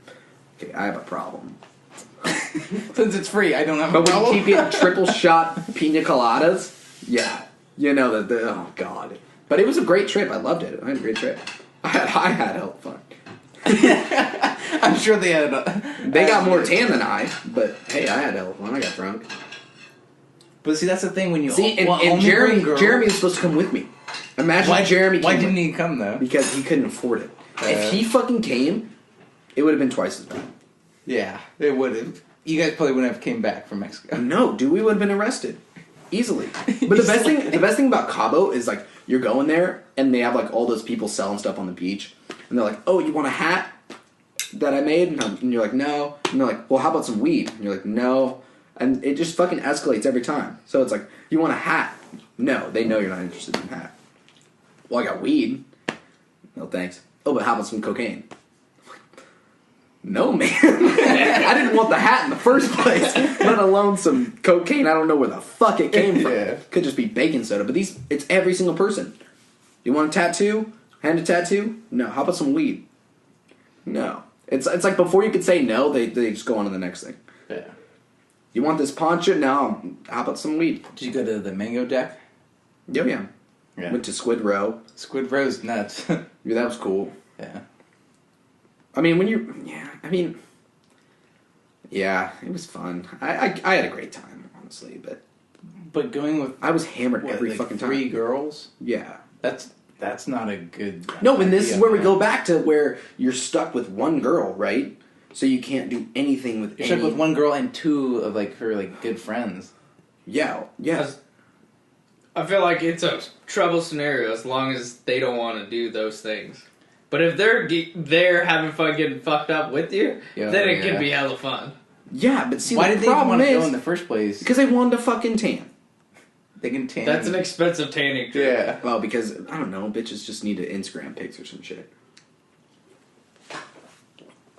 [SPEAKER 2] okay, I have a problem.
[SPEAKER 1] Since it's free, I don't have a
[SPEAKER 2] problem.
[SPEAKER 1] problem.
[SPEAKER 2] But when you keep getting triple shot pina coladas, yeah, you know that. Oh god! But it was a great trip. I loved it. I had a great trip. I had hell fun.
[SPEAKER 1] I'm sure they had.
[SPEAKER 2] They got more tan than I, but hey, I had hell fun. I got drunk.
[SPEAKER 1] But see, that's the thing when you
[SPEAKER 2] and Jeremy was supposed to come with me. Imagine Jeremy.
[SPEAKER 1] Why didn't he come though?
[SPEAKER 2] Because he couldn't afford it. If he fucking came, it would have been twice as bad.
[SPEAKER 1] Yeah, it would have. You guys probably wouldn't have came back from Mexico.
[SPEAKER 2] No, dude, we would have been arrested. Easily. But the best thing about Cabo is, like, you're going there, and they have, like, all those people selling stuff on the beach. And they're like, oh, you want a hat that I made? And you're like, no. And they're like, well, how about some weed? And you're like, no. And it just fucking escalates every time. So it's like, you want a hat? No, they know you're not interested in a hat. Well, I got weed. No, thanks. Oh, but how about some cocaine? No, man. I didn't want the hat in the first place, let alone some cocaine. I don't know where the fuck it came from.
[SPEAKER 1] Yeah.
[SPEAKER 2] Could just be baking soda. But it's every single person. You want a tattoo? Hand a tattoo? No. How about some weed? No. It's like before you could say no, they just go on to the next thing.
[SPEAKER 1] Yeah.
[SPEAKER 2] You want this poncho? No. How about some weed?
[SPEAKER 1] Did you go to the Mango Deck?
[SPEAKER 2] Oh, yeah.
[SPEAKER 1] Yeah.
[SPEAKER 2] Went to Squid Row.
[SPEAKER 1] Squid Row's nuts.
[SPEAKER 2] Yeah, that was cool.
[SPEAKER 1] Yeah.
[SPEAKER 2] I mean, yeah, it was fun. I had a great time, honestly,
[SPEAKER 1] But going with
[SPEAKER 2] I was hammered every
[SPEAKER 1] like
[SPEAKER 2] fucking time.
[SPEAKER 1] 3 girls?
[SPEAKER 2] Yeah.
[SPEAKER 1] That's not a good
[SPEAKER 2] No, and this
[SPEAKER 1] idea,
[SPEAKER 2] is where we
[SPEAKER 1] man.
[SPEAKER 2] go back to where you're stuck with one girl, right? So you can't do anything with
[SPEAKER 1] You're stuck with one girl and 2 of like her like good friends.
[SPEAKER 2] Yeah.
[SPEAKER 4] I feel like it's a trouble scenario as long as they don't want to do those things. But if they're having fun getting fucked up with you, then it can be hella fun.
[SPEAKER 2] Yeah, but see,
[SPEAKER 1] why
[SPEAKER 2] the
[SPEAKER 1] did they want
[SPEAKER 2] problem
[SPEAKER 1] to go
[SPEAKER 2] is
[SPEAKER 1] in the first place?
[SPEAKER 2] because they wanted to fucking tan.
[SPEAKER 1] They can tan.
[SPEAKER 4] That's an expensive tanning trip.
[SPEAKER 1] Yeah.
[SPEAKER 2] Well, because I don't know, bitches just need to Instagram pics or some shit.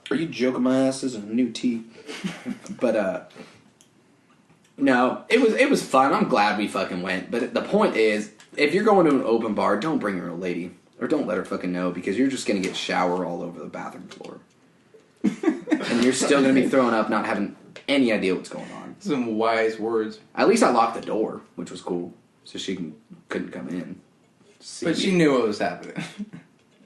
[SPEAKER 2] Are you joking my ass? This is a new tee. But no, it was fun. I'm glad we fucking went. But the point is, if you're going to an open bar, don't bring your old lady. Or don't let her fucking know, because you're just going to get shower all over the bathroom floor. And you're still going to be throwing up, not having any idea what's going on.
[SPEAKER 1] Some wise words.
[SPEAKER 2] At least I locked the door, which was cool. So she couldn't come in.
[SPEAKER 1] But she knew what was happening.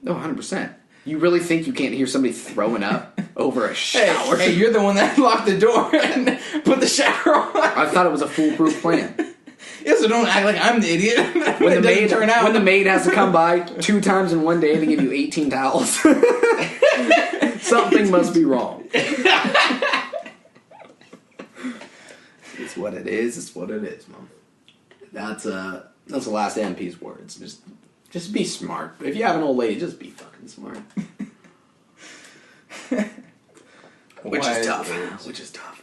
[SPEAKER 2] No, 100%. You really think you can't hear somebody throwing up over a shower?
[SPEAKER 1] Hey, you're the one that locked the door and put the shower on.
[SPEAKER 2] I thought it was a foolproof plan.
[SPEAKER 1] Yeah, so don't act like I'm the idiot.
[SPEAKER 2] When the maid has to come by 2 times in one day to give you 18 towels, something must be wrong. It's what it is. It's what it is, Mom. That's the last MP's words. Just be smart. If you have an old lady, just be fucking smart. Which is tough. Which is tough.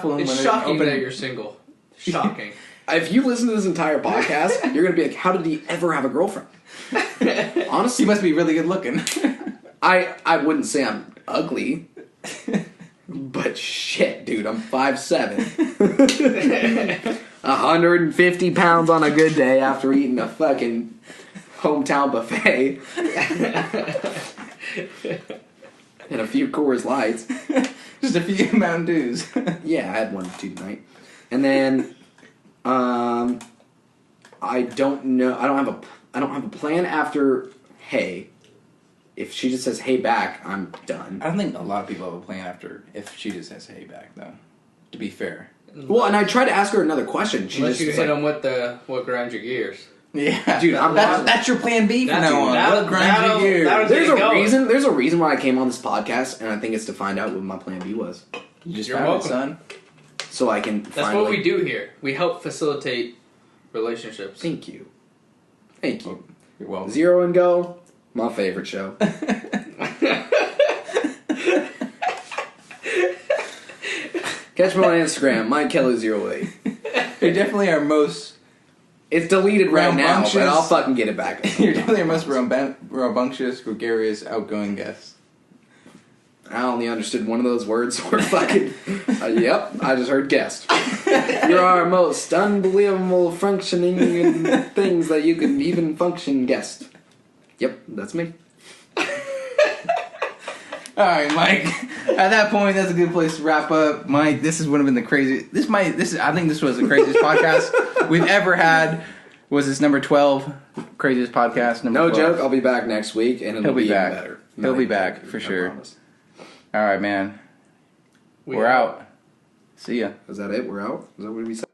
[SPEAKER 4] It's shocking that you're single. Shocking.
[SPEAKER 2] If you listen to this entire podcast, you're gonna be like, "How did he ever have a girlfriend?" Honestly,
[SPEAKER 1] he must be really good looking.
[SPEAKER 2] I wouldn't say I'm ugly, but shit, dude, I'm 5'7", 150 pounds on a good day after eating a fucking hometown buffet and a few Coors Lights,
[SPEAKER 1] just a few Mountain Dews.
[SPEAKER 2] Yeah, I had 1 or 2 tonight, and then. I don't know. I don't have a plan after hey. If she just says hey back, I'm done.
[SPEAKER 1] I don't think a lot of people have a plan after if she just says hey back, though. To be fair.
[SPEAKER 2] Well, and I tried to ask her another question.
[SPEAKER 4] Unless you hit them with what grinds your gears.
[SPEAKER 1] Yeah,
[SPEAKER 2] dude,
[SPEAKER 1] that's your plan B from now on. What grinds your gears?
[SPEAKER 2] There's a reason why I came on this podcast, and I think it's to find out what my plan B was.
[SPEAKER 1] You're welcome, son.
[SPEAKER 2] So I can.
[SPEAKER 4] That's what we do here. We help facilitate relationships.
[SPEAKER 2] Thank you. Thank you.
[SPEAKER 1] You're welcome.
[SPEAKER 2] Zero and Go, my favorite show. Catch me on Instagram, MikeKelly08.
[SPEAKER 1] You're definitely our most.
[SPEAKER 2] It's deleted right now, but I'll fucking get it back.
[SPEAKER 1] You're definitely our most rambunctious, gregarious, outgoing guest.
[SPEAKER 2] I only understood one of those words. Or fucking. Yep, I just heard guest. You're our most unbelievable functioning things that you can even function guest. Yep, that's me.
[SPEAKER 1] Alright, Mike. At that point, that's a good place to wrap up. Mike, this would have been the craziest. I think this was the craziest podcast we've ever had. Was this number 12? Craziest podcast?
[SPEAKER 2] No 12. Joke, I'll be back next week, and it'll be
[SPEAKER 1] back.
[SPEAKER 2] Even better.
[SPEAKER 1] He'll be back, for sure.
[SPEAKER 2] Promise.
[SPEAKER 1] Alright, man. We're out. See ya.
[SPEAKER 2] Is that it? We're out? Is that what we said?